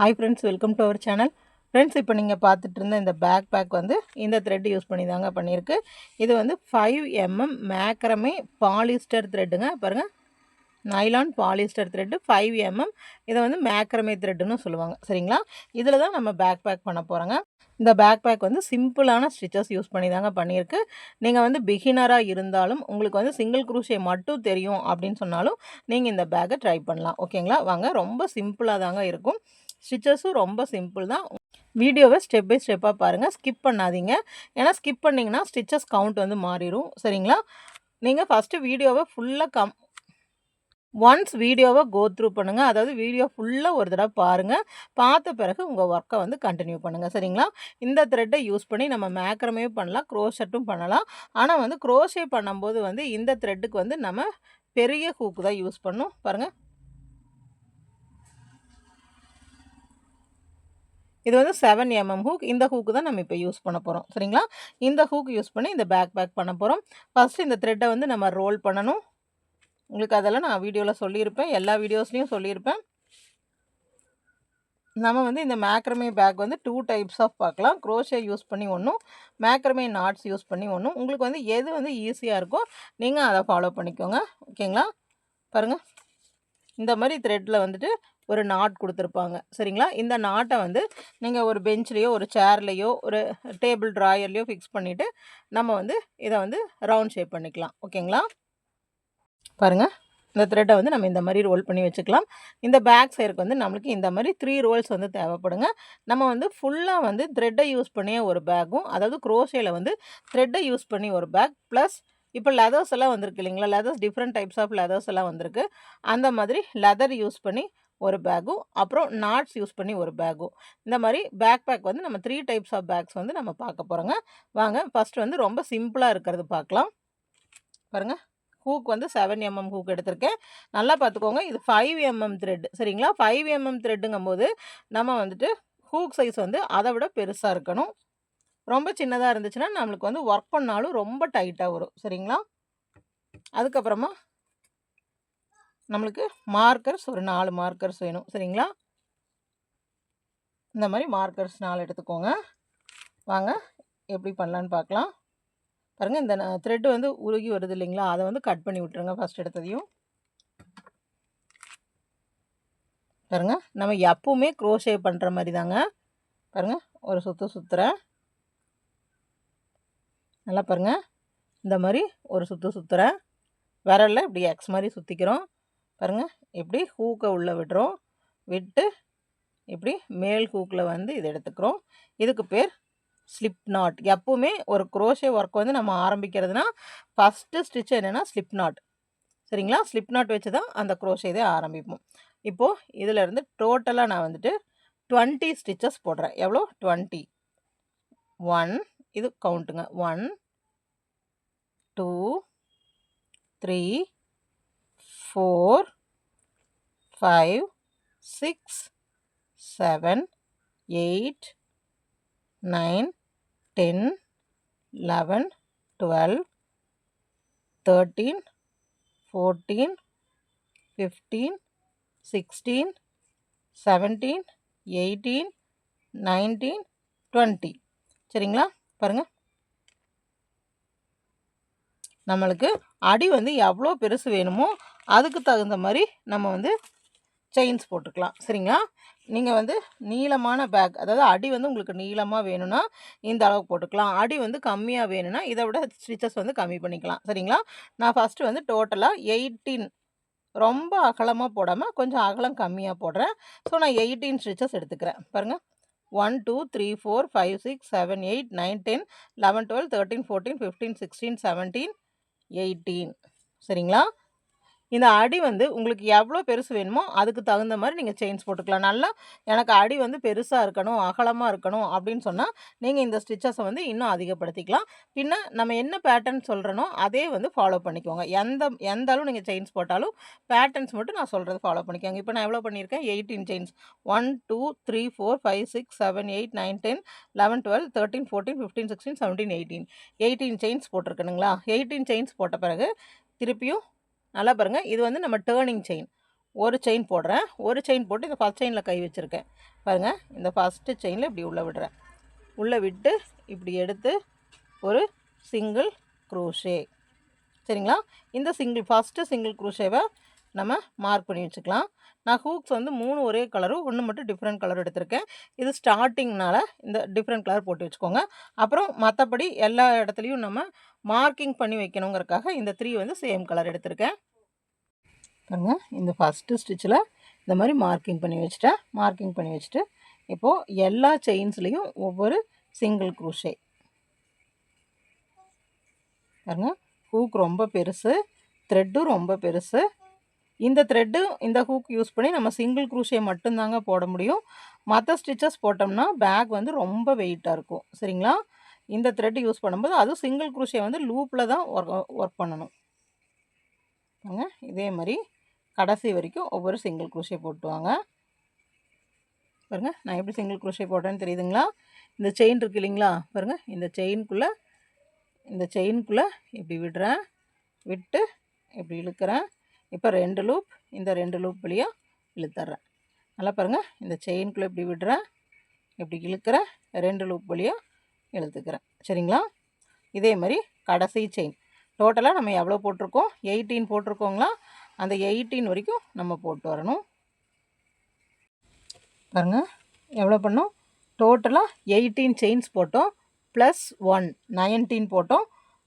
Hi friends, welcome to our channel. Friends, இப்போ நீங்கள் பார்த்துட்டு இருந்த இந்த பேக் வந்து இந்த த்ரெட் யூஸ் பண்ணி தாங்க பண்ணியிருக்கு. இது வந்து 5mm மேக்ரமே பாலிஸ்டர் த்ரெட்டுங்க. பாருங்கள், நைலான் பாலிஸ்டர் த்ரெட்டு 5mm. இதை வந்து மேக்ரமே த்ரெட்டுன்னு சொல்லுவாங்க. சரிங்களா? இதில் தான் நம்ம பேக் பண்ண போகிறோங்க. இந்த பேக் வந்து சிம்பிளான ஸ்டிச்சஸ் யூஸ் பண்ணி தாங்க பண்ணியிருக்கு. நீங்கள் வந்து பிகினராக இருந்தாலும் உங்களுக்கு வந்து சிங்கிள் குரூஷே மட்டும் தெரியும் அப்படின்னு சொன்னாலும் நீங்கள் இந்த பேக்கை ட்ரை பண்ணலாம். ஓகேங்களா? வாங்க, ரொம்ப சிம்பிளாக தாங்க இருக்கும். ஸ்டிச்சஸும் ரொம்ப சிம்பிள் தான். வீடியோவை ஸ்டெப் பை ஸ்டெப்பாக பாருங்கள், ஸ்கிப் பண்ணாதீங்க. ஏன்னா ஸ்கிப் பண்ணிங்கன்னா ஸ்டிச்சஸ் கவுண்ட் வந்து மாறிடும். சரிங்களா? நீங்கள் ஃபஸ்ட்டு வீடியோவை ஃபுல்லாக ஒன்ஸ் வீடியோவை கோ த்ரூ பண்ணுங்கள். அதாவது வீடியோ ஃபுல்லாக ஒரு தடவை பாருங்கள். பார்த்த பிறகு உங்கள் ஒர்க்கை வந்து கண்டினியூ பண்ணுங்கள். சரிங்களா? இந்த த்ரெட்டை யூஸ் பண்ணி நம்ம மேக்ரமே பண்ணலாம், க்ரோஷெட்டும் பண்ணலாம். ஆனால் வந்து க்ரோஷே பண்ணும்போது வந்து இந்த த்ரெட்டுக்கு வந்து நம்ம பெரிய ஹூக்கு தான் யூஸ் பண்ணணும். பாருங்கள், இது வந்து 7mm ஹூக். இந்த ஹூக்கு தான் நம்ம இப்போ யூஸ் பண்ண போகிறோம். சரிங்களா? இந்த ஹூக் யூஸ் பண்ணி இந்த பேக் பண்ண போகிறோம். ஃபஸ்ட்டு இந்த த்ரெட்டை வந்து நம்ம ரோல் பண்ணணும். உங்களுக்கு அதெல்லாம் நான் வீடியோவில் சொல்லியிருப்பேன், எல்லா வீடியோஸ்லேயும் சொல்லியிருப்பேன். நம்ம வந்து இந்த மேக்ரமே பேக் வந்து 2 டைப்ஸ் ஆஃப் பார்க்கலாம். க்ரோஷே யூஸ் பண்ணி ஒன்றும், மேக்ரமே நாட்ஸ் யூஸ் பண்ணி ஒன்றும். உங்களுக்கு வந்து எது வந்து ஈஸியாக இருக்கோ நீங்கள் அதை ஃபாலோ பண்ணிக்கோங்க. ஓகேங்களா? பாருங்கள், இந்த மாதிரி த்ரெட்டில் வந்துட்டு ஒரு நாட் கொடுத்துருப்பாங்க. சரிங்களா? இந்த நாட்டை வந்து நீங்கள் ஒரு பெஞ்ச்லேயோ ஒரு சேர்லேயோ ஒரு டேபிள் ட்ராயர்லேயோ ஃபிக்ஸ் பண்ணிவிட்டு நம்ம வந்து இதை வந்து ரவுண்ட் ஷேப் பண்ணிக்கலாம். ஓகேங்களா? பாருங்கள், இந்த த்ரெட்டை வந்து நம்ம இந்த மாதிரி ரோல் பண்ணி வச்சுக்கலாம். இந்த பேக் சைடுக்கு வந்து நம்மளுக்கு இந்த மாதிரி 3 ரோல்ஸ் வந்து தேவைப்படுங்க. நம்ம வந்து ஃபுல்லாக வந்து த்ரெட்டை யூஸ் பண்ணிய ஒரு பேக்கும், அதாவது க்ரோஷேயில் வந்து த்ரெட்டை யூஸ் பண்ணி ஒரு பேக் ப்ளஸ் இப்போ லெதர்ஸ் எல்லாம் வந்திருக்கு இல்லைங்களா? Leathers different types of leathers எல்லாம் வந்திருக்கு. அந்த மாதிரி லெதர் யூஸ் பண்ணி ஒரு பேக்கும், அப்புறம் நாட்ஸ் யூஸ் பண்ணி ஒரு பேக்கும், இந்த மாதிரி பேக் வந்து நம்ம 3 டைப்ஸ் ஆஃப் பேக்ஸ் வந்து நம்ம பார்க்க போகிறோங்க. வாங்க, ஃபஸ்ட்டு வந்து ரொம்ப சிம்பிளாக இருக்கிறது பார்க்கலாம். பாருங்கள், ஹூக் வந்து 7mm ஹூக் எடுத்திருக்கேன். நல்லா பார்த்துக்கோங்க, இது 5mm த்ரெட். சரிங்களா? 5mm த்ரெட்டுங்கும் போது நம்ம வந்துட்டு ஹூக் சைஸ் வந்து அதை விட பெருசாக இருக்கணும். ரொம்ப சின்னதாக இருந்துச்சுன்னா நம்மளுக்கு வந்து ஒர்க் பண்ணாலும் ரொம்ப டைட்டாக வரும். சரிங்களா? அதுக்கப்புறமா நம்மளுக்கு மார்க்கர்ஸ் ஒரு 4 மார்க்கர்ஸ் வேணும். சரிங்களா? இந்த மாதிரி மார்க்கர்ஸ் 4 எடுத்துக்கோங்க. வாங்க, எப்படி பண்ணலான்னு பார்க்கலாம். பாருங்கள், இந்த த்ரெட்டு வந்து உருகி வருது இல்லைங்களா? அதை வந்து கட் பண்ணி விட்டுருங்க ஃபஸ்ட் எடுத்ததையும். பாருங்கள், நம்ம எப்பவுமே க்ரோஷே பண்ணுற மாதிரி தாங்க. பாருங்கள், ஒரு சுற்றுறேன். நல்லா பாருங்கள், இந்த மாதிரி ஒரு சுற்றுறேன். விரலில் இப்படி எக்ஸ் மாதிரி சுற்றிக்கிறோம். பாருங்கள், இப்படி ஹூக்கை உள்ளே விடுறோம். விட்டு இப்படி மேல் ஹூக்கில் வந்து இதை எடுத்துக்கிறோம். இதுக்கு பேர் ஸ்லிப் நாட். எப்பவுமே ஒரு க்ரோஷே ஒர்க் வந்து நம்ம ஆரம்பிக்கிறதுனா ஃபஸ்ட்டு ஸ்டிச் என்னென்னா ஸ்லிப் நாட். சரிங்களா? ஸ்லிப் நாட் வச்சு தான் அந்த க்ரோஷே இதே ஆரம்பிப்போம். இப்போது இதிலேருந்து டோட்டலாக நான் வந்துட்டு 20 ஸ்டிச்சஸ் போடுறேன். எவ்வளோ? 20. 1, இது கவுண்ட்டுங்க. 1, 2, 3, 4, 5, 6, 7, 8, 9, 10, 11, 12, 13, 14, 15, 16, 17, 18, 19, 20. சரிங்களா? பாருங்கள், நம்மளுக்கு அடி வந்து எவ்வளோ பெருசு வேணுமோ அதுக்கு தகுந்த மாதிரி நம்ம வந்து செயின்ஸ் போட்டுக்கலாம். சரிங்களா? நீங்கள் வந்து நீளமான பேக், அதாவது அடி வந்து உங்களுக்கு நீளமாக வேணும்னா இந்த அளவுக்கு போட்டுக்கலாம். அடி வந்து கம்மியாக வேணும்னா இதை விட ஸ்டிச்சஸ் வந்து கம்மி பண்ணிக்கலாம். சரிங்களா? நான் ஃபஸ்ட்டு வந்து டோட்டலாக 18, ரொம்ப அகலமாக போடாமல் கொஞ்சம் அகலம் கம்மியாக போடுறேன். ஸோ நான் 18 ஸ்டிச்சஸ் எடுத்துக்கிறேன். பாருங்கள், 1, 2, 3, 4, 5, 6, 7, 8, 9, 10, 11, 12, 13, 14, 15, 16, 17, 18. சரிங்களா? இந்த அடி வந்து உங்களுக்கு எவ்வளோ பெருசு வேணுமோ அதுக்கு தகுந்த மாதிரி நீங்கள் செயின்ஸ் போட்டுக்கலாம். நல்லா எனக்கு அடி வந்து பெருசாக இருக்கணும், அகலமாக இருக்கணும் அப்படின்னு சொன்னால் நீங்கள் இந்த ஸ்டிச்சஸை வந்து இன்னும் அதிகப்படுத்திக்கலாம். பின்ன நம்ம என்ன பேட்டர்ன் சொல்கிறனோ அதே வந்து ஃபாலோ பண்ணிக்கோங்க. எந்த அளவு நீங்கள் செயின்ஸ் போட்டாலும் பேட்டர்ன்ஸ் மட்டும் நான் சொல்கிறது ஃபாலோ பண்ணிக்கோங்க. இப்போ நான் எவ்வளோ பண்ணியிருக்கேன்? 18 செயின்ஸ். 1, 2, 3, 4, 5, 6, 7, 8, 9, 10, 11, 12, 13, 14, 15, 16, 17, 18. 18 செயின்ஸ் போட்டிருக்கணுங்களா? 18 செயின்ஸ் போட்ட பிறகு திருப்பியும் நல்லா பாருங்கள், இது வந்து நம்ம டேர்னிங் செயின். ஒரு செயின் போடுறேன். ஒரு செயின் போட்டு இந்த ஃபஸ்ட் செயினில் கை வச்சுருக்கேன் பாருங்கள். இந்த ஃபஸ்ட்டு செயினில் இப்படி உள்ளே விடுறேன். உள்ளே விட்டு இப்படி எடுத்து ஒரு சிங்கிள் க்ரோஷே. சரிங்களா? இந்த ஃபஸ்ட்டு சிங்கிள் க்ரோஷேவை நம்ம மார்க் பண்ணி வச்சுக்கலாம். நான் ஹூக்ஸ் வந்து 3 ஒரே கலரும், 1 மட்டும் டிஃப்ரெண்ட் கலர் எடுத்திருக்கேன். இது ஸ்டார்டிங்னால இந்த டிஃப்ரெண்ட் கலர் போட்டு வச்சுக்கோங்க. அப்புறம் மற்றபடி எல்லா இடத்துலையும் நம்ம மார்க்கிங் பண்ணி வைக்கணுங்கிறதுக்காக இந்த 3 வந்து சேம் கலர் எடுத்திருக்கேன். பாருங்க, இந்த ஃபஸ்ட்டு ஸ்டிச்சில் இந்த மாதிரி மார்க்கிங் பண்ணி வச்சுட்டேன். மார்க்கிங் பண்ணி வச்சுட்டு இப்போது எல்லா செயின்ஸ்லேயும் ஒவ்வொரு சிங்கிள் க்ரோஷே. பாருங்க, ஹூக் ரொம்ப பெருசு, த்ரெட்டும் ரொம்ப பெருசு. இந்த த்ரெட்டு இந்த ஹூக் யூஸ் பண்ணி நம்ம சிங்கிள் க்ரூஷே மட்டும்தாங்க போட முடியும். மற்ற ஸ்டிச்சஸ் போட்டோம்னா பேக் வந்து ரொம்ப வெயிட்டாக இருக்கும். சரிங்களா? இந்த த்ரெட் யூஸ் பண்ணும்போது அதுவும் சிங்கிள் க்ரூஷே வந்து லூப்பில் தான் ஒர்க் பண்ணணும். இதே மாதிரி கடைசி வரைக்கும் ஒவ்வொரு சிங்கிள் க்ரூஷே போட்டுவாங்க. பாருங்கள், நான் எப்படி சிங்கிள் க்ரூஷே போட்டேன்னு தெரியுதுங்களா? இந்த செயின் இருக்குது இல்லைங்களா? பாருங்கள், இந்த செயின்குள்ளே இப்படி விடுறேன். விட்டு இப்படி இழுக்கிறேன். இப்போ 2 லூப், இந்த 2 லூப் வழியாக இழுத்துறேன். நல்லா பாருங்கள், இந்த செயின்குள்ளே இப்படி விடுறேன், இப்படி இழுக்கிறேன், 2 லூப் வழியாக இழுத்துக்கிறேன். சரிங்களா? இதே மாதிரி கடைசி செயின் டோட்டலாக நம்ம எவ்வளோ போட்டிருக்கோம்? 18 போட்டிருக்கோங்களா? அந்த 18 வரைக்கும் நம்ம போட்டு வரணும். பாருங்கள், எவ்வளோ பண்ணோம்? டோட்டலாக 18 செயின்ஸ் போட்டோம், ப்ளஸ் 1 19 போட்டோம்.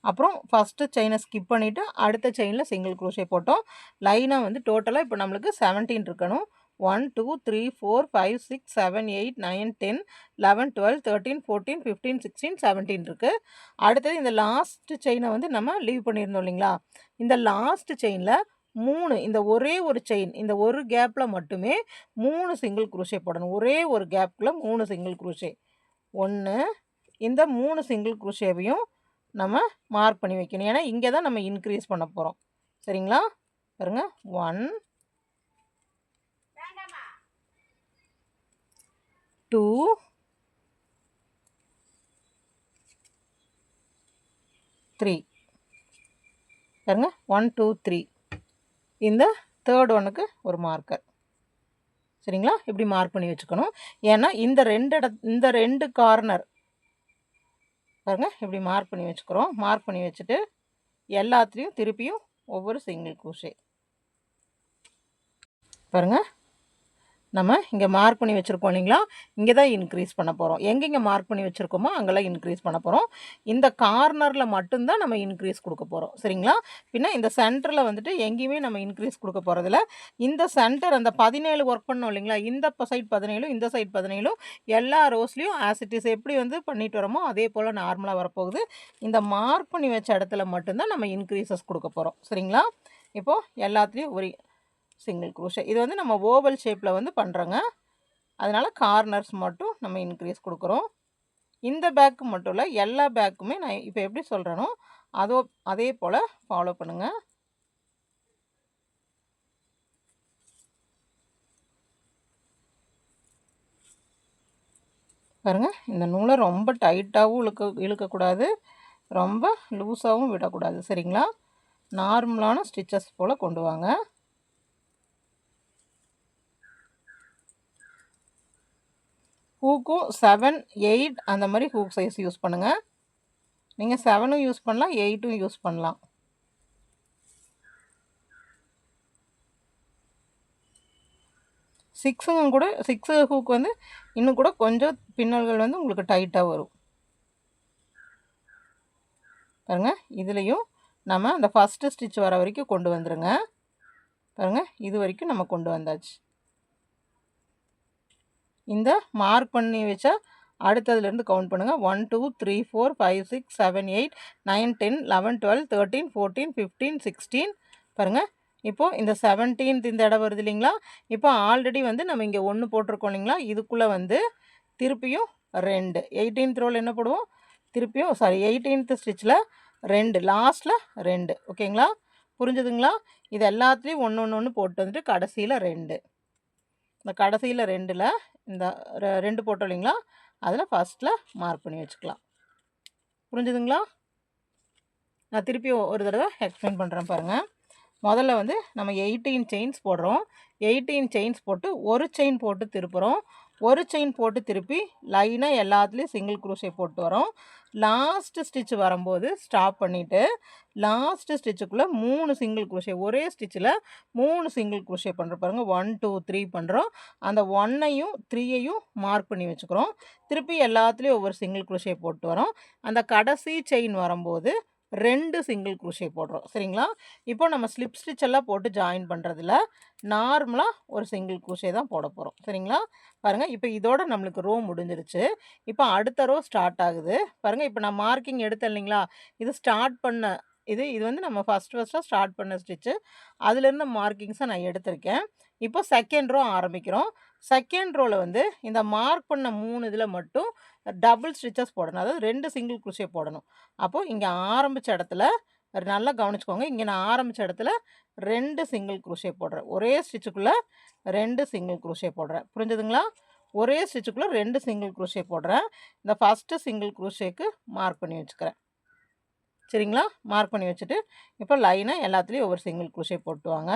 அப்புறம் ஃபஸ்ட்டு செயினை ஸ்கிப் பண்ணிவிட்டு அடுத்த செயினில் சிங்கிள் க்ரோஷே போட்டோம். லைனாக வந்து டோட்டலாக இப்போ நம்மளுக்கு 17 இருக்கணும். 1 2 3 4 5 6 7 8 9 10 11 12 13 14 15 16 17 இருக்குது. அடுத்தது இந்த லாஸ்ட்டு செயினை வந்து நம்ம லீவ் பண்ணியிருந்தோம் இல்லைங்களா? இந்த லாஸ்ட்டு செயினில் 3, இந்த ஒரே ஒரு செயின், இந்த ஒரு கேப்பில் மட்டுமே 3 சிங்கிள் க்ரோஷே போடணும். ஒரே ஒரு கேப்பில் 3 சிங்கிள் க்ரோஷே. 1, இந்த 3 சிங்கிள் க்ரோஷேவையும் நம்ம மார்க் பண்ணி வைக்கணும். ஏன்னா இங்கே தான் நம்ம இன்க்ரீஸ் பண்ண போகிறோம். சரிங்களா? பாருங்க, 1 2 3 பாருங்க, 1 2 3. இந்த தேர்ட் ஒன்னுக்கு ஒரு மார்க்கர். சரிங்களா? இப்படி மார்க் பண்ணி வச்சுக்கணும். ஏன்னா இந்த ரெண்டு கார்னர் பாருங்க, இப்படி மார்க் பண்ணி வச்சுக்கிறோம். மார்க் பண்ணி வச்சுட்டு எல்லாத்துலேயும் திருப்பியும் ஒவ்வொரு சிங்கிள் க்ரோஷே. பாருங்கள், நம்ம இங்கே மார்க் பண்ணி வச்சுருக்கோம் இல்லைங்களா? இங்கே தான் இன்க்ரீஸ் பண்ண போகிறோம். எங்கெங்கே மார்க் பண்ணி வச்சுருக்கோமோ அங்கெல்லாம் இன்க்ரீஸ் பண்ண போகிறோம். இந்த கார்னரில் மட்டும்தான் நம்ம இன்க்ரீஸ் கொடுக்க போகிறோம். சரிங்களா? பின்ன இந்த சென்டரில் வந்துட்டு எங்கேயுமே நம்ம இன்க்ரீஸ் கொடுக்க போகிறதில்ல. இந்த சென்டர் அந்த 17 ஒர்க் பண்ணோம் இல்லைங்களா? இந்த சைட் 17, இந்த சைட் 17, எல்லா ரோஸ்லேயும் ஆஸ் இட் இஸ் எப்படி வந்து பண்ணிட்டு வரோமோ அதே போல் நார்மலாக வரப்போகுது. இந்த மார்க் பண்ணி வச்ச இடத்துல மட்டும்தான் நம்ம இன்க்ரீசஸ் கொடுக்க போகிறோம். சரிங்களா? இப்போது எல்லாத்துலேயும் ஒரு சிங்கிள் க்ரோஷே. இது வந்து நம்ம ஓவல் ஷேப்பில் வந்து பண்ணுறோங்க. அதனால் கார்னர்ஸ் மட்டும் நம்ம இன்க்ரீஸ் கொடுக்குறோம். இந்த பேக்கு மட்டும் இல்லை, எல்லா பேக்குமே நான் இப்போ எப்படி சொல்கிறேனோ அதே போல் ஃபாலோ பண்ணுங்கள். பாருங்கள், இந்த நூலை ரொம்ப டைட்டாகவும் இழுக்கக்கூடாது, ரொம்ப லூஸாகவும் விடக்கூடாது. சரிங்களா? நார்மலான ஸ்டிச்சஸ் போல் கொண்டு வாங்க. ஹூக்கும் 7 8 அந்த மாதிரி ஹூக் சைஸ் யூஸ் பண்ணுங்கள். நீங்கள் 7ம் யூஸ் பண்ணலாம், 8ம் யூஸ் பண்ணலாம். கூட 6 ஹூக் வந்து இன்னும் கூட கொஞ்சம் பின்னல்கள் வந்து உங்களுக்கு டைட்டாக வரும். பாருங்கள், இதுலேயும் நம்ம அந்த ஃபஸ்ட்டு ஸ்டிச் வர வரைக்கும் கொண்டு வந்துடுங்க. பாருங்கள், இது வரைக்கும் நம்ம கொண்டு வந்தாச்சு. இந்த மார்க் பண்ணி வச்சா அடுத்ததுலேருந்து கவுண்ட் பண்ணுங்கள். 1 2 3 4 5 6 7 8 9 10 11 12 13 14 15 16. பாருங்கள், இப்போது இந்த 17th இந்த இடம் வருது இல்லைங்களா? இப்போ ஆல்ரெடி வந்து நம்ம இங்கே 1 போட்டிருக்கோம் இல்லைங்களா? இதுக்குள்ளே வந்து திருப்பியும் 2 18th ரோல் என்ன போடுவோம்? திருப்பியும் 18th ஸ்டிச்சில் 2 லாஸ்ட்டில் 2. ஓகேங்களா? புரிஞ்சுதுங்களா? இது எல்லாத்துலேயும் ஒன்று போட்டு வந்துட்டு கடைசியில் 2. இந்த கடைசியில் 2ல் இந்த 2 போட்டோம் இல்லைங்களா? அதில் ஃபஸ்ட்டில் மார்க் பண்ணி வச்சுக்கலாம். புரிஞ்சுதுங்களா? நான் திருப்பி ஒரு தடவை எக்ஸ்பிளைன் பண்ணுறேன் பாருங்கள். முதல்ல வந்து நம்ம 18 செயின்ஸ் போடுறோம். 18 செயின்ஸ் போட்டு ஒரு செயின் போட்டு திருப்புறோம். ஒரு செயின் போட்டு திருப்பி லைனாக எல்லாத்துலேயும் சிங்கிள் குரோஷே போட்டு வரோம். லாஸ்ட் ஸ்டிச் வரும்போது ஸ்டாப் பண்ணிவிட்டு லாஸ்ட் ஸ்டிச்சுக்குள்ளே 3 சிங்கிள் குரோஷே, ஒரே ஸ்டிச்சில் 3 சிங்கிள் குரோஷே பண்ணுறோம் பாருங்கள். 1 2 3 பண்ணுறோம். அந்த 1ஐயும் 3ஐயும் மார்க் பண்ணி வச்சுக்கிறோம். திருப்பி எல்லாத்துலேயும் ஒவ்வொரு சிங்கிள் குரோஷே போட்டு வரோம். அந்த கடைசி செயின் வரும்போது 2 சிங்கிள் குரோஷே போடுறோம். சரிங்களா? இப்போ நம்ம ஸ்லிப் ஸ்டிச் எல்லாம் போட்டு ஜாயின் பண்ணுறதுல நார்மலாக ஒரு சிங்கிள் குரோஷே தான் போட போகிறோம். சரிங்களா? பாருங்கள், இப்போ இதோட நம்மளுக்கு ரோ முடிஞ்சிருச்சு. இப்போ அடுத்த ரோ ஸ்டார்ட் ஆகுது பாருங்கள். இப்போ நான் மார்க்கிங் எடுத்தேன் இல்லைங்களா, இது ஸ்டார்ட் பண்ண இது வந்து நம்ம ஃபஸ்ட்டாக ஸ்டார்ட் பண்ண ஸ்டிச்சு. அதுலேருந்து மார்க்கிங்ஸை நான் எடுத்திருக்கேன். இப்போ செகண்ட் ரோ ஆரம்பிக்கிறோம். செகண்ட் ரோவில் வந்து இந்த மார்க் பண்ண 3 இதில் மட்டும் டபுள் ஸ்டிச்சஸ் போடணும். அதாவது 2 சிங்கிள் குரோஷே போடணும். அப்போது இங்கே ஆரம்பித்த இடத்துல நல்லா கவனிச்சுக்கோங்க. இங்கே நான் ஆரம்பித்த இடத்துல 2 சிங்கிள் குரோஷே போடுறேன். ஒரே ஸ்டிச்சுக்குள்ளே 2 சிங்கிள் குரோஷே போடுறேன். புரிஞ்சுதுங்களா? ஒரே ஸ்டிச்சுக்குள்ளே 2 சிங்கிள் குரோஷே போடுறேன். இந்த ஃபஸ்ட்டு சிங்கிள் குரோஷேக்கு மார்க் பண்ணி வச்சுக்கிறேன். சரிங்களா? மார்க் பண்ணி வச்சுட்டு இப்போ லைனாக எல்லாத்துலேயும் ஒவ்வொரு சிங்கிள் குரோஷே போட்டு வாங்க.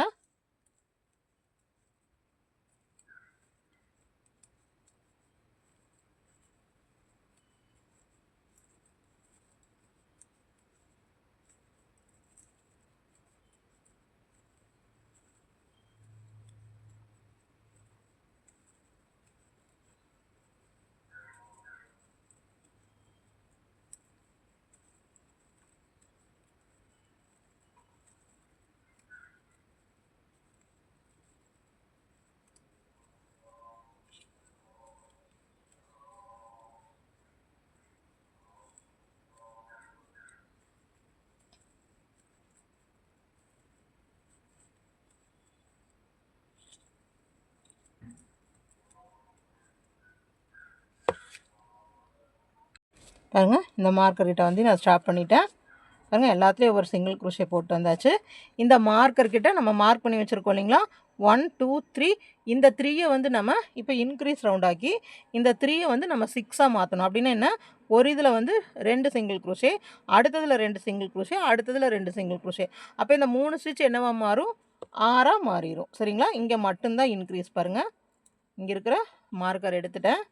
பாருங்கள், இந்த மார்க்கர்கிட்ட வந்து நான் ஸ்டாப் பண்ணிட்டேன். பாருங்கள், எல்லாத்துலேயும் ஒவ்வொரு சிங்கிள் குரோஷே போட்டு வந்தாச்சு. இந்த மார்க்கர்கிட்ட நம்ம மார்க் பண்ணி வச்சுருக்கோம் இல்லைங்களா, 1 2 3. இந்த 3ஐ வந்து நம்ம இப்போ இன்க்ரீஸ் ரவுண்டாக்கி இந்த 3ஐ வந்து நம்ம 6ஆக மாற்றணும். அப்படின்னா என்ன, ஒரு இதில் வந்து 2 சிங்கிள் குரோஷே, அடுத்ததில் 2 சிங்கிள் குரோஷே, அடுத்ததில் 2 சிங்கிள் குரோஷே. அப்போ இந்த 3 ஸ்டிச் என்னவாக மாறும், 6ஆக மாறிடும். சரிங்களா? இங்கே மட்டும்தான் இன்க்ரீஸ். பாருங்கள், இங்கே இருக்கிற மார்க்கர் எடுத்துட்டேன்.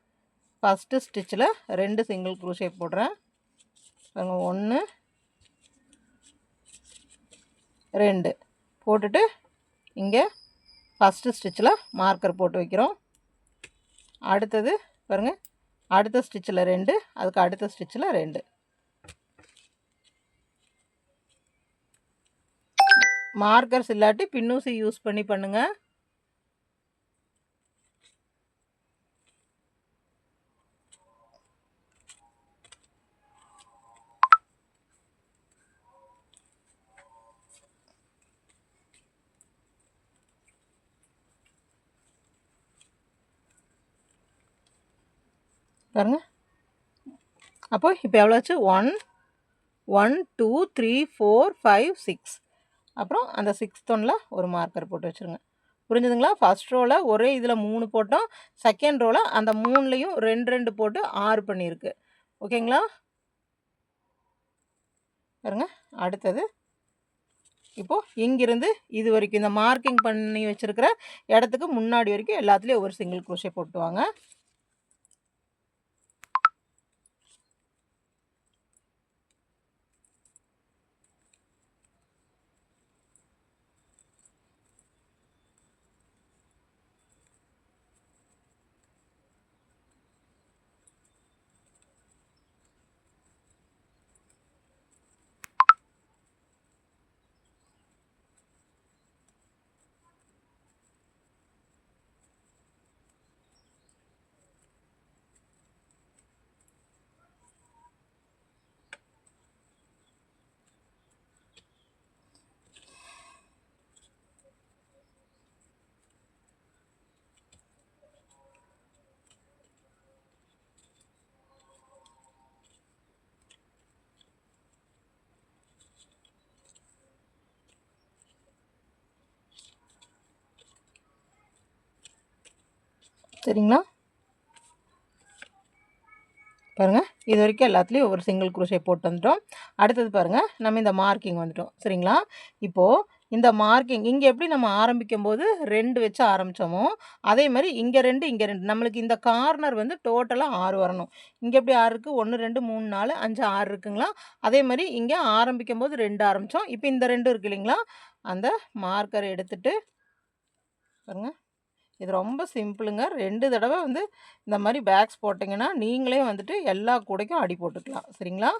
ஃபஸ்ட்டு ஸ்டிச்சில் 2 சிங்கிள் குரோஷே போடுறேன். பாருங்கள், 1 2 போட்டுட்டு இங்கே ஃபஸ்ட்டு ஸ்டிச்சில் மார்க்கர் போட்டு வைக்கிறோம். அடுத்தது பாருங்கள், அடுத்த ஸ்டிச்சில் 2, அதுக்கு அடுத்த ஸ்டிச்சில் 2. மார்க்கர்ஸ் இல்லாட்டி பின்னூசி யூஸ் பண்ணி பண்ணுங்கள். பாருங்கள், அப்போ இப்போ எவ்வளோ ஆச்சு, 1 1 2 3 4 5 6. அப்புறம் அந்த 6th ஒன்னில் ஒரு மார்க்கர் போட்டு வச்சுருங்க. புரிஞ்சுதுங்களா? ஃபஸ்ட் ரோவில் ஒரே இதில் 3 போட்டோம். செகண்ட் ரோவில் அந்த 3லையும் 2 2 போட்டு 6 பண்ணியிருக்கு. ஓகேங்களா? பாருங்க, அடுத்தது இப்போது இங்கிருந்து இது வரைக்கும் இந்த மார்க்கிங் பண்ணி வச்சுருக்கிற இடத்துக்கு முன்னாடி வரைக்கும் எல்லாத்துலேயும் ஒவ்வொரு சிங்கிள் குரோஷே போட்டு வாங்க. சரிங்களா? பாருங்கள், இது வரைக்கும் எல்லாத்துலேயும் ஒவ்வொரு சிங்கிள் குரோஷே போட்டு வந்துட்டோம். அடுத்தது பாருங்கள், நம்ம இந்த மார்க்கிங் வந்துட்டோம். சரிங்களா? இப்போது இந்த மார்க்கிங் இங்கே எப்படி நம்ம ஆரம்பிக்கும் போது 2 வச்சு ஆரம்பித்தோமோ அதே மாதிரி இங்கே 2 இங்கே 2 நம்மளுக்கு இந்த கார்னர் வந்து டோட்டலாக 6 வரணும். இங்கே எப்படி 6 இருக்குது? 1 2 3 4 5 6 இருக்குங்களா? அதே மாதிரி இங்கே ஆரம்பிக்கும் போது 2 ஆரம்பித்தோம். இப்போ இந்த 2 இருக்குது இல்லைங்களா? அந்த மார்க்கரை எடுத்துட்டு பாருங்க, இது ரொம்ப சிம்பிளுங்க. 2 தடவை வந்து இந்த மாதிரி பேக்ஸ் போட்டிங்கன்னா நீங்களே வந்துட்டு எல்லா கூடைக்கும் அடி போட்டுக்கலாம். சரிங்களா?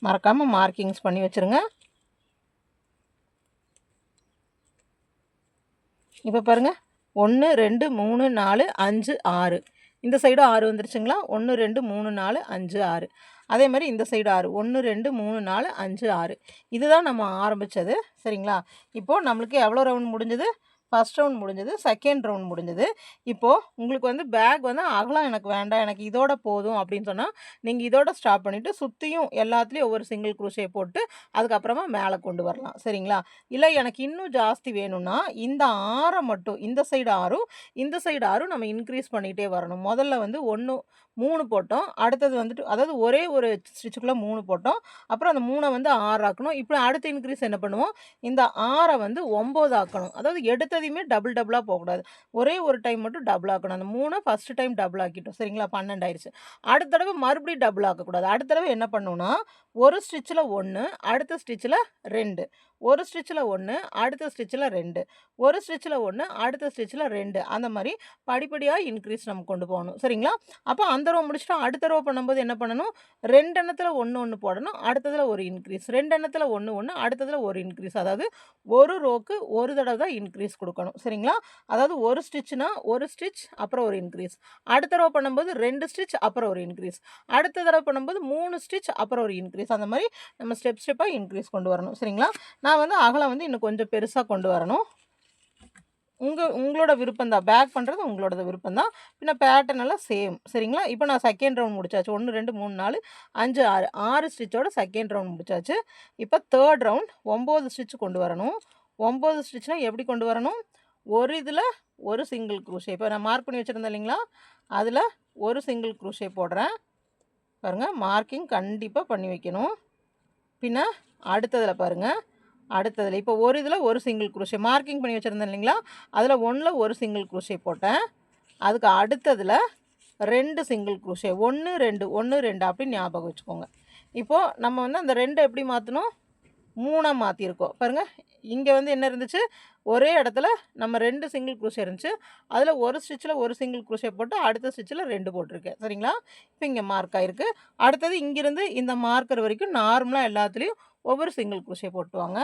மறக்காமல் மார்க்கிங்ஸ் பண்ணி வச்சுருங்க. இப்போ பாருங்கள், 1 2 3 4 5 6 இந்த சைடு 6 வந்துருச்சுங்களா? 1 2 3 4 5 6 அதே மாதிரி இந்த சைடு 6 1 2 3 4 5 6 இதுதான் நம்ம ஆரம்பித்தது. சரிங்களா? இப்போது நம்மளுக்கு எவ்வளோ ரவுண்ட் முடிஞ்சது? ஃபஸ்ட் ரவுண்ட் முடிஞ்சது, செகண்ட் ரவுண்ட் முடிஞ்சது. இப்போது உங்களுக்கு வந்து பேக் வந்து அகலம் எனக்கு வேண்டாம், எனக்கு இதோட போதும் அப்படின்னு சொன்னால் நீங்கள் இதோட ஸ்டாப் பண்ணிவிட்டு சுற்றியும் எல்லாத்துலேயும் ஒவ்வொரு சிங்கிள் குரோஷே போட்டு அதுக்கப்புறமா மேலே கொண்டு வரலாம். சரிங்களா? இல்லை எனக்கு இன்னும் ஜாஸ்தி வேணும்னா இந்த 6 மட்டும் இந்த சைடு 6 இந்த சைடு 6 நம்ம இன்க்ரீஸ் பண்ணிகிட்டே வரணும். முதல்ல வந்து 3 போட்டோம், அடுத்தது வந்துட்டு அதாவது ஒரே ஒரு ஸ்டிச்சுக்குள்ளே 3 போட்டோம், அப்புறம் அந்த 3 வந்து 6 ஆக்கணும். இப்போ அடுத்த இன்க்ரீஸ் என்ன பண்ணுவோம்? இந்த 6 வந்து 9 ஆக்கணும். அதாவது எடுத்ததையுமே டபுளாக போகக்கூடாது, ஒரே ஒரு டைம் மட்டும் டபுள் ஆக்கணும். அந்த 3 ஃபஸ்ட்டு டைம் டபுள் ஆக்கிட்டோம். சரிங்களா? 12 ஆயிடுச்சு. அடுத்த தடவை மறுபடியும் டபுள் ஆக்கக்கூடாது. அடுத்த தடவை என்ன பண்ணணும்னா ஒரு ஸ்டிச்சில் 1 அடுத்த ஸ்டிச்சில் 2 ஒரு ஸ்டிச்சில் 1 அடுத்த ஸ்டிச்சில் 2 ஒரு ஸ்டிச்சில் 1 அடுத்த ஸ்டிச்சில் 2 அந்த மாதிரி படிப்படியாக இன்க்ரீஸ் நம்ம கொண்டு போகணும். சரிங்களா? அப்போ அந்த ரோ முடிச்சிட்டோம். அடுத்த ரோ பண்ணும்போது என்ன பண்ணணும்? 2 எண்ணத்தில் 1 போடணும், அடுத்ததில் ஒரு இன்க்ரீஸ், 2 எண்ணத்தில் 1 அடுத்ததில் ஒரு இன்க்ரீஸ். அதாவது ஒரு ரோக்கு ஒரு தடவை தான் இன்க்ரீஸ் கொடுக்கணும். சரிங்களா? அதாவது ஒரு ஸ்டிச்சுனா ஒரு ஸ்டிச் அப்புறம் ஒரு இன்க்ரீஸ், அடுத்த ரோ பண்ணும்போது 2 ஸ்டிச் அப்புறம் ஒரு இன்க்ரீஸ், அடுத்த தடவை பண்ணும்போது 3 ஸ்டிச் அப்புறம் ஒரு இன்க்ரீஸ். அந்த மாதிரி நம்ம ஸ்டெப்பாக இன்க்ரீஸ் கொண்டு வரணும். சரிங்களா? நான் வந்து அகலம் வந்து இன்னும் கொஞ்சம் பெருசாக கொண்டு வரணும். உங்களோட விருப்பம் தான், பேக் பண்ணுறது உங்களோட விருப்பம் தான். பின்ன பேட்டர்ன் எல்லாம் சேம். சரிங்களா? இப்போ நான் செகண்ட் ரவுண்ட் முடிச்சாச்சு. 1 2 3 4 5 6 6 ஸ்டிச்சோட செகண்ட் ரவுண்ட் முடிச்சாச்சு. இப்போ தேர்ட் ரவுண்ட் 9 ஸ்டிச் கொண்டு வரணும். 9 ஸ்டிச்னால் எப்படி கொண்டு வரணும்? ஒரு இதில் ஒரு சிங்கிள் குரோஷே. இப்போ நான் மார்க் பண்ணி வச்சுருந்தேன் இல்லைங்களா? அதில் ஒரு சிங்கிள் குரோஷே போடுறேன். பாருங்கள், மார்க்கிங் கண்டிப்பாக பண்ணி வைக்கணும். பின்ன அடுத்ததில் பாருங்கள், அடுத்ததில் இப்போ ஒரு இதில் ஒரு சிங்கிள் குரோஷே மார்க்கிங் பண்ணி வச்சுருந்தேன் இல்லைங்களா? அதில் 1ல் ஒரு சிங்கிள் குரோஷே போட்டேன். அதுக்கு அடுத்ததில் 2 சிங்கிள் குரோஷே 1 2 1 2 அப்படின்னு ஞாபகம் வச்சுக்கோங்க. இப்போது நம்ம வந்து அந்த 2 எப்படி மாற்றணும்? 3 மாற்றிருக்கோம். பாருங்கள், இங்கே வந்து என்ன இருந்துச்சு? ஒரே இடத்துல நம்ம 2 சிங்கிள் குரோஷே இருந்துச்சு. அதில் ஒரு ஸ்டிச்சில் ஒரு சிங்கிள் குரோஷே போட்டு அடுத்த ஸ்டிச்சில் 2 போட்டிருக்கேன். சரிங்களா? இப்போ இங்கே மார்க் ஆகிருக்கு. அடுத்தது இங்கிருந்து இந்த மார்க்கர் வரைக்கும் நார்மலாக எல்லாத்துலேயும் ஒவ்வொரு சிங்கிள் குரோஷே போட்டுவாங்க.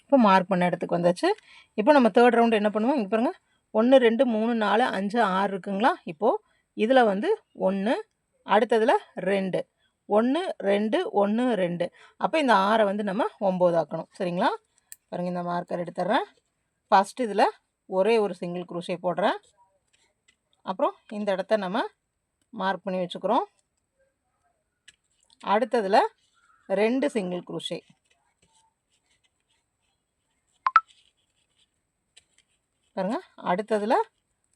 இப்போ மார்க் பண்ண இடத்துக்கு வந்தாச்சு. இப்போ நம்ம தேர்ட் ரவுண்டு என்ன பண்ணுவோம்? இங்கே பாருங்கள், 1 2 3 4 5 6 இருக்குங்களா? இப்போது இதில் வந்து 1 அடுத்ததில் 2 1 2 1 2 அப்போ இந்த 6 வந்து நம்ம 9 ஆக்கணும். சரிங்களா? பாருங்கள், இந்த மார்க்கர் எடுத்துட்றேன். ஃபஸ்ட்டு இதில் ஒரே ஒரு சிங்கிள் குரோஷே போடுறேன். அப்புறம் இந்த இடத்த நம்ம மார்க் பண்ணி வச்சுக்கிறோம். அடுத்ததில் 2 சிங்கிள் குரோஷே, பாருங்கள். அடுத்ததில்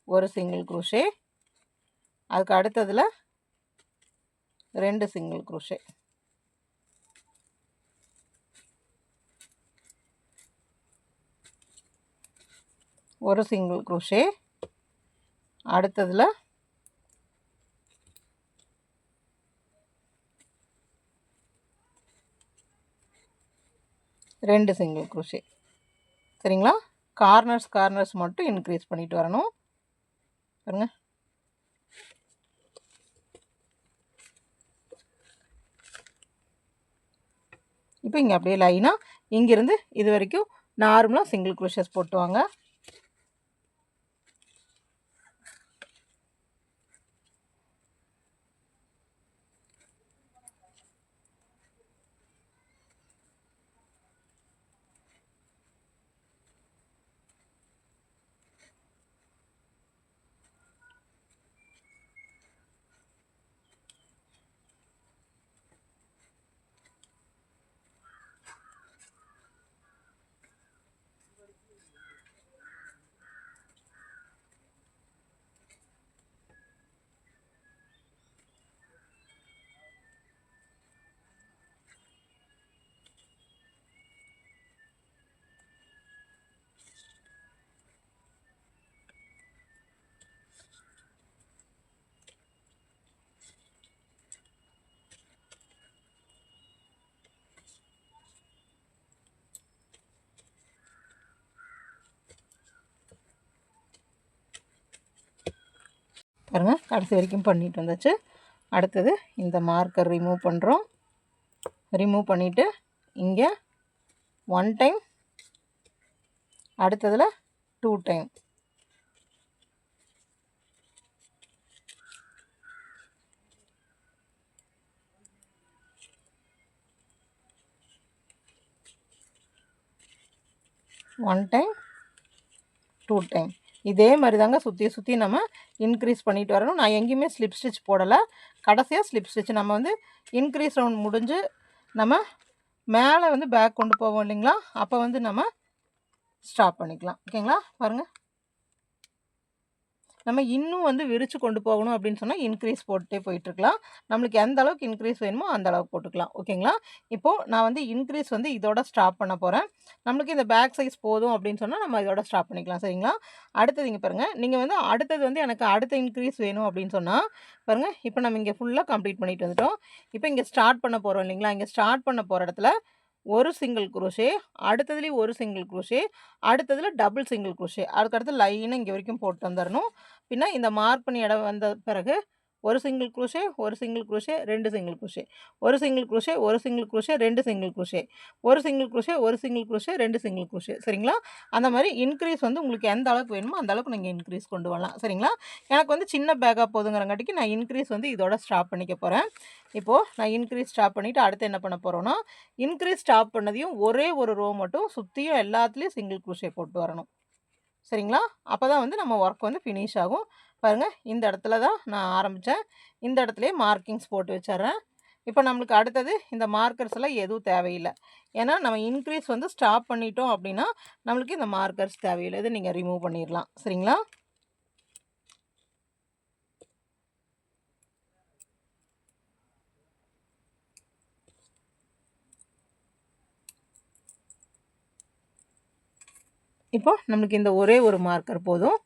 ஒரு சிங்கிள் க்ரோஷே, அதுக்கு அடுத்ததில் 2 சிங்கிள் க்ரோஷே. ஒரு சிங்கிள் க்ரோஷே, அடுத்ததில் 2 சிங்கிள் க்ரோஷே. சரிங்களா? கார்னர்ஸ் மட்டும் இன்க்ரீஸ் பண்ணிட்டு வரணும். பாருங்க. இப்போ இங்கே அப்படியே லைனாக இங்கேருந்து இது வரைக்கும் நார்மலாக சிங்கிள் க்ரோஷஸ் போட்டு வாங்க. பாருங்கள், கடைசி வரைக்கும் பண்ணிட்டு வந்தாச்சு. அடுத்தது இந்த மார்க்கர் ரிமூவ் பண்ணுறோம். ரிமூவ் பண்ணிவிட்டு இங்கே 1 டைம், அடுத்ததில் 2 டைம். One time, 2 time. இதே மாதிரி தாங்க சுற்றி நம்ம இன்க்ரீஸ் பண்ணிட்டு வரணும். நான் எங்கேயுமே ஸ்லிப் ஸ்டிச் போடலை. கடைசியாக ஸ்லிப் ஸ்டிச் நம்ம வந்து இன்க்ரீஸ் ரவுண்ட் முடிஞ்சு நம்ம மேலே வந்து பேக் கொண்டு போவோம் இல்லைங்களா, அப்போ வந்து நம்ம ஸ்டாப் பண்ணிக்கலாம். ஓகேங்களா? பாருங்கள். நம்ம இன்னும் வந்து விரித்து கொண்டு போகணும் அப்படின்னு சொன்னால் இன்க்ரீஸ் போட்டுகிட்டே போயிட்டுருக்கலாம். நம்மளுக்கு எந்த அளவுக்கு இன்க்ரீஸ் வேணுமோ அந்த அளவுக்கு போட்டுக்கலாம். ஓகேங்களா? இப்போது நான் வந்து இன்க்ரீஸ் வந்து இதோட ஸ்டாப் பண்ண போகிறேன். நம்மளுக்கு இந்த பேக் சைஸ் போதும் அப்படின்னு சொன்னால் நம்ம இதோட ஸ்டாப் பண்ணிக்கலாம். சரிங்களா? அடுத்தது இங்கே பாருங்கள். நீங்கள் வந்து அடுத்தது வந்து எனக்கு அடுத்த இன்க்ரீஸ் வேணும் அப்படின்னு சொன்னால் பாருங்கள், இப்போ நம்ம இங்கே ஃபுல்லாக கம்ப்ளீட் பண்ணிட்டு வந்துட்டோம். இப்போ இங்கே ஸ்டார்ட் பண்ண போகிறோம் இல்லைங்களா, இங்கே ஸ்டார்ட் பண்ண போகிற இடத்துல ஒரு சிங்கிள் க்ரோஷே, அடுத்ததுலேயும் ஒரு சிங்கிள் க்ரோஷே, அடுத்ததில் டபுள் சிங்கிள் க்ரோஷே, அதுக்கடுத்து லைனாக இங்கே வரைக்கும் போட்டு வந்துடணும். பின்ன இந்த மார்க் பண்ணி இடம் வந்த பிறகு ஒரு சிங்கிள் க்ரோஷே, ஒரு சிங்கிள் க்ரோஷே, 2 சிங்கிள் க்ரோஷே, ஒரு சிங்கிள் க்ரோஷே, ஒரு சிங்கிள் க்ரோஷே, 2 சிங்கிள் க்ரோஷே, ஒரு சிங்கிள் க்ரோஷே, ஒரு சிங்கிள் க்ரோஷே, 2 சிங்கிள் க்ரோஷே. சரிங்களா? அந்த மாதிரி இன்க்ரீஸ் வந்து உங்களுக்கு எந்த அளவுக்கு வேணுமோ அந்த அளவுக்கு நீங்கள் இன்க்ரீஸ் கொண்டு வரலாம். சரிங்களா? எனக்கு வந்து சின்ன பேக்காக போதுங்கிறங்காட்டிக்கு நான் இன்க்ரீஸ் வந்து இதோட ஸ்டாப் பண்ணிக்க போகிறேன். இப்போது நான் இன்க்ரீஸ் ஸ்டாப் பண்ணிவிட்டு அடுத்து என்ன பண்ண போகிறோன்னா, இன்க்ரீஸ் ஸ்டாப் பண்ணதையும் ஒரே ஒரு ரோ மட்டும் சுற்றியும் எல்லாத்துலேயும் சிங்கிள் க்ரோஷே போட்டு வரணும். சரிங்களா? அப்போ தான் வந்து நம்ம ஒர்க் வந்து ஃபினிஷ் ஆகும். பாருங்கள், இந்த இடத்துல தான் நான் ஆரம்பித்தேன். இந்த இடத்துலையே மார்க்கிங்ஸ் போட்டு வச்சிட்றேன். இப்போ நம்மளுக்கு அடுத்தது இந்த மார்க்கர்ஸ் எல்லாம் எதுவும் தேவையில்லை. ஏன்னா நம்ம இன்க்ரீஸ் வந்து ஸ்டாப் பண்ணிட்டோம் அப்படின்னா நம்மளுக்கு இந்த மார்க்கர்ஸ் தேவையில்லை. இதை நீங்கள் ரிமூவ் பண்ணிடலாம். சரிங்களா? இப்போ நம்மளுக்கு இந்த ஒரே ஒரு மார்க்கர் போதும்.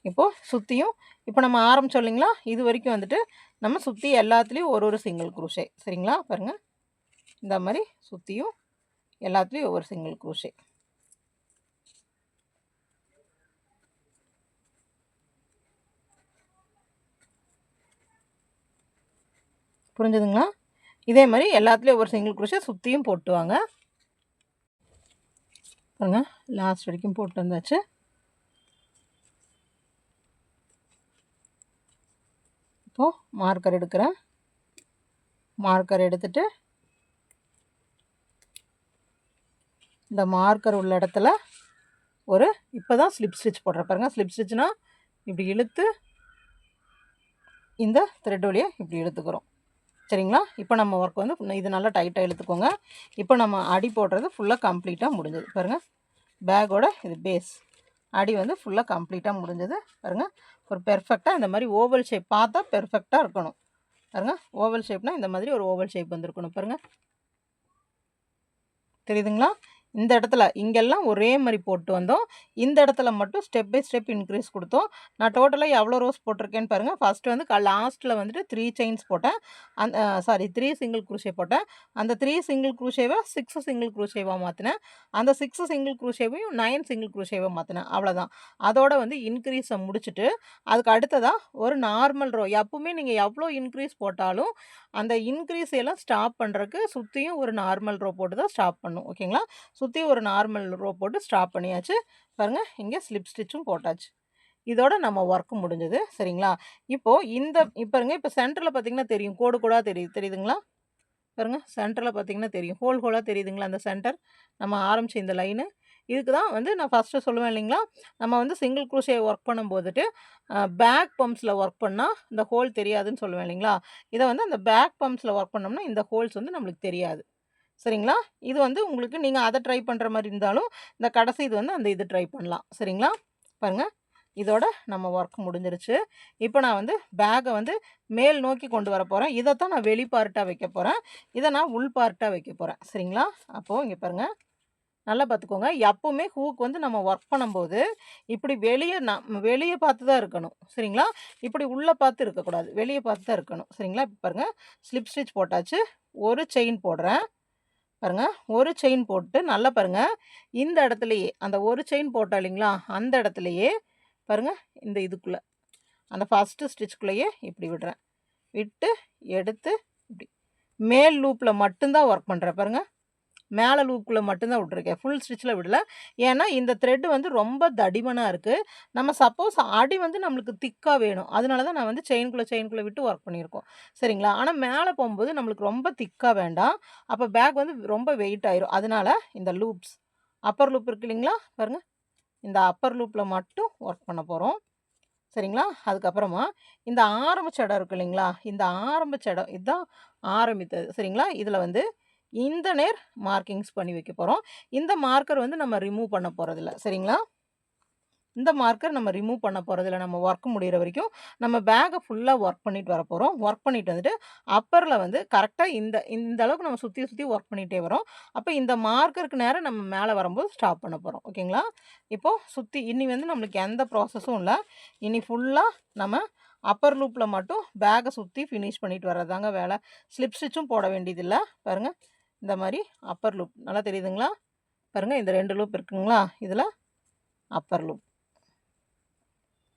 இப்போது சுற்றியும் இப்போ நம்ம ஆரம்பித்தோம் இல்லைங்களா, இது வரைக்கும் வந்துட்டு நம்ம சுற்றி எல்லாத்துலேயும் ஒரு சிங்கிள் க்ரோஷே. சரிங்களா? பாருங்கள், இந்த மாதிரி சுற்றியும் எல்லாத்துலேயும் ஒவ்வொரு சிங்கிள் க்ரோஷே. புரிஞ்சுதுங்களா? இதே மாதிரி எல்லாத்துலேயும் ஒவ்வொரு சிங்கிள் க்ரோஷே சுற்றியும் போட்டுவாங்க. பாருங்க, லாஸ்ட் வரைக்கும் போட்டு வந்தாச்சு. இப்போது மார்க்கர் எடுக்கிறேன். மார்க்கர் எடுத்துட்டு இந்த மார்க்கர் உள்ள இடத்துல ஒரு இப்போ தான் ஸ்லிப் ஸ்டிச் போடுறேன். பாருங்கள், ஸ்லிப் ஸ்டிச்னால் இப்படி இழுத்து இந்த த்ரெட் வழியாக இப்படி இழுத்துக்கிறோம். சரிங்களா? இப்போ நம்ம ஒர்க் வந்து இது நல்லா டைட்டாக இழுத்துக்கோங்க. இப்போ நம்ம அடி போடுறது ஃபுல்லாக கம்ப்ளீட்டாக முடிஞ்சது. பாருங்கள், பேக்கோட இது பேஸ். அடி வந்து ஃபுல்லாக கம்ப்ளீட்டாக முடிஞ்சது பாருங்கள். ஒரு பெர்ஃபெக்டாக இந்த மாதிரி ஓவல் ஷேப் பார்த்தா பெர்ஃபெக்டாக இருக்கணும் பாருங்கள். ஓவல் ஷேப்னால் இந்த மாதிரி ஒரு ஓவல் ஷேப் வந்துருக்கணும் பாருங்கள். தெரியுதுங்களா? இந்த இடத்துல இங்கெல்லாம் ஒரே மாதிரி போட்டு வந்தோம். இந்த இடத்துல மட்டும் ஸ்டெப் பை ஸ்டெப் இன்க்ரீஸ் கொடுத்தோம். நான் டோட்டலாக எவ்வளோ ரோஸ் போட்டிருக்கேன்னு பாருங்கள். ஃபஸ்ட்டு வந்து லாஸ்ட்டில் வந்துட்டு 3 செயின்ஸ் போட்டேன். அந்த 3 சிங்கிள் குரூஷே போட்டேன். அந்த 3 சிங்கிள் குரூஷேவை 6 சிங்கிள் குரூஷேவாக மாற்றினேன். அந்த 6 சிங்கிள் குரூஷேவையும் 9 சிங்கிள் குரூஷேவாக மாற்றினேன். அவ்வளோதான். அதோட வந்து இன்க்ரீஸை முடிச்சுட்டு அதுக்கு அடுத்ததாக ஒரு நார்மல் ரோ. எப்பவுமே நீங்கள் எவ்வளோ இன்க்ரீஸ் போட்டாலும் அந்த இன்க்ரீஸ் எல்லாம் ஸ்டாப் பண்ணுறதுக்கு சுற்றியும் ஒரு நார்மல் ரோ போட்டு தான் ஸ்டாப் பண்ணும். ஓகேங்களா? சுற்றி ஒரு நார்மல் ரோ போட்டு ஸ்டாப் பண்ணியாச்சு பாருங்கள். இங்கே ஸ்லிப் ஸ்டிச்சும் போட்டாச்சு. இதோட நம்ம ஒர்க்கு முடிஞ்சது. சரிங்களா? இப்போது பாருங்க, இப்போ சென்டரில் பார்த்தீங்கன்னா தெரியும், கோடு கோடாக தெரியுதுங்களா? பாருங்க, சென்டரில் பார்த்தீங்கன்னா தெரியும், ஹோலாக தெரியுதுங்களா? அந்த சென்டர் நம்ம ஆரம்பிச்ச இந்த லைனு. இதுக்கு தான் வந்து நான் ஃபஸ்ட்டு சொல்லுவேன் இல்லைங்களா, நம்ம வந்து சிங்கிள் குரூஷே ஒர்க் பண்ணும்போதுட்டு பேக் பம்ப்ஸில் ஒர்க் பண்ணால் இந்த ஹோல் தெரியாதுன்னு சொல்லுவேன் இல்லைங்களா. இதை வந்து அந்த பேக் பம்ப்ஸில் ஒர்க் பண்ணோம்னா இந்த ஹோல்ஸ் வந்து நம்மளுக்கு தெரியாது. சரிங்களா? இது வந்து உங்களுக்கு நீங்கள் அதை ட்ரை பண்ணுற மாதிரி இருந்தாலும் இந்த கடைசி இது வந்து அந்த இது ட்ரை பண்ணலாம். சரிங்களா? பாருங்கள், இதோட நம்ம ஒர்க் முடிஞ்சிருச்சு. இப்போ நான் வந்து பேக்கை வந்து மேல் நோக்கி கொண்டு வர போகிறேன். இதைத்தான் நான் வெளி பார்ட்டாக வைக்க போகிறேன். இதை நான் உள் பார்ட்டாக வைக்க போகிறேன். சரிங்களா? அப்போது இங்கே பாருங்கள், நல்லா பார்த்துக்கோங்க. எப்போவுமே ஹூக் வந்து நம்ம ஒர்க் பண்ணும்போது இப்படி வெளியே பார்த்து தான் இருக்கணும். சரிங்களா? இப்படி உள்ளே பார்த்து இருக்கக்கூடாது, வெளியே பார்த்து தான் இருக்கணும். சரிங்களா? இப்போ பாருங்கள், ஸ்லிப் ஸ்டிச் போட்டாச்சு. ஒரு செயின் போடுறேன் பாருங்க. ஒரு செயின் போட்டு நல்லா பாருங்க, இந்த இடத்துலையே அந்த ஒரு செயின் போட்டோம் இல்லைங்களா, அந்த இடத்துலையே பாருங்க, இந்த இதுக்குள்ளே அந்த ஃபஸ்ட்டு ஸ்டிச்சுக்குள்ளேயே இப்படி விடுறேன். விட்டு எடுத்து இப்படி மேல் லூப்பில் மட்டும்தான் ஒர்க் பண்ணுறேன் பாருங்கள். மேலே லூப்புக்குள்ளே மட்டும்தான் விட்ருக்கேன், ஃபுல் ஸ்டிச்சில் விடல. ஏன்னா இந்த த்ரெட்டு வந்து ரொம்ப தடிமனாக இருக்குது. நம்ம சப்போஸ் அடி வந்து நம்மளுக்கு திக்காக வேணும், அதனால தான் நான் வந்து செயின்குள்ளே விட்டு ஒர்க் பண்ணியிருக்கோம். சரிங்களா? ஆனால் மேலே போகும்போது நம்மளுக்கு ரொம்ப திக்காக வேண்டாம், அப்போ பேக் வந்து ரொம்ப வெயிட் ஆயிரும். அதனால இந்த லூப்ஸ் அப்பர் லூப் இருக்கு இல்லைங்களா பாருங்கள், இந்த அப்பர் லூப்பில் மட்டும் ஒர்க் பண்ண போகிறோம். சரிங்களா? அதுக்கப்புறமா இந்த ஆரம்பிச்ச இடம் இருக்குது இல்லைங்களா, இந்த ஆரம்பிச்ச இடம் இதுதான் ஆரம்பித்தது. சரிங்களா? இதில் வந்து இந்த நேர் மார்க்கிங்ஸ் பண்ணி வைக்க போகிறோம். இந்த மார்க்கர் வந்து நம்ம ரிமூவ் பண்ண போகிறதில்ல. சரிங்களா? இந்த மார்க்கர் நம்ம ரிமூவ் பண்ண போகிறதில்ல. நம்ம ஒர்க் முடிகிற வரைக்கும் நம்ம பேக்கை ஃபுல்லாக ஒர்க் பண்ணிட்டு வர போகிறோம். ஒர்க் பண்ணிட்டு வந்துட்டு அப்பரில் வந்து கரெக்டாக இந்த அளவுக்கு நம்ம சுற்றி ஒர்க் பண்ணிகிட்டே வரோம். அப்போ இந்த மார்க்கருக்கு நேரம் நம்ம மேலே வரும்போது ஸ்டாப் பண்ண போகிறோம். ஓகேங்களா? இப்போது இனி வந்து நம்மளுக்கு எந்த ப்ராசஸும் இல்லை. இனி ஃபுல்லாக நம்ம அப்பர் லூப்பில் மட்டும் பேக்கை சுற்றி ஃபினிஷ் பண்ணிட்டு வர்றதாங்க வேலை. ஸ்லிப் ஸ்டிச்சும் போட வேண்டியதில்லை. பாருங்கள், இந்த மாதிரி அப்பர் லூப் நல்லா தெரியுதுங்களா? பாருங்கள், இந்த 2 லூப் இருக்குங்களா, இதில் அப்பர் லூப்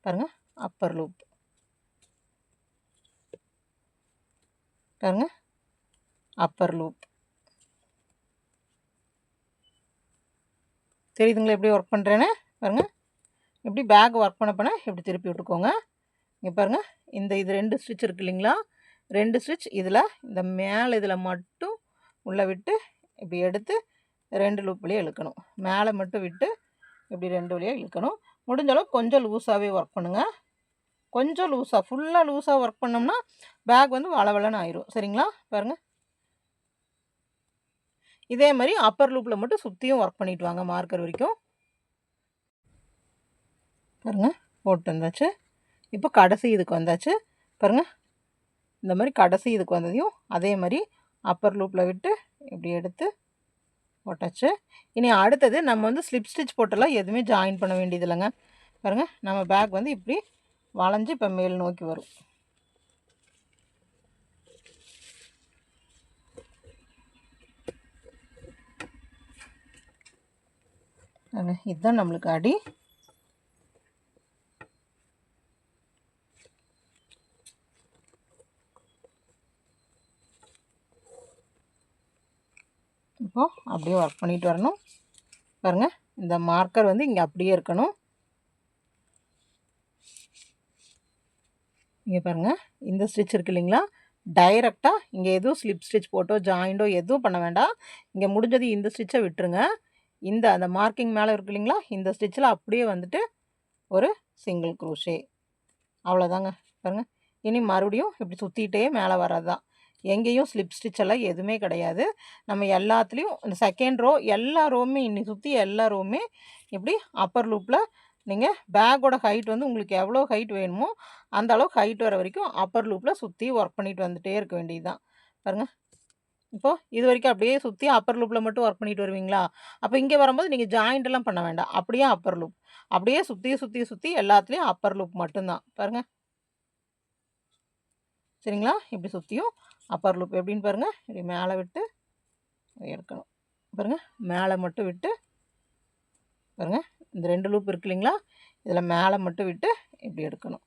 பாருங்கள், அப்பர் லூப் பாருங்கள், அப்பர் லூப் தெரியுதுங்களா எப்படி ஒர்க் பண்ணுறேன்னு? பாருங்கள், எப்படி பேக் ஒர்க் பண்ண இப்படி திருப்பி விட்டுக்கோங்க. இங்கே பாருங்கள், இது 2 ஸ்டிச் இருக்குது இல்லைங்களா, 2 ஸ்டிச் இதில் இந்த மேலே இதில் மட்டும் உள்ளே விட்டு இப்படி எடுத்து 2 லூப் வழியாக இழுக்கணும். மேலே மட்டும் விட்டு இப்படி 2 வழியாக இழுக்கணும். முடிஞ்ச அளவுக்கு கொஞ்சம் லூஸாகவே ஒர்க் பண்ணுங்கள். கொஞ்சம் லூஸாக, ஃபுல்லாக லூஸாக ஒர்க் பண்ணோம்னா பேக் வந்து வளவளன்னு ஆயிரும். சரிங்களா? பாருங்கள், இதே மாதிரி அப்பர் லூப்பில் மட்டும் சுற்றியும் ஒர்க் பண்ணிட்டு வாங்க மார்க்கர் வரைக்கும். பாருங்கள், போட்டு வந்தாச்சு. இப்போ கடைசி இதுக்கு வந்தாச்சு பாருங்கள். இந்த மாதிரி கடைசி இதுக்கு வந்ததையும் அதே மாதிரி அப்பர் லூப்பில் விட்டு இப்படி எடுத்து போட்டாச்சு. இனி அடுத்தது நம்ம வந்து ஸ்லிப் ஸ்டிச் போட்டெல்லாம் எதுவுமே ஜாயின் பண்ண வேண்டியது இல்லைங்க. பாருங்கள், நம்ம பேக் வந்து இப்படி வளைஞ்சு இப்போ மேல் நோக்கி வரும். இதுதான் நம்மளுக்கு அடி. இப்போது அப்படியே ஒர்க் பண்ணிட்டு வரணும். பாருங்கள், இந்த மார்க்கர் வந்து இங்கே அப்படியே இருக்கணும். இங்கே பாருங்கள், இந்த ஸ்டிச் இருக்குது இல்லைங்களா, டைரெக்டாக இங்கே எதுவும் ஸ்லிப் ஸ்டிச் போட்டோ ஜாயிண்டோ எதுவும் பண்ண வேண்டாம். இங்கே முடிஞ்சது இந்த ஸ்டிச்சை விட்டுருங்க. அந்த மார்க்கிங் மேலே இருக்கு இல்லைங்களா, இந்த ஸ்டிச்சில் அப்படியே வந்துட்டு ஒரு சிங்கிள் க்ரோஷே, அவ்வளோதாங்க. பாருங்கள், இனி மறுபடியும் இப்படி சுற்றிக்கிட்டே மேலே வர்றது தான். எங்கேயும் ஸ்லிப் ஸ்டிச் எல்லாம் எதுவுமே கிடையாது. நம்ம எல்லாத்துலேயும் இந்த செகண்ட் ரோ எல்லா ரோவுமே இன்னி சுற்றி எல்லா ரோவுமே இப்படி அப்பர் லூப்பில் நீங்கள் பேக்கோட ஹைட் வந்து உங்களுக்கு எவ்வளோ ஹைட் வேணுமோ அந்த அளவுக்கு ஹைட் வர வரைக்கும் அப்பர் லூப்பில் சுற்றி ஒர்க் பண்ணிட்டு வந்துகிட்டே இருக்க வேண்டியது தான். பாருங்கள், இப்போது இது வரைக்கும் அப்படியே சுற்றி அப்பர் லூப்பில் மட்டும் ஒர்க் பண்ணிட்டு வருவீங்களா? அப்போ இங்கே வரும்போது நீங்கள் ஜாயிண்ட்லாம் பண்ண வேண்டாம். அப்படியே அப்பர் லூப் அப்படியே சுற்றி சுற்றி சுற்றி எல்லாத்துலேயும் அப்பர் லூப் மட்டும்தான். பாருங்கள், சரிங்களா? இப்படி சுற்றியும் அப்பர் லூப் எப்படின்னு பாருங்கள். இப்படி மேலே விட்டு எடுக்கணும். பாருங்கள், மேலே மட்டும் விட்டு பாருங்கள், இந்த 2 லூப் இருக்கு இல்லைங்களா, இதில் மேலே மட்டும் விட்டு இப்படி எடுக்கணும்.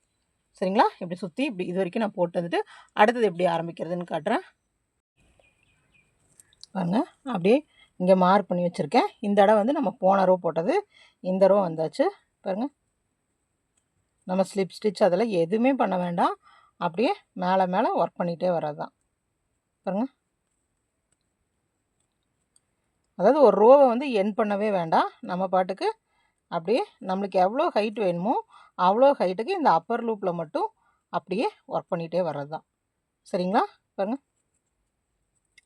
சரிங்களா? இப்படி சுற்றி இப்படி இது வரைக்கும் நான் போட்டு வந்துட்டு அடுத்தது எப்படி ஆரம்பிக்கிறதுன்னு காட்டுறேன். பாருங்கள், அப்படியே இங்கே மார்க் பண்ணி வச்சுருக்கேன். இந்த இடம் வந்து நம்ம போன ரோ போட்டது, இந்த ரோ வந்தாச்சு. பாருங்கள், நம்ம ஸ்லிப் ஸ்டிச் அதெல்லாம் எதுவுமே பண்ண வேண்டாம். அப்படியே மேலே மேலே ஒர்க் பண்ணிகிட்டே வர்றது தான். பாருங்கள், அதாவது ஒரு ரோவை வந்து எண்ட் பண்ணவே வேண்டாம். நம்ம பாட்டுக்கு அப்படியே நம்மளுக்கு எவ்வளோ ஹைட் வேணுமோ அவ்வளோ ஹைட்டுக்கு இந்த அப்பர் லூப்பில் மட்டும் அப்படியே ஒர்க் பண்ணிகிட்டே வர்றது தான். சரிங்களா? பாருங்கள்,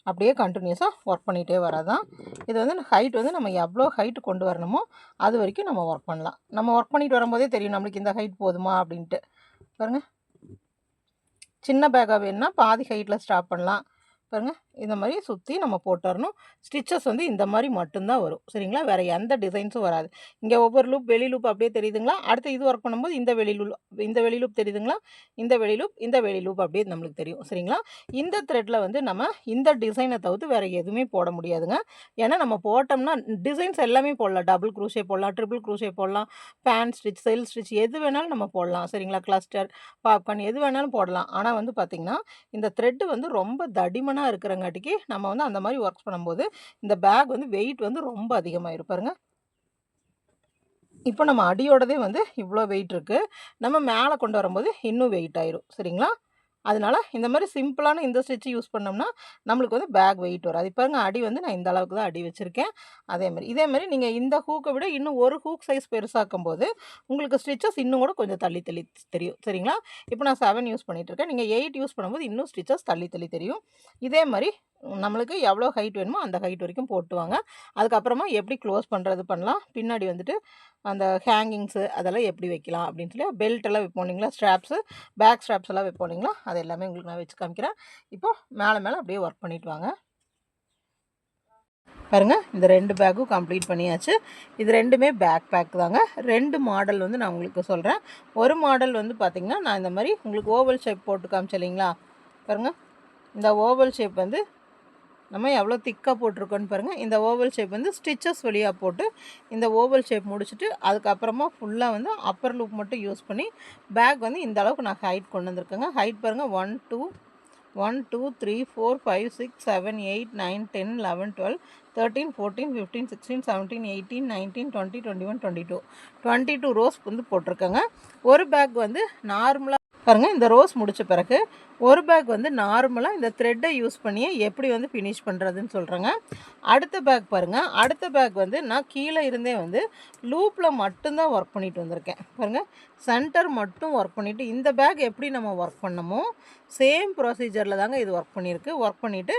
அப்படியே கண்டினியூஸாக ஒர்க் பண்ணிகிட்டே வர்றது தான். இது வந்து ஹைட் வந்து நம்ம எவ்வளோ ஹைட்டு கொண்டு வரணுமோ அது வரைக்கும் நம்ம ஒர்க் பண்ணலாம். நம்ம ஒர்க் பண்ணிட்டு வரும்போதே தெரியும் நம்மளுக்கு இந்த ஹைட் போதுமா அப்படின்ட்டு. பாருங்கள், சின்ன பேக்காக வேணும்னா பாதி ஹைட்டில் ஸ்டாப் பண்ணலாம். பாருங்கள், இந்த மாதிரி சுற்றி நம்ம போட்டு வரணும். ஸ்டிச்சஸ் வந்து இந்த மாதிரி மட்டும்தான் வரும். சரிங்களா? வேறு எந்த டிசைன்ஸும் வராது. இங்கே ஒவ்வொரு லூப் வெளி லூப் அப்படியே தெரியுதுங்களா? அடுத்து இது ஒர்க் பண்ணும்போது இந்த வெளி லூப் தெரியுதுங்களா? இந்த வெளி லூப் அப்படியே நம்மளுக்கு தெரியும். சரிங்களா? இந்த த்ரெட்டில் வந்து நம்ம இந்த டிசைனை தவிர்த்து வேறு எதுவுமே போட முடியாதுங்க. ஏன்னா நம்ம போட்டோம்னா டிசைன்ஸ் எல்லாமே போடலாம். டபுள் க்ரூஷே போடலாம், ட்ரிபிள் க்ரூஷே போடலாம், பேன் ஸ்டிச், செல் ஸ்டிச் எது வேணாலும் நம்ம போடலாம். சரிங்களா? கிளஸ்டர், பாப்கார்ன் எது வேணாலும் போடலாம். ஆனால் வந்து பார்த்திங்கன்னா இந்த த்ரெட்டு வந்து ரொம்ப தடிமனாக இருக்கிறங்காட்டிக்கு நம்ம வந்து அந்த மாதிரி ஒர்க் பண்ணும்போது இந்த பேக் வந்து வெயிட் வந்து ரொம்ப அதிகமாக பாருங்க. இப்போ நம்ம அடியோடதே வந்து இவ்வளோ வெயிட் இருக்குது. நம்ம மேலே கொண்டு வரும்போது இன்னும் வெயிட் ஆயிரும். சரிங்களா? அதனால இந்த மாதிரி சிம்பிளான இந்த ஸ்டிச் யூஸ் பண்ணோம்னா நம்மளுக்கு வந்து பேக் வெயிட் வரும். அது பாருங்க, அடி வந்து நான் இந்த அளவுக்கு தான் அடி வச்சுருக்கேன். இதேமாதிரி நீங்கள் இந்த ஹூக்கை விட இன்னும் ஒரு ஹூக் சைஸ் பெருசாக்கும் போது உங்களுக்கு ஸ்டிச்சஸ் இன்னும் கூட கொஞ்சம் தள்ளி தள்ளி தெரியும். சரிங்களா? இப்போ நான் 7 யூஸ் பண்ணிகிட்ருக்கேன். நீங்கள் 8 யூஸ் பண்ணும்போது இன்னும் ஸ்டிச்சஸ் தள்ளி தள்ளி தெரியும். இதே மாதிரி நம்மளுக்கு எவ்வளோ ஹைட் வேணுமோ அந்த ஹைட் வரைக்கும் போட்டுவாங்க. அதுக்கப்புறமா எப்படி க்ளோஸ் பண்ணுறது பண்ணலாம். பின்னாடி வந்துட்டு அந்த ஹேங்கிங்ஸு அதெல்லாம் எப்படி வைக்கலாம் அப்படின்னு சொல்லி பெல்ட்டெல்லாம் வைப்போம் இல்லைங்களா, ஸ்ட்ராப்ஸு, பேக் ஸ்ட்ராப்ஸ் எல்லாம் வைப்போம் இல்லைங்களா, அது எல்லாமே உங்களுக்கு நான் வச்சு காமிக்கிறேன். இப்போது மேலே அப்படியே ஒர்க் பண்ணிவிட்டு வாங்க. பாருங்கள், இந்த 2 பேக்கும் கம்ப்ளீட் பண்ணியாச்சு. இது 2மே பேக் பேக் தாங்க. 2 மாடல் வந்து நான் உங்களுக்கு சொல்கிறேன். ஒரு மாடல் வந்து பார்த்திங்கன்னா நான் இந்த மாதிரி உங்களுக்கு ஓவல் ஷேப் போட்டு காமிச்சேன் இல்லைங்களா. பாருங்கள், இந்த ஓவல் ஷேப் வந்து நம்ம எவ்வளோ திக்காக போட்டிருக்கோன்னு பாருங்கள். இந்த ஓவல் ஷேப் வந்து ஸ்டிச்சஸ் வழியாக போட்டு இந்த ஓவல் ஷேப் முடிச்சுட்டு அதுக்கப்புறமா ஃபுல்லாக வந்து அப்பர் லூப் மட்டும் யூஸ் பண்ணி பேக் வந்து இந்த அளவுக்கு நான் ஹைட் கொண்டு வந்திருக்கேங்க. ஹைட் பாருங்கள், 1 2 3 4 5 6 7 8 9 10 11 12 13 14 15 16 17 18 19 20 21 22 22 ரோஸ் வந்து போட்டிருக்கேங்க. ஒரு பேக் வந்து நார்மலாக பாருங்கள், இந்த ரோஸ் முடித்த பிறகு ஒரு பேக் வந்து நார்மலாக இந்த த்ரெட்டை யூஸ் பண்ணியே எப்படி வந்து ஃபினிஷ் பண்ணுறதுன்னு சொல்கிறேங்க. அடுத்த பேக் பாருங்கள், அடுத்த பேக் வந்து நான் கீழே இருந்தே வந்து லூப்பில் மட்டும்தான் ஒர்க் பண்ணிட்டு வந்திருக்கேன். பாருங்கள், சென்டர் மட்டும் ஒர்க் பண்ணிவிட்டு இந்த பேக் எப்படி நம்ம ஒர்க் பண்ணமோ சேம் ப்ரொசீஜரில் தாங்க இது ஒர்க் பண்ணியிருக்கு. ஒர்க் பண்ணிவிட்டு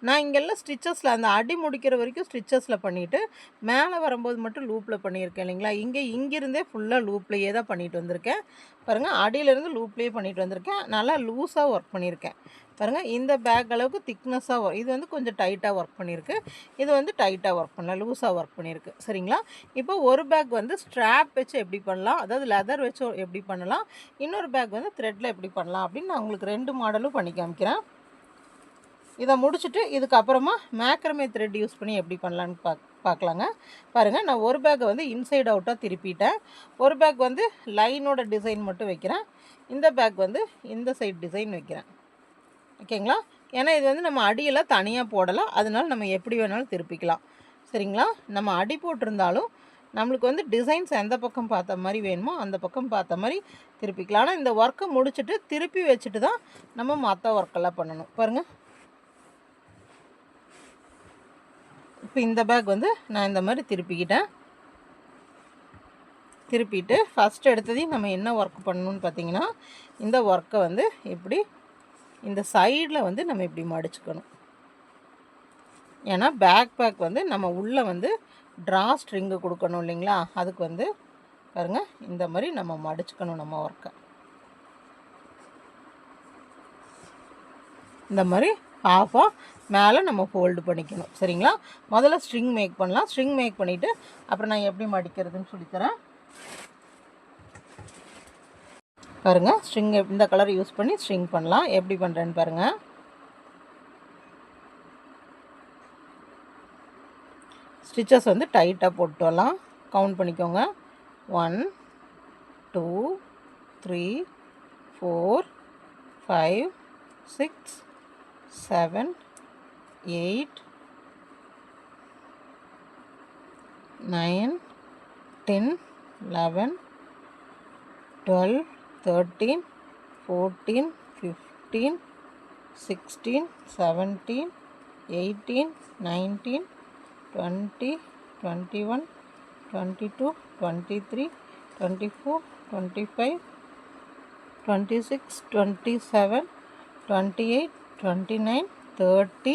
நான் இங்கெல்லாம் ஸ்டிச்சஸில் அந்த அடி முடிக்கிற வரைக்கும் ஸ்டிச்சஸில் பண்ணிவிட்டு மேலே வரும்போது மட்டும் லூப்பில் பண்ணியிருக்கேன் இல்லைங்களா. இங்கிருந்தே ஃபுல்லாக லூப்லேயே தான் பண்ணிட்டு வந்திருக்கேன். பாருங்கள், அடியிலேருந்து லூப்லேயே பண்ணிட்டு வந்திருக்கேன். நல்லா லூஸாக ஒர்க் பண்ணியிருக்கேன். பாருங்கள், இந்த பேக் அளவுக்கு திக்னஸாக இது வந்து கொஞ்சம் டைட்டாக ஒர்க் பண்ணியிருக்கு. இது வந்து டைட்டாக ஒர்க் பண்ணல, லூஸாக ஒர்க் பண்ணியிருக்கு. சரிங்களா? இப்போ ஒரு பேக் வந்து ஸ்ட்ராப் வச்சு எப்படி பண்ணலாம், அதாவது லெதர் வச்சு எப்படி பண்ணலாம், இன்னொரு பேக் வந்து த்ரெட்டில் எப்படி பண்ணலாம் அப்படின்னு நான் உங்களுக்கு 2 மாடலும் பண்ணி காமிக்கிறேன். இதை முடிச்சுட்டு இதுக்கப்புறமா மேக்ரமே த்ரெட் யூஸ் பண்ணி எப்படி பண்ணலான்னு பார்க்கலாங்க. பாருங்கள், நான் ஒரு பேக்கை வந்து இன்சைட் அவுட்டாக திருப்பிட்டேன். ஒரு பேக் வந்து லைனோட டிசைன் மட்டும் வைக்கிறேன். இந்த பேக் வந்து இந்த சைட் டிசைன் வைக்கிறேன். ஓகேங்களா? ஏன்னா இது வந்து நம்ம அடியெல்லாம் தனியாக போடலாம். அதனால நம்ம எப்படி வேணாலும் திருப்பிக்கலாம். சரிங்களா? நம்ம அடி போட்டிருந்தாலும் நம்மளுக்கு வந்து டிசைன்ஸ் எந்த பக்கம் பார்த்த மாதிரி வேணுமோ அந்த பக்கம் பார்த்த மாதிரி திருப்பிக்கலாம். ஆனால் இந்த ஒர்க்கை முடிச்சுட்டு திருப்பி வச்சுட்டு தான் நம்ம மற்ற ஒர்க்கெல்லாம் பண்ணணும். பாருங்கள், இப்போ இந்த பேக் வந்து நான் இந்த மாதிரி திருப்பிக்கிட்டேன். திருப்பிட்டு ஃபஸ்ட் எடுத்ததையும் நம்ம என்ன ஒர்க் பண்ணணும்னு பார்த்திங்கன்னா இந்த ஒர்க்கை வந்து இப்படி இந்த சைடில் வந்து நம்ம இப்படி மடிச்சுக்கணும். ஏன்னா பேக் வந்து நம்ம உள்ளே வந்து ட்ரா ஸ்ட்ரிங்கு கொடுக்கணும் இல்லைங்களா. அதுக்கு வந்து பாருங்கள், இந்த மாதிரி நம்ம மடிச்சுக்கணும். நம்ம ஒர்க்கை இந்த மாதிரி ஹாஃபாக மேலே நம்ம ஃபோல்டு பண்ணிக்கணும். சரிங்களா? முதல்ல ஸ்ட்ரிங் மேக் பண்ணலாம். ஸ்ட்ரிங் மேக் பண்ணிவிட்டு அப்புறம் நான் எப்படி மடிக்கிறதுன்னு சொல்லித்தரேன். பாருங்கள், ஸ்ட்ரிங் இந்த கலர் யூஸ் பண்ணி ஸ்ட்ரிங் பண்ணலாம். எப்படி பண்ணுறேன்னு பாருங்கள். ஸ்டிச்சஸ் வந்து டைட்டாக போட்டு வரலாம். கவுண்ட் பண்ணிக்கோங்க. 1 2 3 4 5 6 7 8 9 10 11 12 13 14 15 16 17 18 19 20 21 22 23 24 25 26 27 28 29 30.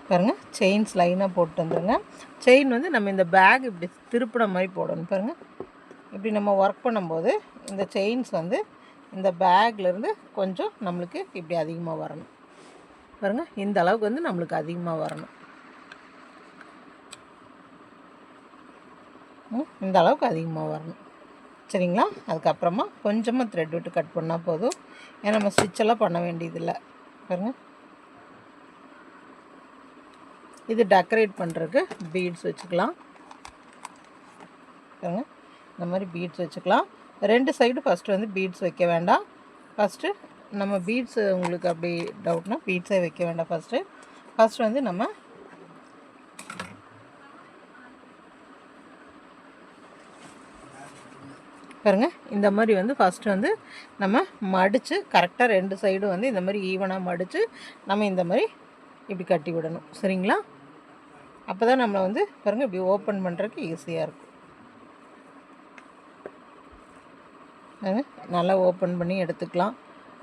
பாருங்கள், செயின்ஸ் லைனாக போட்டு வந்துடுங்க. செயின் வந்து நம்ம இந்த பேக் இப்படி திருப்பின மாதிரி போடணும். பாருங்கள், இப்படி நம்ம ஒர்க் பண்ணும்போது இந்த செயின்ஸ் வந்து இந்த பேக்லேருந்து கொஞ்சம் நம்மளுக்கு இப்படி அதிகமாக வரணும். பாருங்கள், இந்த அளவுக்கு வந்து நம்மளுக்கு அதிகமாக வரணும். இந்த அளவுக்கு அதிகமாக வரணும். சரிங்களா? அதுக்கப்புறமா கொஞ்சமாக த்ரெட் விட்டு கட் பண்ணால் போதும். ஏன்னா நம்ம ஸ்டிச்செல்லாம் பண்ண வேண்டியதில்லை. பாருங்கள், இது டெக்கரேட் பண்ணுறதுக்கு பீட்ஸ் வச்சுக்கலாம். பாருங்கள், இந்த மாதிரி பீட்ஸ் வச்சுக்கலாம். 2 சைடு ஃபஸ்ட்டு வந்து பீட்ஸ் வைக்க வேண்டாம். ஃபஸ்ட்டு நம்ம பீட்ஸு உங்களுக்கு அப்படி டவுட்னா பீட்ஸே வைக்க வேண்டாம். ஃபஸ்ட்டு வந்து நம்ம பாருங்கள், இந்த மாதிரி வந்து ஃபஸ்ட்டு வந்து நம்ம மடித்து கரெக்டாக 2 சைடும் வந்து இந்த மாதிரி ஈவனாக மடித்து நம்ம இந்த மாதிரி இப்படி கட்டி விடணும். சரிங்களா? அப்போ தான் நம்மளை வந்து பாருங்கள் இப்படி ஓப்பன் பண்ணுறதுக்கு ஈஸியாக இருக்கும். நல்லா ஓப்பன் பண்ணி எடுத்துக்கலாம்.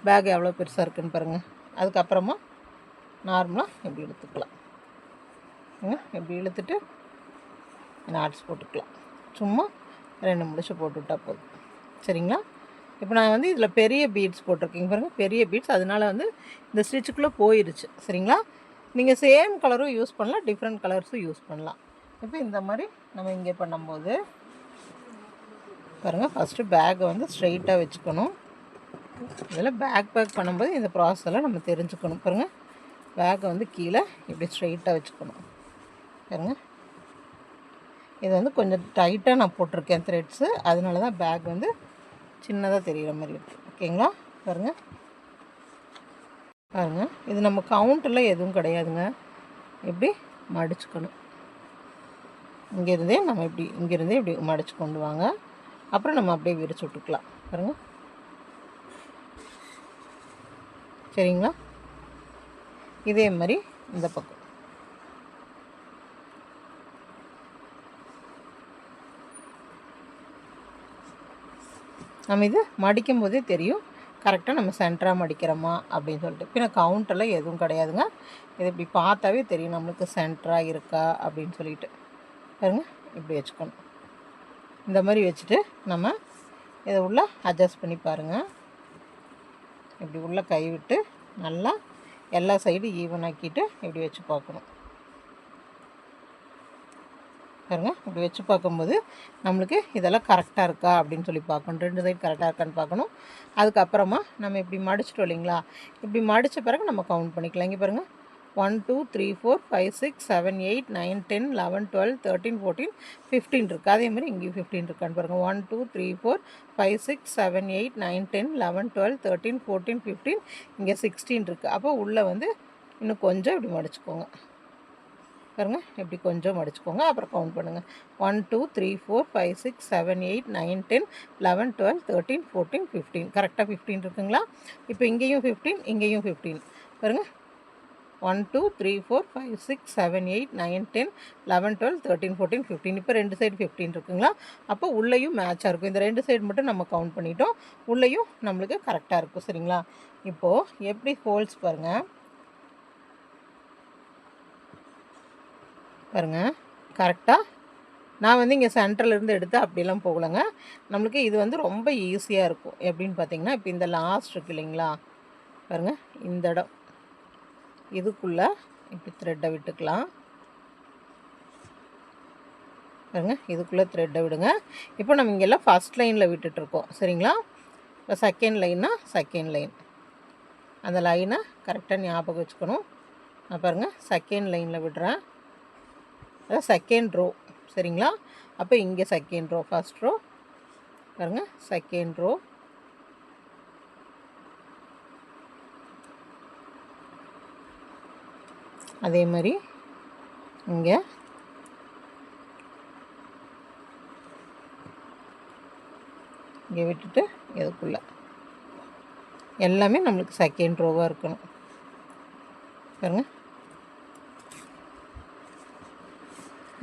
பேக் எவ்வளோ பெருசாக இருக்குதுன்னு பாருங்கள். அதுக்கப்புறமா நார்மலாக இப்படி எடுத்துக்கலாம். இப்படி இழுத்துட்டு நாட்ஸ் போட்டுக்கலாம். சும்மா 2 முடிச்சு போட்டுவிட்டால் போதும். சரிங்களா? இப்போ நான் வந்து இதில் பெரிய பீட்ஸ் போட்டிருக்கேங்க. பாருங்கள், பெரிய பீட்ஸ், அதனால் வந்து இந்த ஸ்டிச்சுக்குள்ளே போயிடுச்சு. சரிங்களா? நீங்கள் சேம் கலரும் யூஸ் பண்ணலாம், டிஃப்ரெண்ட் கலர்ஸும் யூஸ் பண்ணலாம். இப்போ இந்த மாதிரி நம்ம இங்கே பண்ணும்போது பாருங்கள், ஃபஸ்ட்டு பேக்கை வந்து ஸ்ட்ரெயிட்டாக வச்சுக்கணும். இதில் பேக் பண்ணும்போது இந்த ப்ராசஸெல்லாம் நம்ம தெரிஞ்சுக்கணும். பாருங்கள், பேக்கை வந்து கீழே இப்படி ஸ்ட்ரெயிட்டாக வச்சுக்கணும். பாருங்கள், இது வந்து கொஞ்சம் டைட்டாக நான் போட்டிருக்கேன் த்ரெட்ஸு, அதனால தான் பேக் வந்து சின்னதாக தெரிகிற மாதிரி இருக்குது. ஓகேங்களா? பாருங்கள், இது நம்ம கவுண்ட்டில் எதுவும் கிடையாதுங்க. இப்படி மடிச்சுக்கணும். இங்கேருந்தே இப்படி மடித்து கொண்டு வாங்க. அப்புறம் நம்ம அப்படியே விரிச்சு விட்டுக்கலாம். பாருங்கள், சரிங்களா? இதே மாதிரி இந்த பக்கம் நம்ம இது மடிக்கும் போதே தெரியும் கரெக்டாக நம்ம சென்டராக மடிக்கிறோமா அப்படின்னு சொல்லிட்டு. பின்ன கவுண்டெல்லாம் எதுவும் கிடையாதுங்க. இது இப்படி பார்த்தாவே தெரியும் நம்மளுக்கு சென்டராக இருக்கா அப்படின்னு சொல்லிட்டு. பாருங்கள், இப்படி வச்சுக்கணும். இந்த மாதிரி வச்சுட்டு நம்ம இதை உள்ளே அட்ஜஸ்ட் பண்ணி பாருங்கள். இப்படி உள்ளே கை விட்டு நல்லா எல்லா சைடும் ஈவன் ஆக்கிட்டு இப்படி வச்சு பார்க்கணும். பாருங்கள், இப்படி வச்சு பார்க்கும்போது நம்மளுக்கு இதெல்லாம் கரெக்டாக இருக்கா அப்படின்னு சொல்லி பார்க்கணும். 2 சைடு கரெக்டாக இருக்கான்னு பார்க்கணும். அதுக்கப்புறமா நம்ம இப்படி மடிச்சிட்டோம் இல்லைங்களா? இப்படி மடித்த பிறகு நம்ம கவுண்ட் பண்ணிக்கலாம். இங்கே பாருங்கள், 1 2 3 4 5 6 7 8 9 10 11 12 13 14 15 இருக்குது. அதே மாதிரி இங்கேயும் 15 இருக்கான்னு பாருங்கள். 1 2 3 4 5 6 7 8 9 10 11 12 13 14 15 இங்கே 16 இருக்குது. அப்போ உள்ளே வந்து இன்னும் கொஞ்சம் இப்படி மடிச்சுக்கோங்க. பாருங்கள், இப்படி கொஞ்சம் மடிச்சுக்கோங்க. அப்புறம் கவுண்ட் பண்ணுங்கள். 1 2 3 4 5 6 7 8 9 10 11 12 13 14 15 கரெக்டாக 15 இருக்குங்களா? இப்போ இங்கேயும் 15, இங்கேயும் 15. பாருங்கள், 1 2 3 4 5 6 7 8 9 10 11 12 13 14 15. இப்போ 2 சைடு 15 இருக்குங்களா? அப்போ உள்ளேயும் மேட்சாக இருக்கும். இந்த 2 சைடு மட்டும் நம்ம கவுண்ட் பண்ணிட்டோம். உள்ளேயும் நம்மளுக்கு கரெக்டாக இருக்கும். சரிங்களா? இப்போது எப்படி ஹோல்ஸ் பாருங்கள். பாருங்கள், கரெக்டாக நான் வந்து இங்கே சென்டர்லேருந்து எடுத்து அப்படிலாம் போகலைங்க. நம்மளுக்கு இது வந்து ரொம்ப ஈஸியாக இருக்கும். எப்படின்னு பார்த்தீங்கன்னா, இப்போ இந்த லாஸ்ட் இருக்கு இல்லைங்களா, பாருங்கள், இந்த இடம் இதுக்குள்ளே இப்படி த்ரெட்டை விட்டுக்கலாம். பாருங்கள், இதுக்குள்ளே த்ரெட்டை விடுங்க. இப்போ நம்ம இங்கெல்லாம் ஃபஸ்ட் லைனில் விட்டுட்ருக்கோம், சரிங்களா? இப்போ செகண்ட் லைன்னா செகண்ட் லைன், அந்த லைனை கரெக்டாக ஞாபகம் வச்சுக்கணும். நான் பாருங்கள் செகண்ட் லைனில் விடுறேன், அதான் செகண்ட் ரோ, சரிங்களா? அப்போ இங்கே செகண்ட் ரோ, ஃபஸ்ட் ரோ பாருங்கள், செகண்ட் ரோ, அதே மாதிரி இங்கே இங்கே விட்டுட்டு இதுக்குள்ளே எல்லாமே நம்மளுக்கு செகண்ட் ரோவாக இருக்கணும். பாருங்கள்,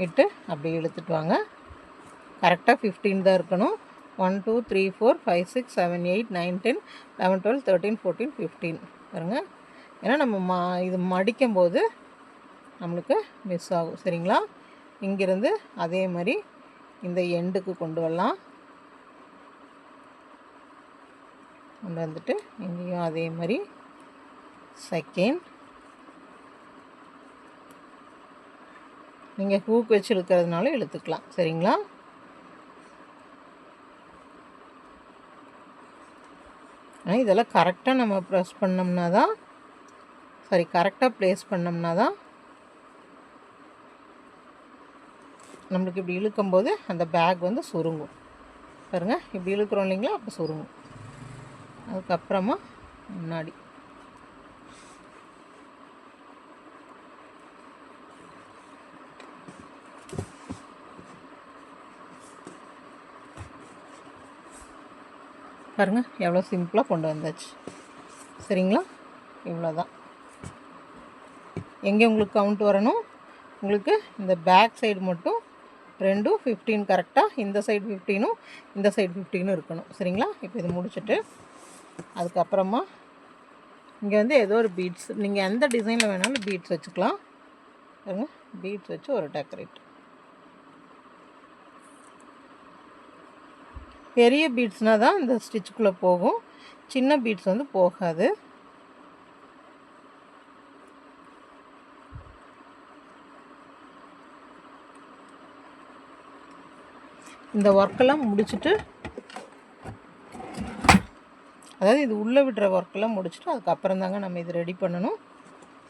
விட்டு அப்படியே இழுத்துட்டு வாங்க. கரெக்டாக 15 தான் இருக்கணும். 1 2 3 4 5 6 7 8 9 10 11 12 13 14 15 பாருங்கள். ஏன்னா நம்ம இது மடிக்கும் போது நம்மளுக்கு மிஸ் ஆகும், சரிங்களா? இங்கேருந்து அதே மாதிரி இந்த எண்டுக்கு கொண்டு வரலாம். கொண்டு வந்துட்டு இங்கேயும் அதே மாதிரி செகண்ட், நீங்கள் ஹூக் வச்சு இழுக்கிறதுனால இழுத்துக்கலாம், சரிங்களா? இதெல்லாம் கரெக்டாக நம்ம ப்ரெஸ் பண்ணோம்னா தான், சாரி, கரெக்டாக ப்ளேஸ் பண்ணோம்னா தான் நம்மளுக்கு இப்படி இழுக்கும்போது அந்த பேக் வந்து சுருங்கும். பாருங்கள், இப்படி இழுக்கிறோம் இல்லைங்களா, அப்போ சுருங்கும். அதுக்கப்புறமா முன்னாடி பாருங்கள், எவ்வளோ சிம்பிளாக கொண்டு வந்தாச்சு, சரிங்களா? இவ்வளோ தான். எங்கே உங்களுக்கு கவுண்ட் வரணும், உங்களுக்கு இந்த பேக் சைடு மட்டும் 2 15 கரெக்டாக, இந்த சைடு 15ம் இந்த சைடு 15ம் இருக்கணும், சரிங்களா? இப்போ இது முடிச்சுட்டு அதுக்கப்புறமா இங்கே வந்து ஏதோ ஒரு பீட்ஸ், நீங்கள் எந்த டிசைனில் வேணாலும் பீட்ஸ் வச்சுக்கலாம். பாருங்க, பீட்ஸ் வச்சு ஒரு டெக்கரேட். பெரிய பீட்ஸ்னால் தான் இந்த ஸ்டிச்சுக்குள்ளே போகும், சின்ன பீட்ஸ் வந்து போகாது. இந்த ஒர்க்கெல்லாம் முடிச்சுட்டு, அதாவது இது உள்ளே விடுற ஒர்க்கெல்லாம் முடிச்சுட்டு அதுக்கப்புறம் தாங்க நம்ம இது ரெடி பண்ணணும்.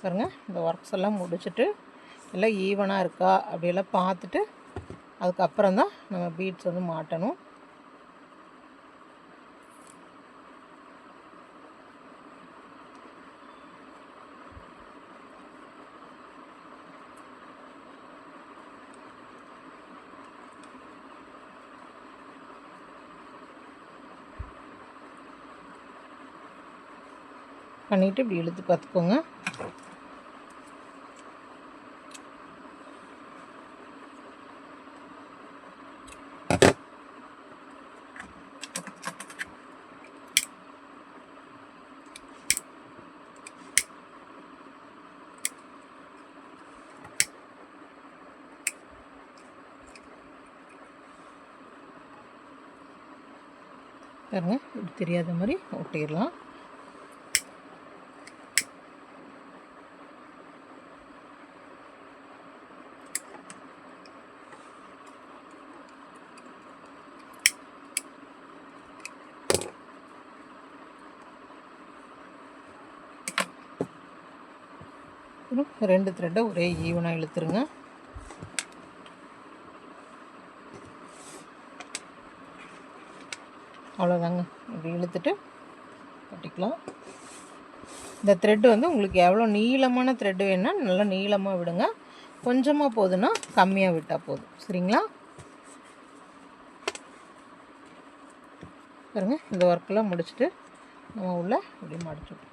பாருங்கள், இந்த ஒர்க்ஸ் எல்லாம் முடிச்சுட்டு எல்லாம் ஈவனாக இருக்கா அப்படியெல்லாம் பார்த்துட்டு அதுக்கப்புறம் தான் நம்ம பீட்ஸ் வந்து மாட்டணும். பண்ணிவிட்டு இப்படி இழுத்து பார்த்துக்கோங்க. பாருங்க, இப்படி தெரியாத மாதிரி ஒட்டிடலாம். ரெண்டு த்ரெட்டை ஒரே ஈவனாக இழுத்துருங்க. அவ்வளோதாங்க, இப்படி இழுத்துட்டு கட்டிக்கலாம். இந்த த்ரெட்டு வந்து உங்களுக்கு எவ்வளோ நீளமான த்ரெட்டு வேணுன்னா நல்லா நீளமாக விடுங்க, கொஞ்சமாக போதுன்னா கம்மியாக விட்டால் போதும், சரிங்களா? பாருங்க, இந்த ஒர்க்கெல்லாம் முடிச்சுட்டு நம்ம உள்ள இப்படி மடிச்சுடும்.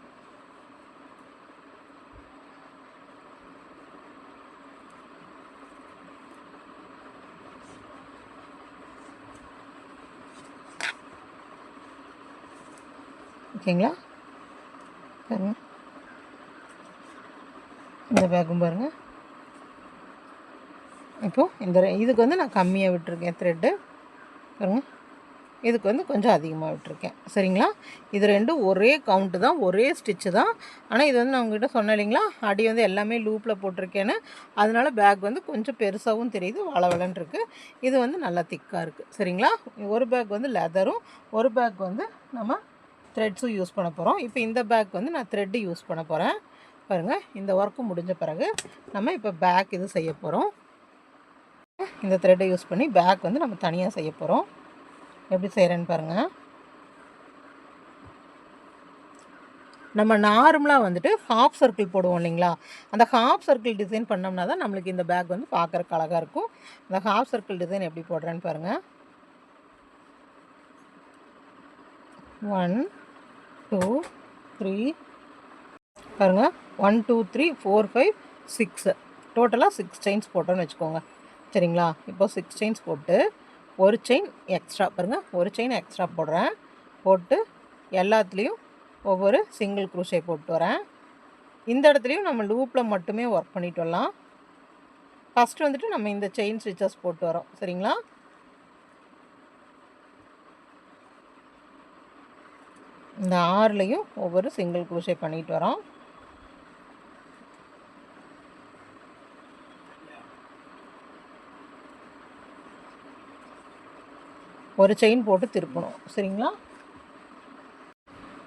ஓகேங்களா? பாருங்க, இந்த பேக்கும் பாருங்கள் இப்போது இதுக்கு வந்து நான் கம்மியாக விட்டுருக்கேன் த்ரெட்டு பாருங்கள். இதுக்கு வந்து கொஞ்சம் அதிகமாக விட்டுருக்கேன். சரிங்களா? இது ரெண்டும் ஒரே கவுண்ட்டு தான், ஒரே ஸ்டிச்சு தான். ஆனால் இது வந்து நான் உங்கள்கிட்ட சொன்னேன் இல்லைங்களா, அடி வந்து எல்லாமே லூப்பில் போட்டிருக்கேன்னு. அதனால பேக் வந்து கொஞ்சம் பெருசாகவும் தெரியுது, வளவலன்னு இருக்குது. இது வந்து நல்லா திக்காக இருக்குது. சரிங்களா? ஒரு பேக் வந்து லெதரும், ஒரு பேக் வந்து நம்ம த்ரெட்ஸும் யூஸ் பண்ண போகிறோம். இப்போ இந்த பேக் வந்து நான் த்ரெட்டு யூஸ் பண்ண போகிறேன். பாருங்கள், இந்த ஒர்க்கு முடிஞ்ச பிறகு நம்ம இப்போ பேக் இது செய்ய போகிறோம். இந்த த்ரெட்டை யூஸ் பண்ணி பேக் வந்து நம்ம தனியாக செய்ய போகிறோம். எப்படி செய்கிறேன்னு பாருங்கள். நம்ம நார்மலாக வந்துட்டு ஹாஃப் சர்க்கிள் போடுவோம் இல்லைங்களா, அந்த ஹாஃப் சர்க்கிள் டிசைன் பண்ணோம்னா தான் நம்மளுக்கு இந்த பேக் வந்து பார்க்குறக்கு அழகாக இருக்கும். அந்த ஹாஃப் சர்க்கிள் டிசைன் எப்படி போடுறேன்னு பாருங்கள். 1 2 3 பாருங்கள், 1 2 3 4 5 6 டோட்டலாக 6 செயின்ஸ் போட்டோன்னு வச்சுக்கோங்க. சரிங்களா? இப்போ 6 செயின்ஸ் போட்டு ஒரு செயின் எக்ஸ்ட்ரா பாருங்கள், ஒரு செயின் எக்ஸ்ட்ரா போடுறேன். போட்டு எல்லாத்துலேயும் ஒவ்வொரு சிங்கிள் க்ரூஷே போட்டு வரேன். இந்த இடத்துலையும் நம்ம லூப்பில் மட்டுமே ஒர்க் பண்ணிட்டு வரலாம். ஃபஸ்ட்டு வந்துட்டு நம்ம இந்த செயின் ஸ்டிச்சஸ் போட்டு வரோம். சரிங்களா? இந்த 6லையும் ஒவ்வொரு சிங்கிள் க்ரூஷே பண்ணிட்டு வரோம். ஒரு செயின் போட்டு திருப்பணும். சரிங்களா?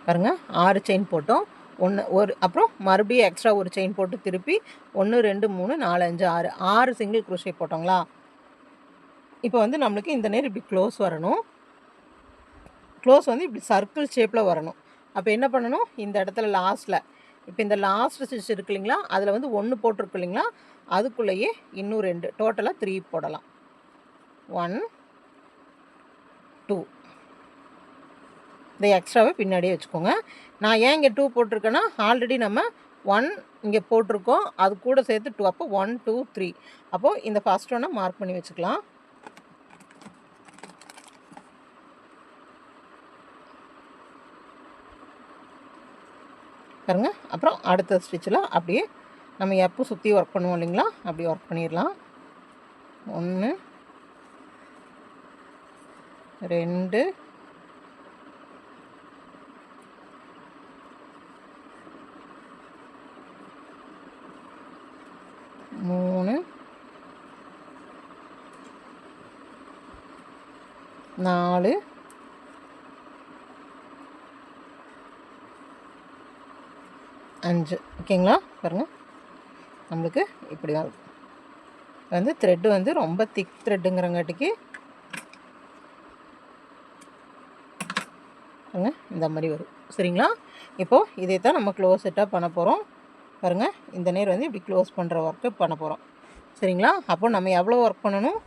பாருங்கள், 6 செயின் போட்டோம். அப்புறம் மறுபடியும் எக்ஸ்ட்ரா ஒரு செயின் போட்டு திருப்பி 1 2 3 4 5 6 சிங்கிள் க்ரோஷே போட்டோங்களா. இப்போ வந்து நம்மளுக்கு இந்த நேரம் இப்படி க்ளோஸ் வரணும். க்ளோஸ் வந்து இப்படி சர்க்கிள் ஷேப்பில் வரணும். அப்போ என்ன பண்ணணும், இந்த இடத்துல லாஸ்ட்டில் இப்போ இந்த லாஸ்ட் ஸ்டிச் இருக்கு இல்லைங்களா, அதில் வந்து 1 போட்டிருக்கு இல்லைங்களா, அதுக்குள்ளேயே இன்னும் 2 டோட்டலாக 3 போடலாம். 1 2 இந்த எக்ஸ்ட்ராவை பின்னாடியே வச்சுக்கோங்க. நான் ஏன் இங்கே 2 போட்டிருக்கேன்னா, ஆல்ரெடி நம்ம 1 இங்கே போட்டிருக்கோம், அது கூட சேர்த்து 2. அப்போ 1 2 3. அப்போது இந்த ஃபஸ்ட் ஒன்றை மார்க் பண்ணி வச்சுக்கலாம். பாருங்க, அப்புறம் அடுத்த ஸ்டிச்சில் அப்படியே நம்ம எப்போ சுற்றி ஒர்க் பண்ணுவோம் இல்லைங்களா, அப்படி ஒர்க் பண்ணிடலாம். 1 2 3 4 5. ஓகேங்களா? பாருங்கள், நம்மளுக்கு இப்படி தான் இருக்கும். வந்து த்ரெட்டு வந்து ரொம்ப திக் த்ரெட்டுங்கிறங்காட்டிக்கு இந்த மாதிரி வரும். சரிங்களா? இப்போது இதை தான் நம்ம க்ளோஸ் செட்டாக பண்ண போகிறோம். பாருங்கள், இந்த நேர் வந்து இப்படி க்ளோஸ் பண்ணுற ஒர்க்கு பண்ண போகிறோம். சரிங்களா? அப்போ நம்ம எவ்வளோ ஒர்க் பண்ணணும்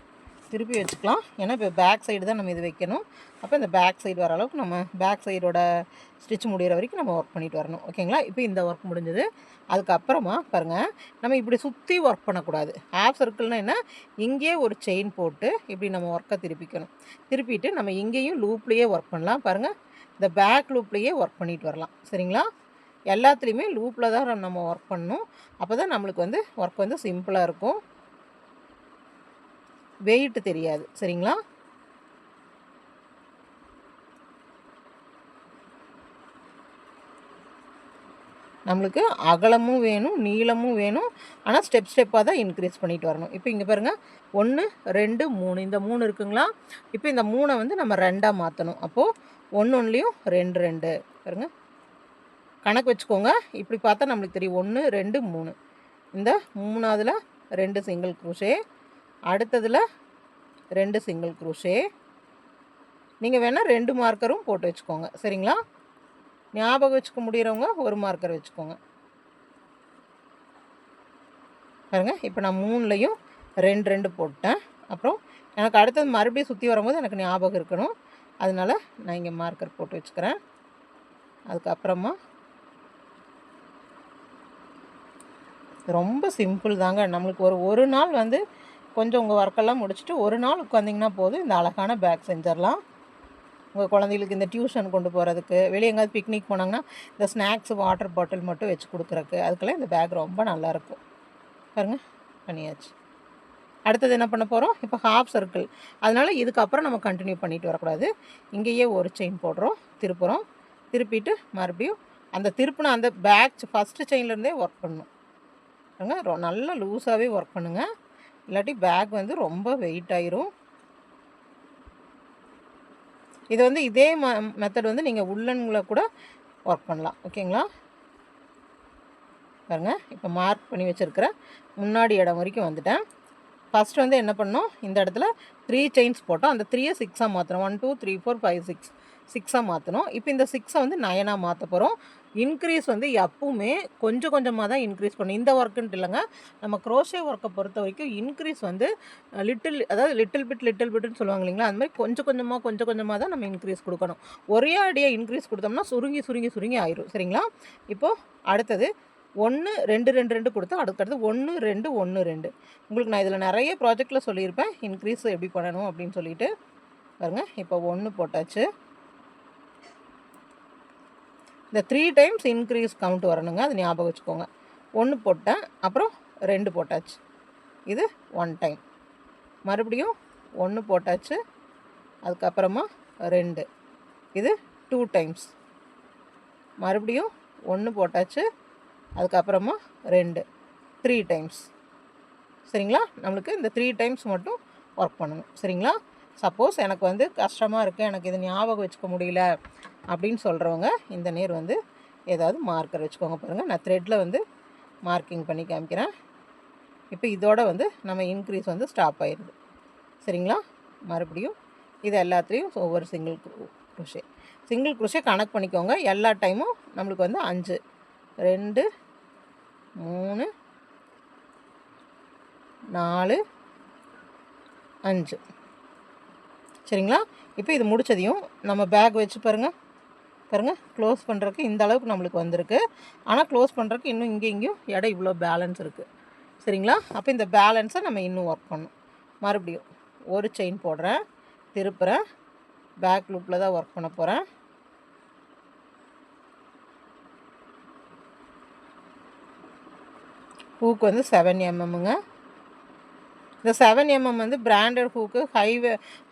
திருப்பி வச்சுக்கலாம். ஏன்னா இப்போ பேக் சைடு தான் நம்ம இது வைக்கணும். அப்போ இந்த பேக் சைடு வர அளவுக்கு நம்ம பேக் சைடோட ஸ்டிச் முடிகிற வரைக்கும் நம்ம ஒர்க் பண்ணிட்டு வரணும். ஓகேங்களா? இப்போ இந்த ஒர்க் முடிஞ்சது. அதுக்கப்புறமா பாருங்கள், நம்ம இப்படி சுற்றி ஒர்க் பண்ணக்கூடாது. ஹாஃப் சர்க்கிள்னால் என்ன, இங்கேயே ஒரு செயின் போட்டு இப்படி நம்ம ஒர்க்கை திருப்பிக்கணும். திருப்பிட்டு நம்ம இங்கேயும் லூப்லேயே ஒர்க் பண்ணலாம். பாருங்கள், இந்த பேக் லூப்லேயே ஒர்க் பண்ணிட்டு வரலாம். சரிங்களா? எல்லாத்துலேயுமே லூப்பில் தான் நம்ம ஒர்க் பண்ணணும். அப்போ தான் நம்மளுக்கு வந்து ஒர்க் வந்து சிம்பிளாக இருக்கும், வெயிட் தெரியாது. சரிங்களா? நம்மளுக்கு அகலமும் வேணும், நீளமும் வேணும். ஆனால் ஸ்டெப்பாக தான் இன்க்ரீஸ் பண்ணிட்டு வரணும். இப்போ இங்கே பாருங்கள், 1 2 3 இந்த 3 இருக்குங்களா. இப்போ இந்த 3 வந்து நம்ம 2ஆக மாற்றணும். அப்போது 1 ஒன்றுலேயும் 2 2 பாருங்கள், கணக்கு வச்சுக்கோங்க. இப்படி பார்த்தா நம்மளுக்கு தெரியும். 1 2 3. இந்த 3ஆவதுல 2 சிங்கிள் க்ரூஷே, அடுத்ததில் 2 சிங்கிள் க்ரூஷே. நீங்கள் வேணால் 2 மார்க்கரும் போட்டு வச்சுக்கோங்க. சரிங்களா? ஞாபகம் வச்சுக்க முடிகிறவங்க ஒரு மார்க்கர் வச்சுக்கோங்க. பாருங்கள், இப்போ நான் 3லையும் 2 2 போட்டேன். அப்புறம் எனக்கு அடுத்தது மறுபடியும் சுற்றி வரும்போது எனக்கு ஞாபகம் இருக்கணும், அதனால் நான் இங்கே மார்க்கர் போட்டு வச்சுக்கிறேன். அதுக்கப்புறமா ரொம்ப சிம்பிள் தாங்க. நம்மளுக்கு ஒரு நாள் வந்து கொஞ்சம் உங்கள் ஒர்க்கெல்லாம் முடிச்சுட்டு ஒரு நாள் உட்காந்திங்கன்னா போதும், இந்த அழகான பேக் செஞ்சிடலாம். உங்கள் குழந்தைகளுக்கு இந்த டியூஷன் கொண்டு போகிறதுக்கு, வெளியே எங்கேயாவது பிக்னிக் போனாங்கன்னா இந்த ஸ்நாக்ஸ் வாட்டர் பாட்டில் மட்டும் வச்சு கொடுக்குறக்கு, அதுக்கெல்லாம் இந்த பேக் ரொம்ப நல்லாயிருக்கும். பாருங்கள், பண்ணியாச்சு. அடுத்தது என்ன பண்ண போகிறோம், இப்போ ஹாஃப் சர்க்கிள், அதனால் இதுக்கப்புறம் நம்ம கண்டினியூ பண்ணிட்டு வரக்கூடாது. இங்கேயே ஒரு செயின் போடுறோம், திருப்புறோம், திருப்பிட்டு மறுபடியும் அந்த திருப்பின அந்த பேக் ஃபஸ்ட்டு செயின்லேருந்தே ஒர்க் பண்ணணும். நல்லா லூஸாகவே ஒர்க் பண்ணுங்கள், இல்லாட்டி பேக் வந்து ரொம்ப வெயிட் ஆயிரும். இது வந்து இதே மெத்தட் வந்து நீங்கள் உள்ளன்களை கூட ஒர்க் பண்ணலாம். ஓகேங்களா? பாருங்கள், இப்போ மார்க் பண்ணி வச்சுருக்கிற முன்னாடி இடம் வரைக்கும் வந்துட்டேன். ஃபஸ்ட்டு வந்து என்ன பண்ணோம், இந்த இடத்துல 3 செயின்ஸ் போட்டோம். அந்த 3யை 6ஆக மாற்றணும். 1 2 3 4 5 6 6ஆக மாற்றணும். இப்போ இந்த 6ஐ வந்து 9ஆக மாற்ற போகிறோம். இன்க்ரீஸ் வந்து எப்பவுமே கொஞ்சம் கொஞ்சமாக தான் இன்க்ரீஸ் பண்ணணும். இந்த ஒர்க்குன்ட்டு இல்லைங்க, நம்ம க்ரோஷே ஒர்க்கை பொறுத்த வரைக்கும் இன்க்ரீஸ் வந்து லிட்டில் பிட்டுன்னு சொல்லுவாங்க இல்லைங்களா, அந்த மாதிரி கொஞ்சம் கொஞ்சமாக தான் நம்ம இன்க்ரீஸ் கொடுக்கணும். ஒரே அடியாக இன்க்ரீஸ் கொடுத்தோம்னா சுருங்கி ஆயிரும். சரிங்களா? இப்போது அடுத்தது 1 2 2 2 கொடுத்தா அடுத்தடுத்து 1 2 1 2. உங்களுக்கு நான் இதில் நிறைய ப்ராஜெக்டில் சொல்லியிருப்பேன் இன்க்ரீஸ் எப்படி பண்ணணும் அப்படின்னு சொல்லிட்டு. பாருங்கள், இப்போ 1 போட்டாச்சு. இந்த 3 டைம்ஸ் இன்க்ரீஸ் கவுண்ட் வரணுங்க, அது ஞாபகம் வச்சுக்கோங்க. 1 போட்டேன், அப்புறம் 2 போட்டாச்சு, இது 1 டைம். மறுபடியும் 1 போட்டாச்சு, அதுக்கப்புறமா 2, இது 2 டைம்ஸ். மறுபடியும் 1 போட்டாச்சு, அதுக்கப்புறமா 2, 3 டைம்ஸ். சரிங்களா? நம்மளுக்கு இந்த 3 டைம்ஸ் மட்டும் ஒர்க் பண்ணணும். சரிங்களா? சப்போஸ் எனக்கு வந்து கஷ்டமாக இருக்குது, எனக்கு இது ஞாபகம் வச்சுக்க முடியல அப்படின்னு சொல்கிறவங்க இந்த நேர் வந்து ஏதாவது மார்க்கர் வச்சுக்கோங்க. பாருங்கள், நான் த்ரெட்டில் வந்து மார்க்கிங் பண்ணி காமிக்கிறேன். இப்போ இதோட வந்து நம்ம இன்க்ரீஸ் வந்து ஸ்டாப் ஆயிடுது. சரிங்களா? மறுபடியும் இது எல்லாத்துலேயும் ஒவ்வொரு சிங்கிள் குரோஷே கணக்கு பண்ணிக்கோங்க. எல்லா டைமும் நம்மளுக்கு வந்து 5 2 3 4 5. சரிங்களா? இப்போ இது முடித்ததையும் நம்ம பேக் வச்சு பாருங்கள், க்ளோஸ் பண்ணுறதுக்கு இந்த அளவுக்கு நம்மளுக்கு வந்திருக்கு. ஆனால் க்ளோஸ் பண்ணுறதுக்கு இன்னும் இங்கேயும் இடம் இவ்வளோ பேலன்ஸ் இருக்குது. சரிங்களா? அப்போ இந்த பேலன்ஸை நம்ம இன்னும் ஒர்க் பண்ணணும். மறுபடியும் ஒரு செயின் போடுறேன், திருப்புறேன், பேக் லூப்பில் தான் ஒர்க் பண்ண போகிறேன். ஹூக் வந்து 7 mmங்க. இந்த 7 mm வந்து பிராண்டட் ஹூக்கு,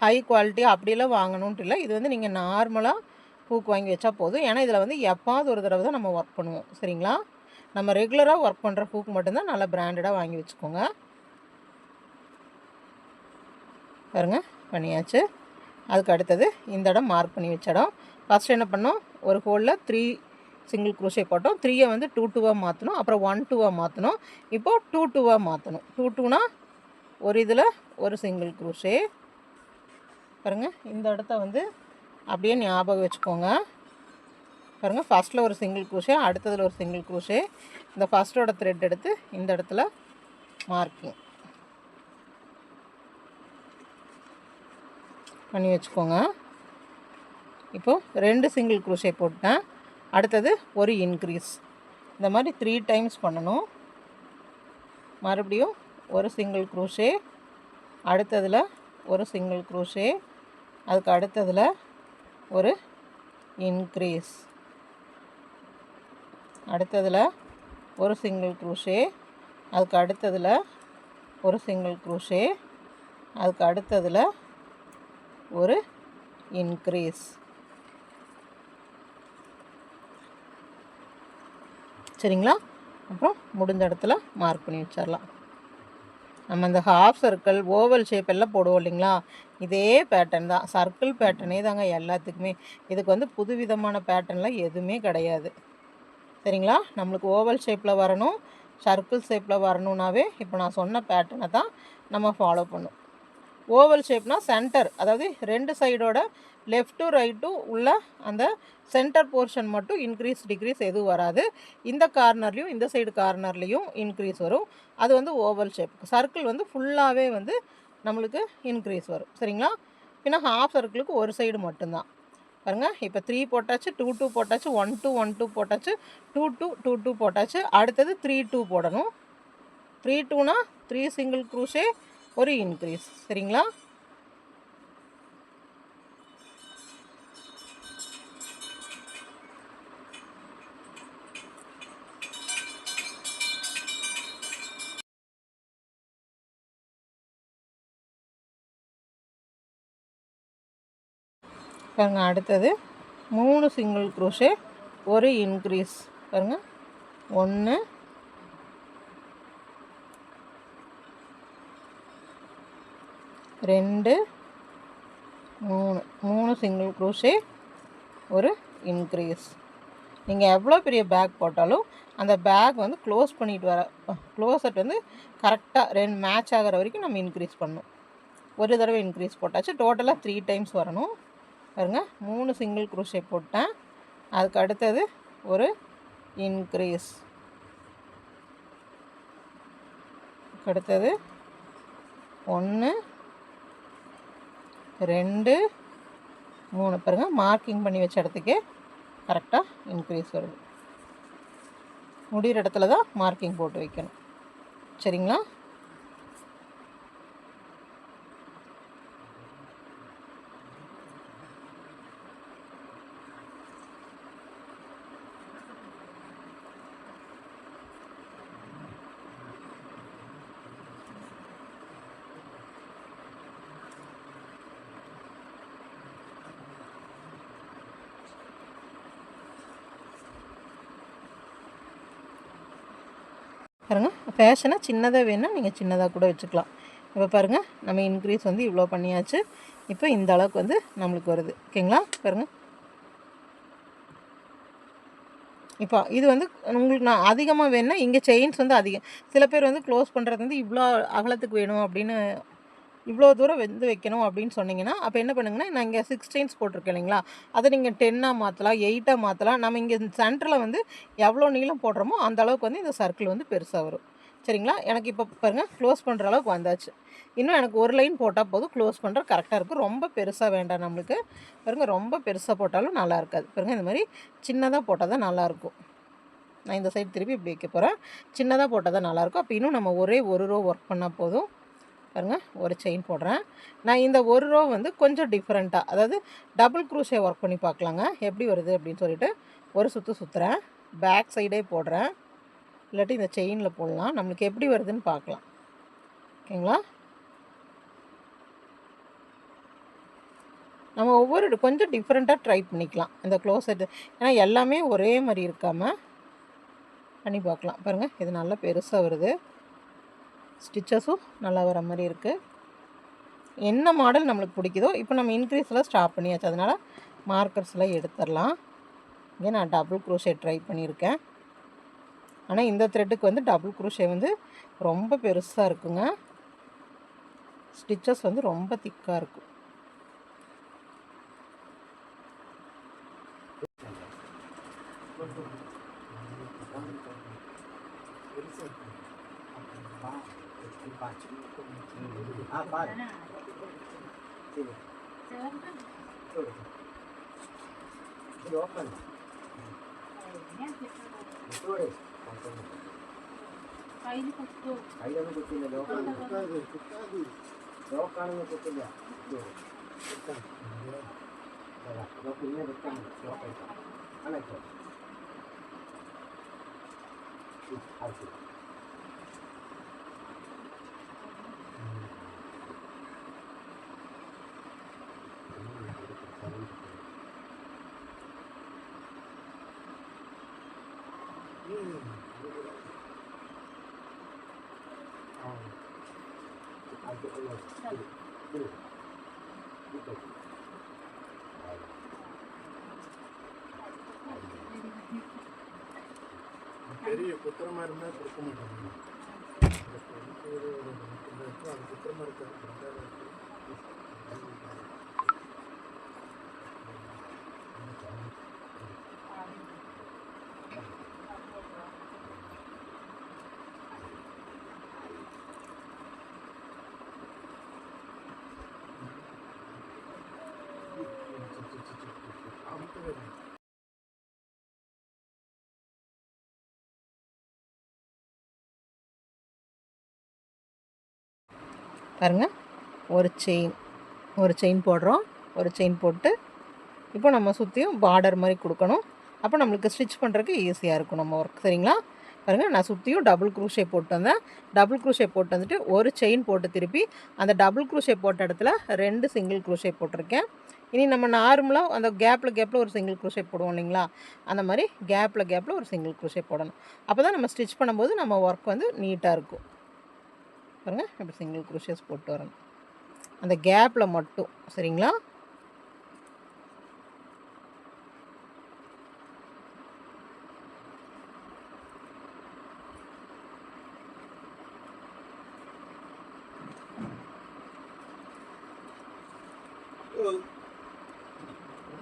ஹை குவாலிட்டி அப்படிலாம் வாங்கணுன்ட்டு இல்லை. இது வந்து நீங்கள் நார்மலாக ஹூக் வாங்கி வச்சா போதும். ஏன்னா இதில் வந்து எப்பாவது ஒரு தடவை தான் நம்ம ஒர்க் பண்ணுவோம். சரிங்களா? நம்ம ரெகுலராக ஒர்க் பண்ணுற ஹூக் மட்டும்தான் நல்லா பிராண்டடாக வாங்கி வச்சுக்கோங்க. பாருங்கள், பண்ணியாச்சு. அதுக்கு அடுத்தது இந்த இடம் மார்க் பண்ணி வச்ச இடம். ஃபஸ்ட்டு என்ன பண்ணோம், ஒரு ஹோலில் 3 சிங்கிள் குரோஷே போட்டோம். 3ஐ வந்து 2 2ஆக மாற்றணும், அப்புறம் 1 2ஆக மாற்றணும். இப்போது 2 2ஆக மாற்றணும். 2 2னா ஒரு இதில் ஒரு சிங்கிள் குரோஷே. பாருங்கள், இந்த இடத்த வந்து அப்படியே ஞாபகம் வச்சுக்கோங்க. பாருங்கள், ஃபஸ்ட்டில் ஒரு சிங்கிள் குரோஷே, அடுத்ததில் ஒரு சிங்கிள் குரோஷே. இந்த ஃபஸ்ட்டோட த்ரெட் எடுத்து இந்த இடத்துல மார்க்கிங் பண்ணி வச்சுக்கோங்க. இப்போது 2 சிங்கிள் குரோஷே போட்டேன், அடுத்தது ஒரு இன்க்ரீஸ். இந்த மாதிரி 3 டைம்ஸ் பண்ணணும். மறுபடியும் ஒரு சிங்கிள் குரோஷே, அடுத்ததில் ஒரு சிங்கிள் குரோஷே, அதுக்கு அடுத்ததில் ஒரு இன்க்ரீஸ், அடுத்ததில் ஒரு சிங்கிள் குரோஷே, அதுக்கு அடுத்ததில் ஒரு சிங்கிள் குரோஷே, அதுக்கு அடுத்ததில் ஒரு இன்க்ரீஸ். சரிங்களா? அப்புறம் முடிஞ்ச இடத்துல மார்க் பண்ணி வச்சிடலாம். நம்ம இந்த ஹாஃப் சர்க்கிள், ஓவல் ஷேப் எல்லாம் போடுவோம் இல்லைங்களா, இதே பேட்டர்ன் தான், சர்க்கிள் பேட்டர்னே தாங்க எல்லாத்துக்குமே. இதுக்கு வந்து புதுவிதமான பேட்டர்ன்லாம் எதுவுமே கிடையாது. சரிங்களா? நம்மளுக்கு ஓவல் ஷேப்பில் வரணும், சர்க்கிள் ஷேப்பில் வரணுன்னாவே இப்போ நான் சொன்ன பேட்டர்னை தான் நம்ம ஃபாலோ பண்ணணும். ஓவல் ஷேப்னா சென்டர், அதாவது 2 சைடோட லெஃப்ட்டும் ரைட்டும் உள்ள அந்த சென்டர் போர்ஷன் மட்டும் இன்க்ரீஸ் டிக்ரீஸ் எதுவும் வராது. இந்த கார்னர்லேயும் இந்த சைடு கார்னர்லேயும் இன்க்ரீஸ் வரும். அது வந்து ஓவல் ஷேப். சர்க்கிள் வந்து ஃபுல்லாகவே வந்து நம்மளுக்கு இன்க்ரீஸ் வரும். சரிங்களா? பின்னா ஹாஃப் சர்க்கிளுக்கு ஒரு சைடு மட்டும்தான். பாருங்கள், இப்போ 3 போட்டாச்சு, 2 2 போட்டாச்சு, 1 2 1 2 போட்டாச்சு, 2 2 2 2 போட்டாச்சு. அடுத்தது 3 2 போடணும். 3 2னா 3 சிங்கிள் குரோஷே, ஒரு இன்க்ரீஸ். சரிங்களா? பாருங்கள். அடுத்தது 3 சிங்கிள் க்ரோஷே, ஒரு இன்க்ரீஸ். பாருங்கள், 1 2 3 சிங்கிள் க்ரோஷே, ஒரு இன்க்ரீஸ். நீங்கள் எவ்வளோ பெரிய பேக் போட்டாலும் அந்த பேக் வந்து க்ளோஸ் பண்ணிட்டு க்ளோஸட் வந்து கரெக்டாக மேட்ச் ஆகிற வரைக்கும் நம்ம இன்க்ரீஸ் பண்ணணும். ஒரு தடவை இன்க்ரீஸ் போட்டாச்சு. டோட்டலாக 3 டைம்ஸ் வரணும். பாருங்கள், 3 சிங்கிள் க்ரோஷே போட்டேன். அதுக்கு அடுத்தது ஒரு இன்க்ரீஸ். அடுத்தது 1 2 3. பாருங்கள், மார்க்கிங் பண்ணி வச்ச இடத்துக்கே கரெக்டாக இன்க்ரீஸ் வருது. முடிகிற இடத்துல தான் மார்க்கிங் போட்டு வைக்கணும். சரிங்களா? பாருங்கள், ஃபேஷனாக சின்னதாக வேணால் நீங்கள் சின்னதாக கூட வச்சுக்கலாம். இப்போ பாருங்கள், நம்ம இன்க்ரீஸ் வந்து இவ்வளோ பண்ணியாச்சு. இப்போ இந்த அளவுக்கு வந்து நம்மளுக்கு வருது. ஓகேங்களா? பாருங்கள், இப்போ இது வந்து உங்களுக்கு நான் அதிகமாக வேணுன்னா இங்கே செயின்ஸ் வந்து அதிகம். சில பேர் வந்து க்ளோஸ் பண்ணுறது வந்து இவ்வளோ அகலத்துக்கு வேணும் அப்படின்னு, இவ்வளோ தூரம் வந்து வைக்கணும் அப்படின்னு சொன்னீங்கன்னா, அப்போ என்ன பண்ணுங்கன்னா, நான் இங்கே 6 செயின்ஸ் போட்டிருக்கேன் இல்லைங்களா, அதை நீங்கள் 10ஆக மாற்றலாம், 8ஆக மாற்றலாம். நம்ம இங்கே சென்டரில் வந்து எவ்வளோ நீளம் போடுறோமோ அந்த அளவுக்கு வந்து இந்த சர்க்கிள் வந்து பெருசாக வரும். சரிங்களா? எனக்கு இப்போ பாருங்கள், க்ளோஸ் பண்ணுற அளவுக்கு வந்தாச்சு. இன்னும் எனக்கு ஒரு லைன் போட்டால் போதும், க்ளோஸ் பண்ணுற கரெக்டாக இருக்கும். ரொம்ப பெருசாக வேண்டாம் நம்மளுக்கு. பாருங்கள், ரொம்ப பெருசாக போட்டாலும் நல்லா இருக்காது. பாருங்கள், இந்த மாதிரி சின்னதாக போட்டால் தான் நல்லாயிருக்கும். நான் இந்த சைடு திருப்பி இப்படி வைக்க போகிறேன். சின்னதாக போட்டால் தான் நல்லாயிருக்கும். அப்போ இன்னும் நம்ம ஒரே ஒரு ரோ ஒர்க் பண்ணால் போதும். பாருங்கள், ஒரு செயின் போடுறேன். நான் இந்த ஒரு ரோ வந்து கொஞ்சம் டிஃப்ரெண்ட்டாக, அதாவது டபுள் க்ரூஷே ஒர்க் பண்ணி பார்க்கலாங்க எப்படி வருது அப்படின்னு சொல்லிட்டு ஒரு சுற்றுறேன். பேக் சைடே போடுறேன், இல்லாட்டி இந்த செயினில் போடலாம். நம்மளுக்கு எப்படி வருதுன்னு பார்க்கலாம். ஓகேங்களா? நம்ம ஒவ்வொரு கொஞ்சம் டிஃப்ரெண்ட்டாக ட்ரை பண்ணிக்கலாம் இந்த க்ளோஸெட்டு. ஏன்னா எல்லாமே ஒரே மாதிரி இருக்காமல் பண்ணி பார்க்கலாம். பாருங்கள், இது நல்லா பெருசாக வருது. ஸ்டிச்சஸும் நல்லா வர மாதிரி இருக்குது. என்ன மாடல் நம்மளுக்கு பிடிக்குதோ, இப்போ நம்ம இன்க்ரீஸ்லாம் ஸ்டாப் பண்ணியாச்சு. அதனால் மார்க்கர்ஸ்லாம் எடுத்துடலாம். இங்கே நான் டபுள் க்ரோஷே ட்ரை பண்ணியிருக்கேன். ஆனால் இந்த த்ரெட்டுக்கு வந்து டபுள் க்ரோஷே வந்து ரொம்ப பெருசாக இருக்குங்க. ஸ்டிச்சஸ் வந்து ரொம்ப திக்காக இருக்கும். பெரிய குத்திரமா இருந்தா கொடுக்க மாட்டாங்க. அது குத்திரமா இருக்காது. பாருங்கள், ஒரு செயின் போடுறோம். ஒரு செயின் போட்டு இப்போ நம்ம சுற்றியும் பார்டர் மாதிரி கொடுக்கணும். அப்போ நம்மளுக்கு ஸ்டிச் பண்ணுறதுக்கு ஈஸியாக இருக்கும் நம்ம ஒர்க். சரிங்களா? பாருங்கள், நான் சுற்றியும் டபுள் க்ரூஷே போட்டு வந்தேன். டபுள் க்ரூஷே போட்டு வந்துட்டு ஒரு செயின் போட்டு திருப்பி அந்த டபுள் க்ரூஷே போட்ட இடத்துல 2 சிங்கிள் க்ரூஷே போட்டிருக்கேன். இனி நம்ம நார்மலாக அந்த கேப்பில் ஒரு சிங்கிள் க்ரோஷே போடுவோம் இல்லைங்களா, அந்த மாதிரி கேப்பில் ஒரு சிங்கிள் க்ரோஷே போடணும். அப்போ தான் நம்ம ஸ்டிச் பண்ணும்போது நம்ம ஒர்க் வந்து நீட்டாக இருக்கும். பாருங்கள், இப்படி சிங்கிள் க்ரோஷேஸ் போட்டு வரணும் அந்த கேப்பில் மட்டும். சரிங்களா?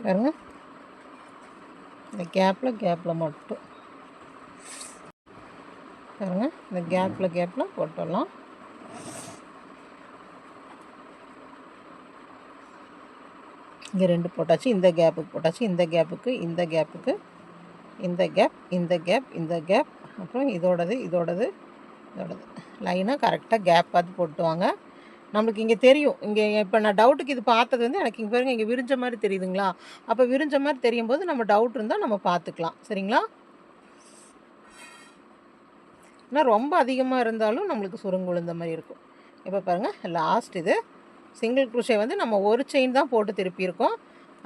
பாருங்க, இந்த கேப்பில் மட்டும் பாருங்க, இந்த கேப்பில் போட்டுடலாம். இங்கே 2 போட்டாச்சு, இந்த கேப்புக்கு போட்டாச்சு, இந்த கேப்புக்கு இந்த கேப்புக்கு இந்த கேப் இந்த கேப் இந்த கேப், அப்புறம் இதோடது லைனாக கரெக்டாக கேப் பார்த்து போட்டு வாங்க. நம்மளுக்கு இங்கே தெரியும். இங்கே இப்போ நான் டவுட்டுக்கு இது பார்த்தது வந்து எனக்கு இங்கே பாருங்கள், இங்கே விரிஞ்ச மாதிரி தெரியுதுங்களா? அப்போ விரிஞ்ச மாதிரி தெரியும் போது நம்ம டவுட் இருந்தால் நம்ம பார்த்துக்கலாம். சரிங்களா? ஆனால் ரொம்ப அதிகமாக இருந்தாலும் நம்மளுக்கு சுருங்கு விழுந்த மாதிரி இருக்கும். இப்போ பாருங்கள், லாஸ்ட் இது சிங்கிள் க்ரோஷே வந்து நம்ம ஒரு செயின் தான் போட்டு திருப்பியிருக்கோம்.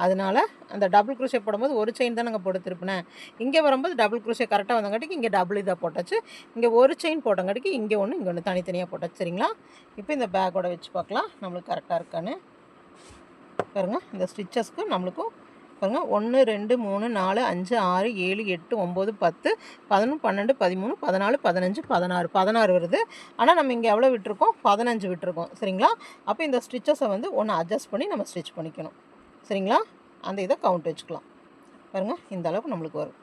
அதனால் அந்த டபுள் க்ரோஷே போடும்போது ஒரு செயின் தான் நாங்கள் போட்டு திருப்பினேன். இங்கே வரும்போது டபுள் க்ரோஷே கரெக்டாக வந்தங்காட்டிக்கு இங்கே டபுள் இதாக போட்டாச்சு. இங்கே ஒரு செயின் போட்டங்காட்டிக்கு இங்கே ஒன்று தனித்தனியாக போட்டாச்சு. சரிங்களா? இப்போ இந்த பேக்கோட வச்சு பார்க்கலாம் நம்மளுக்கு கரெக்டாக இருக்கான்னு. பாருங்கள், இந்த ஸ்டிச்சஸ்க்கு நம்மளுக்கும் பாருங்கள் 1 2 3 4 5 6 7 8 9 10 11 12 13 14 15 16 16 வருது. ஆனால் நம்ம இங்கே எவ்வளோ விட்டுருக்கோம்? 15 விட்டுருக்கோம். சரிங்களா? அப்போ இந்த ஸ்டிச்சஸை வந்து ஒன்று அட்ஜஸ்ட் பண்ணி நம்ம ஸ்டிச் பண்ணிக்கணும். சரிங்களா? அந்த இதை கவுண்ட் வச்சுக்கலாம். பாருங்கள், இந்த அளவுக்கு நம்மளுக்கு வரும்.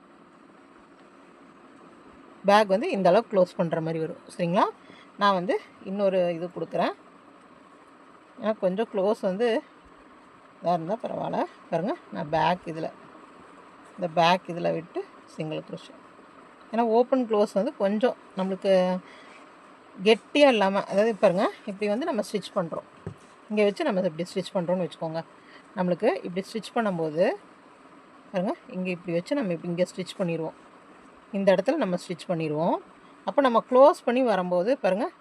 பேக் வந்து இந்த அளவுக்கு க்ளோஸ் பண்ணுற மாதிரி வரும். சரிங்களா? நான் வந்து இன்னொரு இது கொடுக்குறேன். ஏன்னா கொஞ்சம் க்ளோஸ் வந்து இதாக இருந்தால் பரவாயில்ல. பாருங்கள், நான் இந்த பேக் இதில் விட்டு சிங்கிள் க்ரோஷே. ஏன்னா ஓப்பன் க்ளோஸ் வந்து கொஞ்சம் நம்மளுக்கு கெட்டியாக இல்லாமல், அதாவது பாருங்கள், இப்படி வந்து நம்ம ஸ்டிச் பண்ணுறோம். இங்கே வச்சு நம்ம இப்படி ஸ்டிச் பண்ணுறோன்னு வச்சுக்கோங்க. நம்மளுக்கு இப்படி ஸ்டிச் பண்ணும்போது பாருங்கள், இங்கே இப்படி வச்சு நம்ம இங்கே ஸ்டிச் பண்ணிடுவோம். இந்த இடத்துல நம்ம ஸ்டிச் பண்ணிடுவோம். அப்போ நம்ம க்ளோஸ் பண்ணி வரும்போது பாருங்கள்,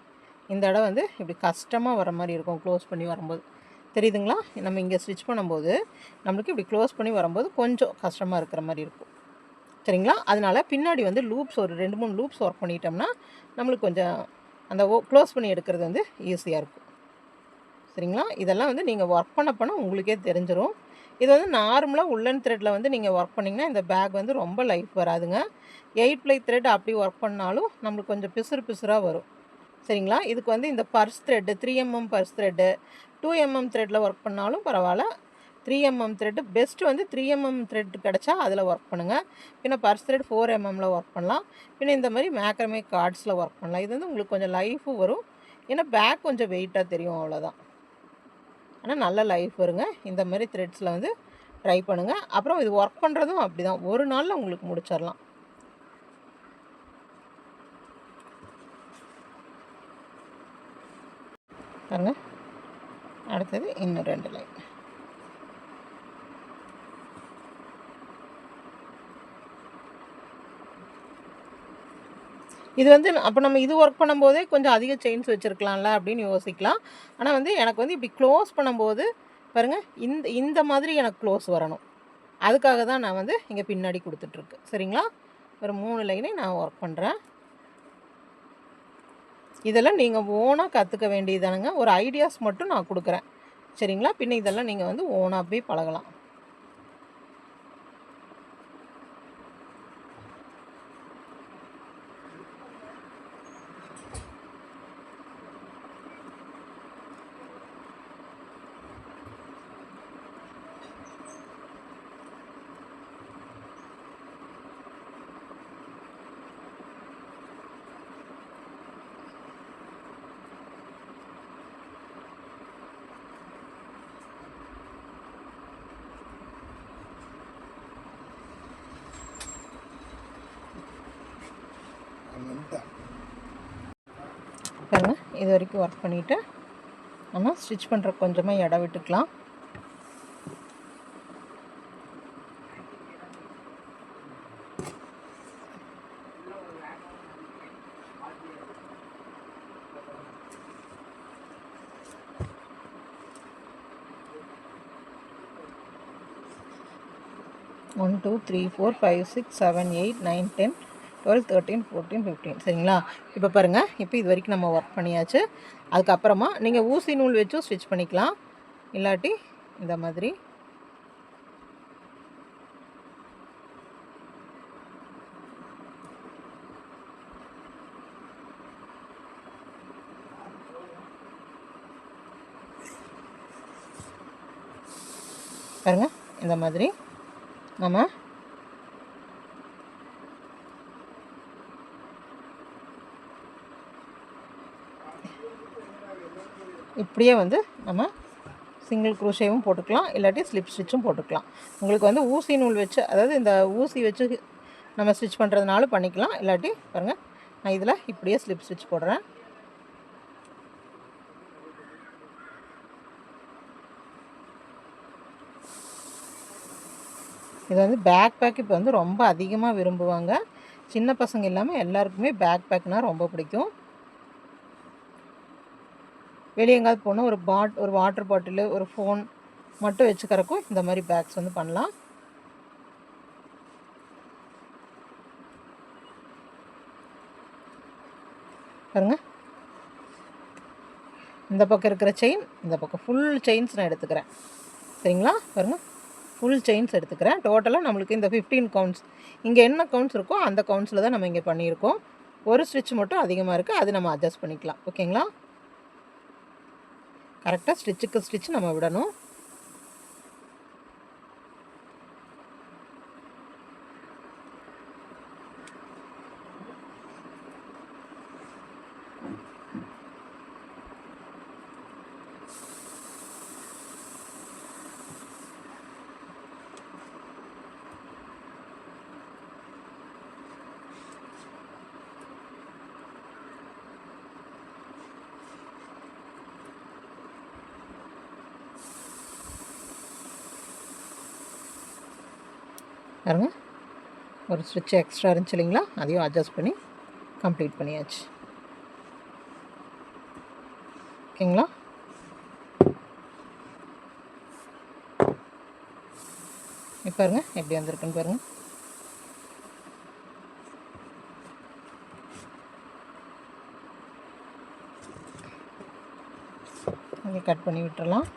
இந்த இடம் வந்து இப்படி கஷ்டமாக வர மாதிரி இருக்கும். க்ளோஸ் பண்ணி வரும்போது தெரியுதுங்களா? நம்ம இங்கே ஸ்டிச் பண்ணும்போது நம்மளுக்கு இப்படி க்ளோஸ் பண்ணி வரும்போது கொஞ்சம் கஷ்டமாக இருக்கிற மாதிரி இருக்கும். சரிங்களா? அதனால் பின்னாடி வந்து லூப்ஸ் ஒரு 2 3 லூப்ஸ் ஒர்க் பண்ணிட்டோம்னா நம்மளுக்கு கொஞ்சம் அந்த க்ளோஸ் பண்ணி எடுக்கிறது வந்து ஈஸியாக இருக்கும். சரிங்களா? இதெல்லாம் வந்து நீங்கள் ஒர்க் பண்ண உங்களுக்கே தெரிஞ்சிடும். இது வந்து நார்மலாக உள்ளன் த்ரெட்டில் வந்து நீங்கள் ஒர்க் பண்ணிங்கன்னா இந்த பேக் வந்து ரொம்ப லைஃப் வராதுங்க. 8 ப்ளை த்ரெட் அப்படி ஒர்க் பண்ணாலும் நம்மளுக்கு கொஞ்சம் பிசுறாக வரும். சரிங்களா? இதுக்கு வந்து இந்த purse thread 3mm purse thread 2mm த்ரெட்டில் ஒர்க் பண்ணாலும் பரவாயில்ல. 3mm த்ரெட்டு பெஸ்ட்டு வந்து 3mm த்ரெட் கிடச்சா அதில் ஒர்க் பண்ணுங்கள். பின்ன பர்ஸ் த்ரெட் 4mmல ஒர்க் பண்ணலாம். பின்ன இந்த மாதிரி மேக்ரமே கார்ட்ஸில் ஒர்க் பண்ணலாம். இது வந்து உங்களுக்கு கொஞ்சம் லைஃபும் வரும். ஏன்னா பேக் கொஞ்சம் வெயிட்டாக தெரியும், அவ்வளோதான். ஆனால் நல்ல லைஃப் வருங்க. இந்த மாதிரி த்ரெட்ஸில் வந்து ட்ரை பண்ணுங்கள். அப்புறம் இது ஒர்க் பண்ணுறதும் அப்படி தான், ஒரு நாளில் உங்களுக்கு முடிச்சிடலாம். பாருங்கள், அடுத்தது இன்னும் 2 லைன். இது வந்து அப்போ நம்ம இது ஒர்க் பண்ணும்போதே கொஞ்சம் அதிக செயின்ஸ் வச்சுருக்கலாம்ல அப்படின்னு யோசிக்கலாம். ஆனால் வந்து எனக்கு வந்து இப்படி க்ளோஸ் பண்ணும்போது பாருங்கள், இந்த மாதிரி எனக்கு க்ளோஸ் வரணும். அதுக்காக தான் நான் வந்து இங்கே பின்னாடி கொடுத்துட்ருக்கு. சரிங்களா? ஒரு 3 லைனே நான் ஒர்க் பண்ணுறேன். இதெல்லாம் நீங்கள் ஓனாக கற்றுக்க வேண்டியதானுங்க. ஒரு ஐடியாஸ் மட்டும் நான் கொடுக்குறேன். சரிங்களா? பின்ன இதெல்லாம் நீங்கள் வந்து ஓனாக போய் பழகலாம். பாருங்கள், இது வரைக்கும் ஒர்க் பண்ணிவிட்டு நம்ம ஸ்டிச் பண்ணுற கொஞ்சமாக இடம் விட்டுக்கலாம். 1 2 3 4 5 6 7 8 9 10 12 13 14 15 சரிங்களா. இப்போ பாருங்கள், இப்போ இது வரைக்கும் நம்ம ஒர்க் பண்ணியாச்சு. அதுக்கப்புறமா நீங்கள் ஊசி நூல் வச்சும் ஸ்டிச் பண்ணிக்கலாம், இல்லாட்டி இந்த மாதிரி பாருங்கள், இந்த மாதிரி நம்ம இப்படியே வந்து நம்ம சிங்கிள் குரோஷேவும் போட்டுக்கலாம், இல்லாட்டி ஸ்லிப் ஸ்டிச்சும் போட்டுக்கலாம். உங்களுக்கு வந்து ஊசி நூல் வச்சு, அதாவது இந்த ஊசி வச்சு நம்ம ஸ்டிச் பண்ணுறதுனாலும் பண்ணிக்கலாம், இல்லாட்டி பாருங்கள் நான் இதில் இப்படியே ஸ்லிப் ஸ்டிச் போடுறேன். இது வந்து பேக் பேக் இப்போ வந்து ரொம்ப அதிகமாக விரும்புவாங்க. சின்ன பசங்க இல்லாமல் எல்லாருக்குமே பேக் பேக்னால் ரொம்ப பிடிக்கும். வெளியே எங்கேயாவது போனால் ஒரு வாட்டர் பாட்டிலு, ஒரு ஃபோன் மட்டும் வச்சுக்கிறக்கும் இந்த மாதிரி பேக்ஸ் வந்து பண்ணலாம். பாருங்கள், இந்த பக்கம் இருக்கிற செயின், இந்த பக்கம் ஃபுல் செயின்ஸ் நான் எடுத்துக்கிறேன் சரிங்களா. பாருங்கள், ஃபுல் செயின்ஸ் எடுத்துக்கிறேன். டோட்டலாக நம்மளுக்கு இந்த 15 கவுண்ட்ஸ், இங்கே என்ன கவுண்ட்ஸ் இருக்கோ அந்த கவுண்ட்ஸில் தான் நம்ம இங்கே பண்ணியிருக்கோம். ஒரு ஸ்டிச் மட்டும் அதிகமாக இருக்குது, அது நம்ம அட்ஜஸ்ட் பண்ணிக்கலாம். ஓகேங்களா. கரெக்டாக ஸ்டிச்சுக்கு ஸ்டிச் நம்ம விடணும். பாருங்க, ஒரு ஸ்டிச் எக்ஸ்ட்ரா இருந்துச்சு இல்லைங்களா, அதையும் அட்ஜஸ்ட் பண்ணி கம்ப்ளீட் பண்ணியாச்சு. ஓகேங்களா. இப்போ பாருங்கள் எப்படி வந்திருக்குன்னு பாருங்கள். இங்கே கட் பண்ணி விட்டுறலாம்.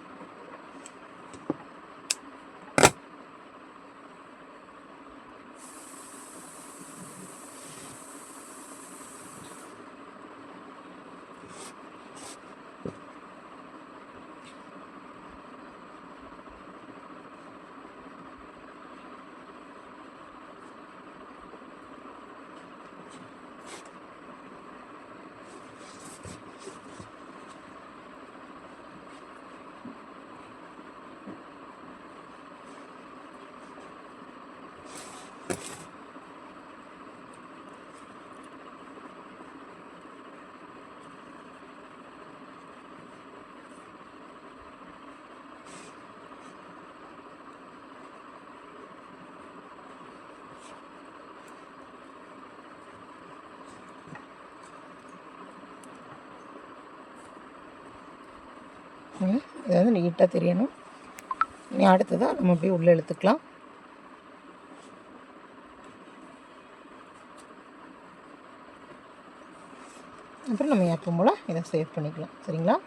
இது வந்து நீட்டாக தெரியணும். இனி அடுத்ததாக நம்ம அப்படியே உள்ளே இழுத்துக்கலாம். அப்புறம் நம்ம எப்போ போல் இதை சேவ் பண்ணிக்கலாம் சரிங்களா.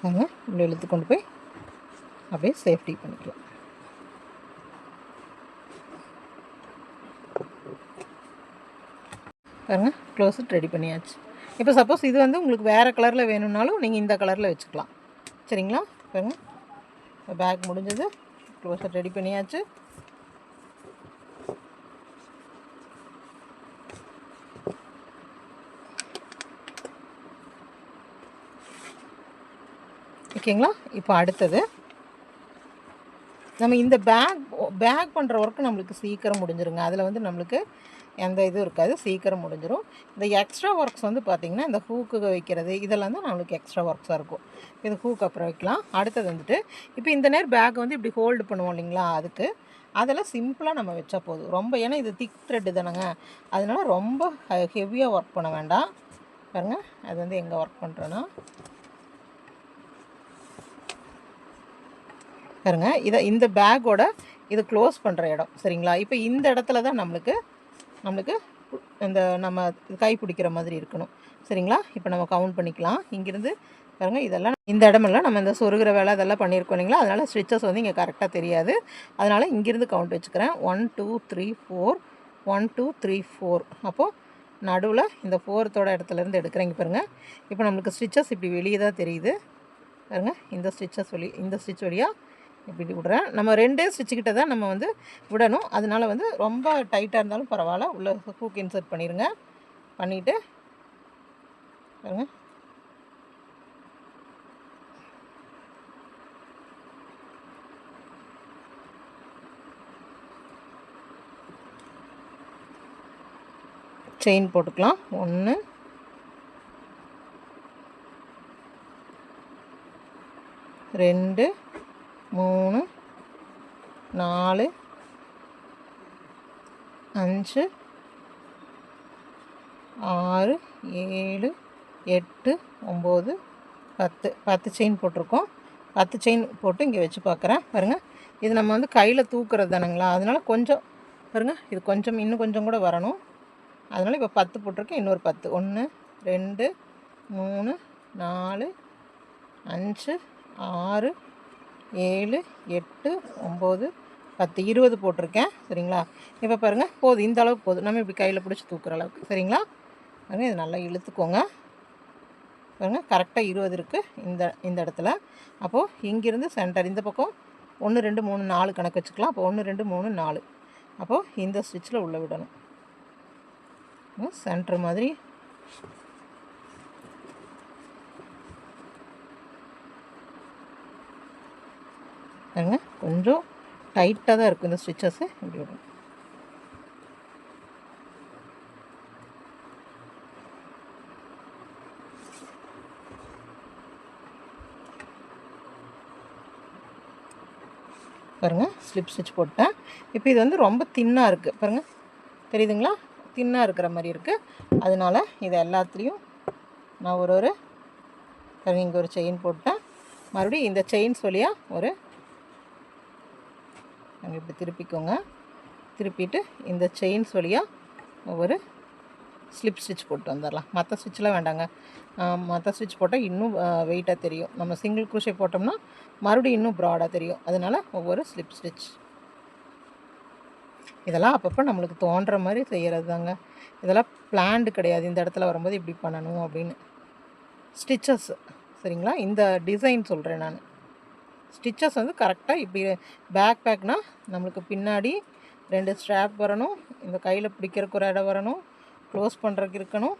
நாங்கள் உள்ளே இழுத்து கொண்டு போய் அப்படியே சேஃப்டி பண்ணிக்கலாம். பாருங்கள், க்ளோஸட் ரெடி பண்ணியாச்சு. இப்போ சப்போஸ் இது வந்து உங்களுக்கு வேறு கலரில் வேணும்னாலும் நீங்கள் இந்த கலரில் வச்சுக்கலாம் சரிங்களா. பாருங்கள், பேக் முடிஞ்சது, க்ளோஸட் ரெடி பண்ணியாச்சு. ஓகேங்களா. இப்போ அடுத்தது நம்ம இந்த பேக் பண்ணுற ஒர்க்கு நம்மளுக்கு சீக்கிரம் முடிஞ்சிருங்க. அதில் வந்து நம்மளுக்கு எந்த இதுவும் இருக்காது, சீக்கிரம் முடிஞ்சிடும். இந்த எக்ஸ்ட்ரா ஒர்க்ஸ் வந்து பார்த்திங்கன்னா இந்த ஹூக்கு வைக்கிறது இதெல்லாம் தான் நம்மளுக்கு எக்ஸ்ட்ரா ஒர்க்ஸாக இருக்கும். இது ஹூக் அப்புறம் வைக்கலாம். அடுத்தது வந்துட்டு இப்போ இந்த நேரம் பேக் வந்து இப்படி ஹோல்டு பண்ணுவோம் இல்லைங்களா, அதுக்கு அதெல்லாம் சிம்பிளாக நம்ம வச்சா போதும். ரொம்ப ஏன்னா இது திக் த்ரெட்டு தானேங்க, அதனால ரொம்ப ஹெவியாக ஒர்க் பண்ண வேண்டாம். பாருங்கள், அது வந்து எங்கே ஒர்க் பண்ணுறேன்னா பாருங்க, இதை இந்த பேக்கோட இது க்ளோஸ் பண்ணுற இடம் சரிங்களா. இப்போ இந்த இடத்துல தான் நம்மளுக்கு இந்த நம்ம கை பிடிக்கிற மாதிரி இருக்கணும் சரிங்களா. இப்போ நம்ம கவுண்ட் பண்ணிக்கலாம். இங்கேருந்து பாருங்கள், இதெல்லாம் இந்த இடமெல்லாம் நம்ம இந்த சொருகிற வேலை அதெல்லாம் பண்ணியிருக்கோம் இல்லைங்களா, அதனால் ஸ்டிச்சஸ் வந்து இங்கே கரெக்டாக தெரியாது. அதனால் இங்கேருந்து கவுண்ட் வச்சுக்கிறேன். 1 2 3 4 1 2 3 4. அப்போது நடுவில் இந்த 4த்தோட இடத்துலேருந்து எடுக்கிறேங்க. பாருங்கள், இப்போ நம்மளுக்கு ஸ்டிச்சஸ் இப்படி வெளியே தான் தெரியுது பாருங்கள். இந்த ஸ்டிச் வழியாக இப்படி விடுறேன். நம்ம 2 ஸ்டிச்சுக்கிட்ட தான் நம்ம வந்து விடணும். அதனால் வந்து ரொம்ப டைட்டாக இருந்தாலும் பரவாயில்ல, உள்ள ஹூக் இன்சர்ட் பண்ணிடுங்க. பண்ணிவிட்டு பாருங்கள், செயின் போட்டுக்கலாம். 1 2 3 4 5 6 7 8 9 10 செயின் போட்டிருக்கோம். 10 செயின் போட்டு இங்கே வச்சு பார்க்குறேன். பாருங்கள், இது நம்ம வந்து கையில் தூக்குறது தானுங்களா, அதனால் கொஞ்சம் பாருங்கள், இது கொஞ்சம் இன்னும் கொஞ்சம் கூட வரணும். அதனால் இப்போ 10 போட்டிருக்கேன், இன்னொரு 10. 1 2 3 4 5 6 7 8 9 10 20 போட்டிருக்கேன் சரிங்களா. இப்போ பாருங்கள், போதும், இந்த அளவுக்கு போதும். நம்ம இப்படி கையில் பிடிச்சி தூக்குற அளவுக்கு சரிங்களா. பாருங்கள், இது நல்லா இழுத்துக்கோங்க. பாருங்கள், கரெக்டாக 20 இருக்குது இந்த இடத்துல. அப்போது இங்கேருந்து சென்டர் இந்த பக்கம் 1 2 3 4 கணக்கு வச்சுக்கலாம். அப்போ 1 2 3 4. அப்போது இந்த ஸ்டிச்சில் உள்ளே விடணும். சென்டர் மாதிரி பாருங்க, கொஞ்சம் டைட்டாக தான் இருக்கும் இந்த ஸ்டிச்சஸ்ஸு. இப்படி விடணும். பாருங்கள், ஸ்லிப் ஸ்டிச் போட்டேன். இப்போ இது வந்து ரொம்ப தின்னாக இருக்குது பாருங்கள், தெரியுதுங்களா, தின்னாக இருக்கிற மாதிரி இருக்குது. அதனால் இது எல்லாத்துலேயும் நான் ஒரு பாருங்கள், இங்கே ஒரு செயின் போட்டேன். மறுபடியும் இந்த செயின்ஸ் வழியாக நாங்கள் இப்படி திருப்பிக்கோங்க. திருப்பிட்டு இந்த செயின்ஸ் வழியாக ஒரு ஸ்லிப் ஸ்டிச் போட்டு வந்துடலாம். மற்ற ஸ்டிச்செலாம் வேண்டாங்க. மற்ற ஸ்டிச் போட்டால் இன்னும் வெயிட்டாக தெரியும். நம்ம சிங்கிள் குரோஷே போட்டோம்னா மறுபடியும் இன்னும் ப்ராடாக தெரியும். அதனால் ஒவ்வொரு ஸ்லிப் ஸ்டிச். இதெல்லாம் அப்பப்போ நம்மளுக்கு தோன்ற மாதிரி செய்கிறது தாங்க. இதெல்லாம் பிளான்டு கிடையாது. இந்த இடத்துல வரும்போது இப்படி பண்ணணும் அப்படின்னு. ஸ்டிச்சஸ் சரிங்களா, இந்த டிசைன் சொல்கிறேன் நான். ஸ்டிச்சஸ் வந்து கரெக்டாக இப்படி பேக்னால் நம்மளுக்கு பின்னாடி 2 ஸ்ட்ராப் வரணும். இந்த கையில் பிடிக்கிறதுக்கு ஒரு இடம் வரணும். க்ளோஸ் பண்ணுறதுக்கு இருக்கணும்.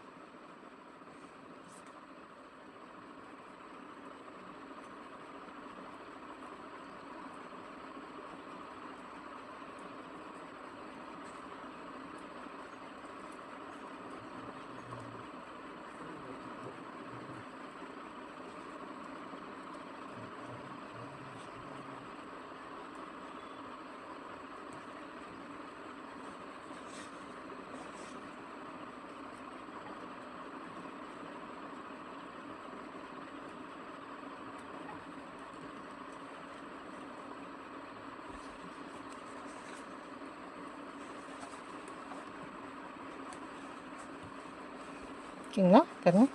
ஓகேங்களா. பாருங்க,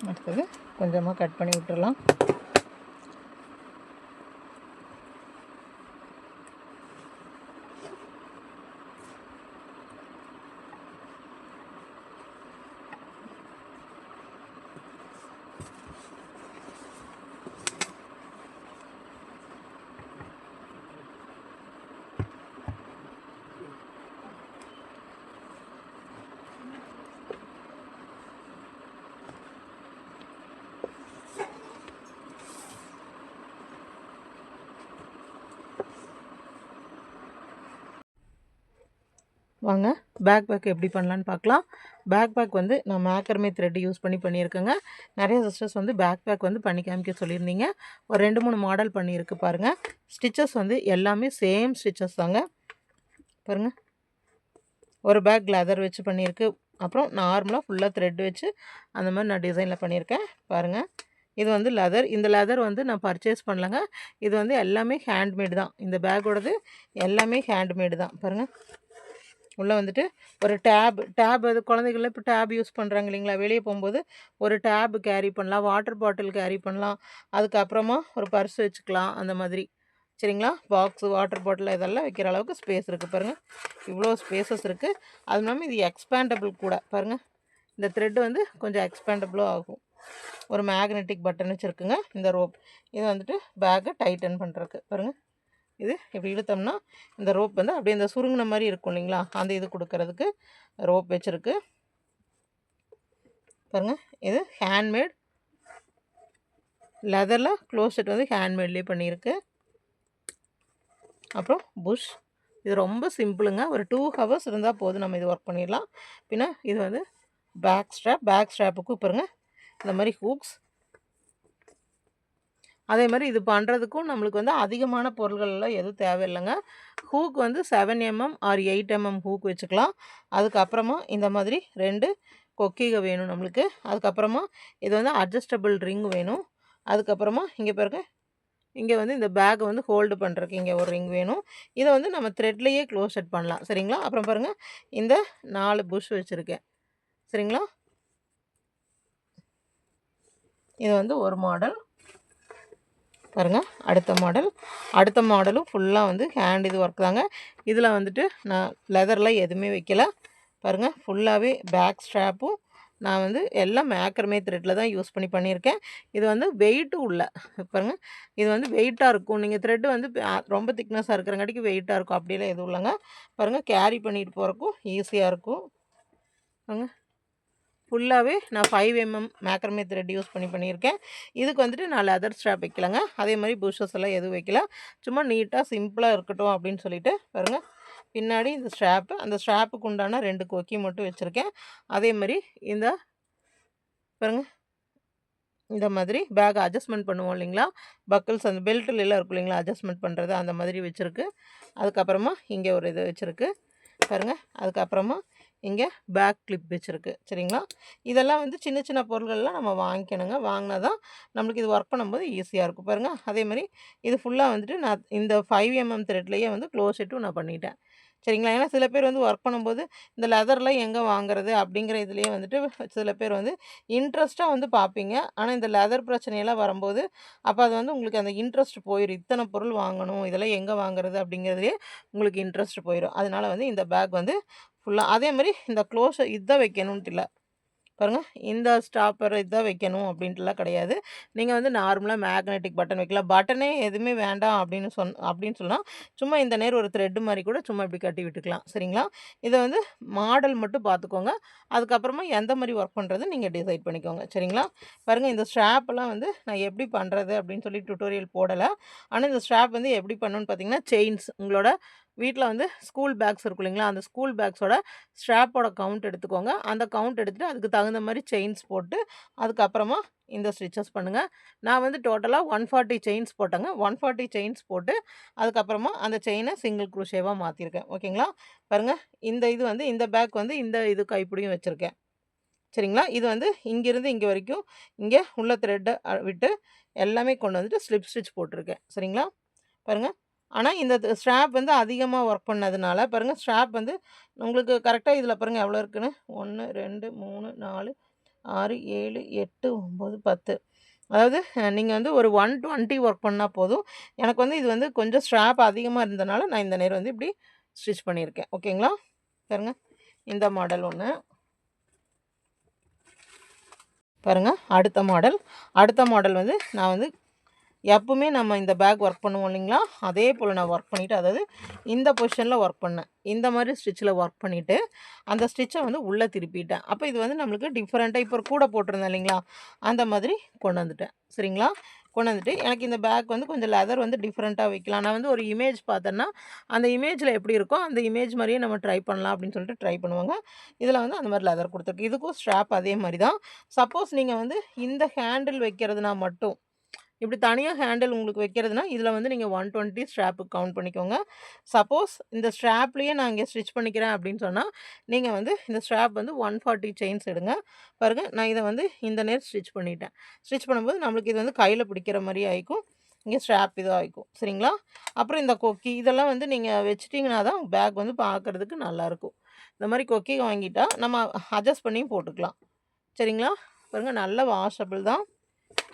அடுத்தது கொஞ்சமாக கட் பண்ணி விட்டுடலாம். வாங்க பேக் எப்படி பண்ணலான்னு பார்க்கலாம். பேக் வந்து நான் மேக்கர்மே த்ரெட் யூஸ் பண்ணியிருக்கேங்க. நிறைய சிஸ்டர்ஸ் வந்து பேக் வந்து பண்ணி காமிக்க சொல்லியிருந்தீங்க. ஒரு 2-3 மாடல் பண்ணியிருக்கு பாருங்கள். ஸ்டிச்சஸ் வந்து எல்லாமே சேம் ஸ்டிச்சஸ் தாங்க. பாருங்கள், ஒரு பேக் லெதர் வச்சு பண்ணியிருக்கு. அப்புறம் நார்மலாக ஃபுல்லாக த்ரெட் வச்சு அந்த மாதிரி நான் டிசைனில் பண்ணியிருக்கேன் பாருங்கள். இது வந்து லெதர். இந்த லெதர் வந்து நான் பர்ச்சேஸ் பண்ணலங்க. இது வந்து எல்லாமே ஹேண்ட்மேடு தான். இந்த பேக்கோடது எல்லாமே ஹேண்ட்மேடு தான் பாருங்கள். உள்ளே வந்துட்டு ஒரு டேப் அது குழந்தைகள இப்போ டேப் யூஸ் பண்ணுறாங்க இல்லைங்களா, வெளியே போகும்போது ஒரு டேப் கேரி பண்ணலாம், வாட்டர் பாட்டில் கேரி பண்ணலாம், அதுக்கப்புறமா ஒரு பர்ஸ் வச்சுக்கலாம் அந்த மாதிரி. சரிங்களா, பாக்ஸு வாட்டர் பாட்டில் இதெல்லாம் வைக்கிற அளவுக்கு ஸ்பேஸ் இருக்குது பாருங்கள். இவ்வளோ ஸ்பேசஸ் இருக்குது. அது இல்லாமல் இது எக்ஸ்பேண்டபிள் கூட பாருங்கள். இந்த த்ரெட் வந்து கொஞ்சம் எக்ஸ்பேண்டபிளும் ஆகும். ஒரு மேக்னெட்டிக் பட்டன் வச்சுருக்குங்க. இந்த ரோப் இது வந்துட்டு பேக்கை டைட்டன் பண்ணுறதுக்கு பாருங்கள். இது இப்படி இழுத்தோம்னா இந்த ரோப் வந்து அப்படியே இந்த சுருங்கின மாதிரி இருக்கும் இல்லைங்களா, அந்த இது கொடுக்கறதுக்கு ரோப் வச்சுருக்கு பாருங்கள். இது ஹேண்ட்மேட் லெதரில் க்ளோஸ் செட் வந்து ஹேண்ட்மேட்லேயே பண்ணியிருக்கு. அப்புறம் புஷ், இது ரொம்ப சிம்பிளுங்க. ஒரு 2 ஹவர்ஸ் இருந்தால் போதும், நம்ம இது ஒர்க் பண்ணிடலாம். பின்ன இது வந்து பேக் ஸ்ட்ராப்புக்கும் பாருங்கள் இந்த மாதிரி ஹூக்ஸ். அதே மாதிரி இது பண்ணுறதுக்கும் நம்மளுக்கு வந்து அதிகமான பொருள்கள்லாம் எதுவும் தேவையில்லைங்க. ஹூக் வந்து 7 mm ஆர் 8 mm ஹூக் வச்சுக்கலாம். அதுக்கப்புறமா இந்த மாதிரி 2 கொக்கிக வேணும் நம்மளுக்கு. அதுக்கப்புறமா இது வந்து அட்ஜஸ்டபிள் ரிங் வேணும். அதுக்கப்புறமா இங்கே பாருங்க, இங்கே வந்து இந்த பேக்கை வந்து ஹோல்டு பண்ணுறதுக்கு இங்கே ஒரு ரிங் வேணும். இதை வந்து நம்ம த்ரெட்லேயே க்ளோஸ் செட் பண்ணலாம். சரிங்களா, அப்புறம் பாருங்கள் இந்த 4 புஷ் வச்சுருக்கேன். சரிங்களா, இது வந்து ஒரு மாடல் பாருங்கள். அடுத்த மாடலும் ஃபுல்லாக வந்து ஹேண்ட் இது ஒர்க் தாங்க. இதில் வந்துட்டு நான் லெதரில் எதுவுமே வைக்கல பாருங்கள். ஃபுல்லாகவே பேக் ஸ்ட்ராப்பும் நான் வந்து எல்லாம் மேக்கர்மே த்ரெட்டில் தான் யூஸ் பண்ணியிருக்கேன். இது வந்து வெயிட்டும் உள்ள பாருங்கள். இது வந்து வெயிட்டாக இருக்கும். நீங்கள் த்ரெட்டு வந்து ரொம்ப திக்னஸாக இருக்கிறங்காட்டிக்கு வெயிட்டாக இருக்கும். அப்படியெல்லாம் எதுவும் இல்லைங்க பாருங்கள். கேரி பண்ணிட்டு போகிறக்கும் ஈஸியாக இருக்கும் பாருங்கள். ஃபுல்லாகவே நான் 5 mm மேக்கர்மே த்ரெட் யூஸ் பண்ணியிருக்கேன். இதுக்கு வந்துட்டு நான் லெதர் ஸ்ட்ராப் வைக்கலங்க. அதே மாதிரி புஷஸ் எல்லாம் எதுவும் வைக்கல. சும்மா நீட்டாக சிம்பிளாக இருக்கட்டும் அப்படின்னு சொல்லிட்டு பாருங்கள். பின்னாடி இந்த ஸ்ட்ராப்பு, அந்த ஸ்ட்ராப்புக்கு உண்டான 2 கொக்கி மட்டும் வச்சுருக்கேன். அதே மாதிரி இந்த பாருங்கள், இந்த மாதிரி பேக் அட்ஜஸ்ட்மெண்ட் பண்ணுவோம் இல்லைங்களா, பக்கிள்ஸ் அந்த பெல்ட்டிலெல்லாம் இருக்கும் இல்லைங்களா அட்ஜஸ்ட்மெண்ட் பண்ணுறது, அந்த மாதிரி வச்சுருக்கு. அதுக்கப்புறமா இங்கே ஒரு இது வச்சுருக்கு பாருங்கள். அதுக்கப்புறமா இங்கே பேக் கிளிப் வச்சுருக்கு. சரிங்களா, இதெல்லாம் வந்து சின்ன சின்ன பொருள்கள்லாம் நம்ம வாங்கிக்கணுங்க. வாங்கினா தான் நம்மளுக்கு இது ஒர்க் பண்ணும்போது ஈஸியாக இருக்கும் பாருங்கள். அதே மாதிரி இது ஃபுல்லாக வந்துட்டு நான் இந்த 5 mm த்ரெட்லேயே வந்து க்ளோஸ் செட்டும் நான் பண்ணிட்டேன். சரிங்களா, ஏன்னா சில பேர் வந்து ஒர்க் பண்ணும்போது இந்த லெதர்லாம் எங்கே வாங்குறது அப்படிங்கிற இதுலேயே வந்துட்டு சில பேர் வந்து இன்ட்ரெஸ்ட்டாக வந்து பார்ப்பீங்க. ஆனால் இந்த லெதர் பிரச்சனையெல்லாம் வரும்போது அப்போ அது வந்து உங்களுக்கு அந்த இன்ட்ரெஸ்ட் போயிடும். இத்தனை பொருள் வாங்கணும், இதெல்லாம் எங்கே வாங்குறது அப்படிங்கிறதுலேயே உங்களுக்கு இன்ட்ரெஸ்ட் போயிடும். அதனால் வந்து இந்த பேக் வந்து ஃபுல்லாக அதே மாதிரி இந்த க்ளோஸை இதான் வைக்கணுன்ட்டு இல்லை பாருங்கள். இந்த ஸ்டாப்பர் இதான் வைக்கணும் அப்படின்ட்டுலாம் கிடையாது. நீங்கள் வந்து நார்மலாக மேக்னெட்டிக் பட்டன் வைக்கலாம். பட்டனே எதுவுமே வேண்டாம் அப்படின்னு சொன்னால் சும்மா இந்த நேரம் ஒரு த்ரெட்டு மாதிரி கூட சும்மா இப்படி கட்டி விட்டுக்கலாம். சரிங்களா, இதை வந்து மாடல் மட்டும் பார்த்துக்கோங்க. அதுக்கப்புறமா எந்த மாதிரி ஒர்க் பண்ணுறது நீங்கள் டிசைட் பண்ணிக்கோங்க. சரிங்களா, பாருங்கள். இந்த ஸ்ட்ராப்பெல்லாம் வந்து நான் எப்படி பண்ணுறது அப்படின்னு சொல்லி டுட்டோரியல் போடலை. ஆனால் இந்த ஸ்ட்ராப் வந்து எப்படி பண்ணணுன்னு பார்த்தீங்கன்னா, செயின்ஸ் உங்களோட வீட்டில் வந்து ஸ்கூல் பேக்ஸ் இருக்கும் இல்லைங்களா, அந்த ஸ்கூல் பேக்ஸோட ஸ்ட்ராப்போட கவுண்ட் எடுத்துக்கோங்க. அந்த கவுண்ட் எடுத்துகிட்டு அதுக்கு தகுந்த மாதிரி செயின்ஸ் போட்டு அதுக்கப்புறமா இந்த ஸ்டிச்சஸ் பண்ணுங்கள். நான் வந்து டோட்டலாக 140 செயின்ஸ் போட்டேங்க. 140 செயின்ஸ் போட்டு அதுக்கப்புறமா அந்த செயினை சிங்கிள் குரோஷேவாக மாற்றிருக்கேன். ஓகேங்களா, பாருங்கள். இந்த இது வந்து இந்த பேக் வந்து இந்த இது கைப்பிடியும் வச்சுருக்கேன். சரிங்களா, இது வந்து இங்கேருந்து இங்கே வரைக்கும் இங்கே உள்ள த்ரெட்டை விட்டு எல்லாமே கொண்டு வந்துட்டு ஸ்லிப் ஸ்டிச் போட்டிருக்கேன். சரிங்களா, பாருங்கள். ஆனால் இந்த ஸ்ட்ராப் வந்து அதிகமாக ஒர்க் பண்ணதுனால பாருங்கள், ஸ்ட்ராப் வந்து உங்களுக்கு கரெக்டாக இதில் பாருங்கள் எவ்வளோ இருக்குன்னு. 1 2 3 4 6 7 8 9 10. அதாவது நீங்கள் வந்து ஒரு 120 ஒர்க் பண்ணால் போதும். எனக்கு வந்து இது வந்து கொஞ்சம் ஸ்ட்ராப் அதிகமாக இருந்தனால நான் இந்த நேரம் வந்து இப்படி ஸ்டிச் பண்ணியிருக்கேன். ஓகேங்களா, பாருங்கள். இந்த மாடல் ஒன்று பாருங்கள். அடுத்த மாடல் வந்து நான் வந்து எப்பவுமே நம்ம இந்த பேக் ஒர்க் பண்ணுவோம் இல்லைங்களா, அதே போல் நான் ஒர்க் பண்ணிவிட்டு, அதாவது இந்த பொசிஷனில் ஒர்க் பண்ணேன். இந்த மாதிரி ஸ்டிச்சில் ஒர்க் பண்ணிவிட்டு அந்த ஸ்டிச்சை வந்து உள்ளே திருப்பிட்டேன். அப்போ இது வந்து நம்மளுக்கு டிஃப்ரெண்ட்டாக இப்போ கூட போட்டிருந்தேன் இல்லைங்களா, அந்த மாதிரி கொண்டு வந்துட்டேன். சரிங்களா, கொண்டு வந்துட்டு எனக்கு இந்த பேக் வந்து கொஞ்சம் லெதர் வந்து டிஃப்ரெண்ட்டாக வைக்கலாம். நான் வந்து ஒரு இமேஜ் பார்த்தேன்னா, அந்த இமேஜில் எப்படி இருக்கோ அந்த இமேஜ் மாரியே நம்ம ட்ரை பண்ணலாம் அப்படின்னு சொல்லிட்டு ட்ரை பண்ணுவேங்க. இதில் வந்து அந்த மாரி லெதர் குடுத்துருக்கு. இதுக்கும் ஸ்ட்ராப் அதே மாரி தான். சப்போஸ் நீங்க வந்து இந்த ஹேண்டில் வைக்கிறதுனா மட்டும் இப்படி தனியா ஹேண்டில் உங்களுக்கு வைக்கிறதுனா, இதில வந்து நீங்க 120 ஸ்ட்ராப்புக்கு கவுண்ட் பண்ணிக்கோங்க. சப்போஸ் இந்த ஸ்ட்ராப்லயே நான் இங்க ஸ்டிச் பண்ணிக்கிறேன் அப்படின்னு சொன்னா, நீங்க வந்து இந்த ஸ்ட்ராப் வந்து 140 செயின்ஸ் எடுங்க. பாருங்க நான் இத வந்து இந்த நேர் ஸ்டிச் பண்ணிட்டேன். ஸ்டிச் பண்ணும்போது நம்மளுக்கு இது வந்து கையில பிடிக்கிற மாரி ஆயிக்கும். இங்க ஸ்ட்ராப் இது ஆயிக்கும். சரிங்களா? அப்புறம் இந்த கொக்கி இதெல்லாம் வந்து நீங்க வச்சுட்டீங்கன்னா தான் பேக் வந்து பார்க்கறதுக்கு நல்லாயிருக்கும். இந்த மாரி கொக்கி வாங்கிட்டா நம்ம அட்ஜஸ்ட் பண்ணியும் போட்டுக்கலாம். சரிங்களா? பாருங்க நல்ல வாஷபிள் தான்.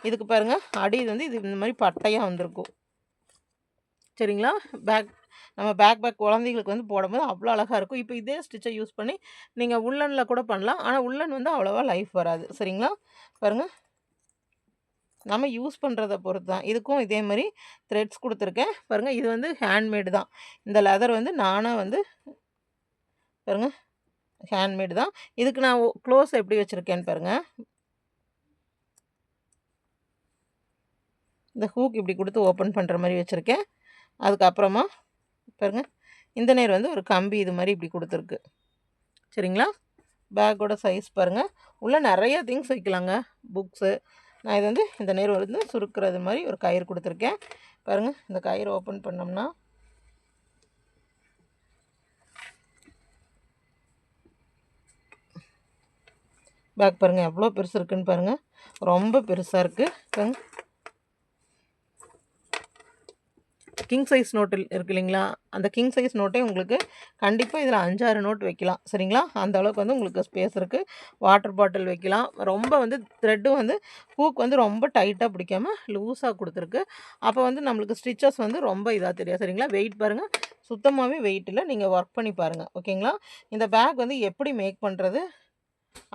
இதுக்கு பாருங்க அடி வந்து இது இந்த மாரி பட்டையா வந்திருக்கும். சரிங்களா? நம்ம பேக் குழந்தைகளுக்கு வந்து போடும்போது அவ்வளோ அழகா இருக்கும். இப்போ இதே ஸ்டிச்ச யூஸ் பண்ணி நீங்க உல்லன்ல கூட பண்ணலாம். ஆனா உல்லன் வந்து அவ்வளவா லைஃப் வராது. சரிங்களா? பாருங்க. நம்ம யூஸ் பண்றத பொறுத்து தான். இதுக்கும் இதே மாரி த்ரெட்ஸ் குடுத்துருக்கேன். பாருங்க இது வந்து ஹேண்ட்மேடு தான். இந்த லெதர் வந்து நானா வந்து பாருங்க ஹேண்ட்மேடு தான். இதுக்கு நான் க்ளோஸ் எப்படி வச்சிருக்கேன்னு பாருங்க. இந்த ஹூக் இப்படி குடுத்து ஓப்பன் பண்ற மாரி வச்சிருக்கேன். அதுக்கப்புறமா பாருங்க, இந்த நேர் வந்து ஒரு கம்பி இது மாரி இப்படி குடுத்துருக்கு. சரிங்களா? பேக்கோட சைஸ் பாருங்க. உள்ள நெறைய திங்ஸ் வைக்கலாங்க. புக்ஸு. நான் இது வந்து இந்த நேர் வந்து சுருக்குறது மாரி ஒரு கயிறு குடுத்துருக்கேன். பாருங்க, இந்த கயிறு ஓப்பன் பண்ணோம்னா பேக் பாருங்க எவ்வளோ பெருசு இருக்குன்னு பாருங்க. ரொம்ப பெருசா இருக்கு. பாருங்க. கிங் சைஸ் நோட் இருக்கு இல்லைங்களா? அந்த கிங் சைஸ் நோட்டே உங்களுக்கு கண்டிப்பா இதில 5, 6 நோட் வைக்கலாம். சரிங்களா? அந்த அளவுக்கு வந்து உங்களுக்கு ஸ்பேஸ் இருக்கு. வாட்டர் பாட்டில் வைக்கலாம். ரொம்ப வந்து த்ரெட்டும் வந்து ஹூக் வந்து ரொம்ப டைட்டா பிடிக்காம லூஸா குடுத்துருக்கு. அப்போ வந்து நம்மளுக்கு ஸ்டிச்சஸ் வந்து ரொம்ப இதா தெரியாது. சரிங்களா? வெயிட் பாருங்க. சுத்தமாவே வெயிட் இல்ல. நீங்க ஒர்க் பண்ணி பாருங்க. ஓகேங்களா? இந்த பேக் வந்து எப்படி மேக் பண்றது?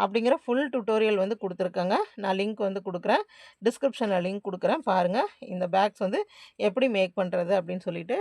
அப்படிங்கிற ஃபுல் டியூட்டோரியல் வந்து குடுத்துருக்கேங்க. நான் லிங்க் வந்து குடுக்குறேன். டிஸ்கிரிப்ஷன்ல லிங்க் குடுக்குறேன். பாருங்க. இந்த பேக்ஸ் வந்து எப்படி மேக் பண்றது அப்படின்னு சொல்லிட்டு.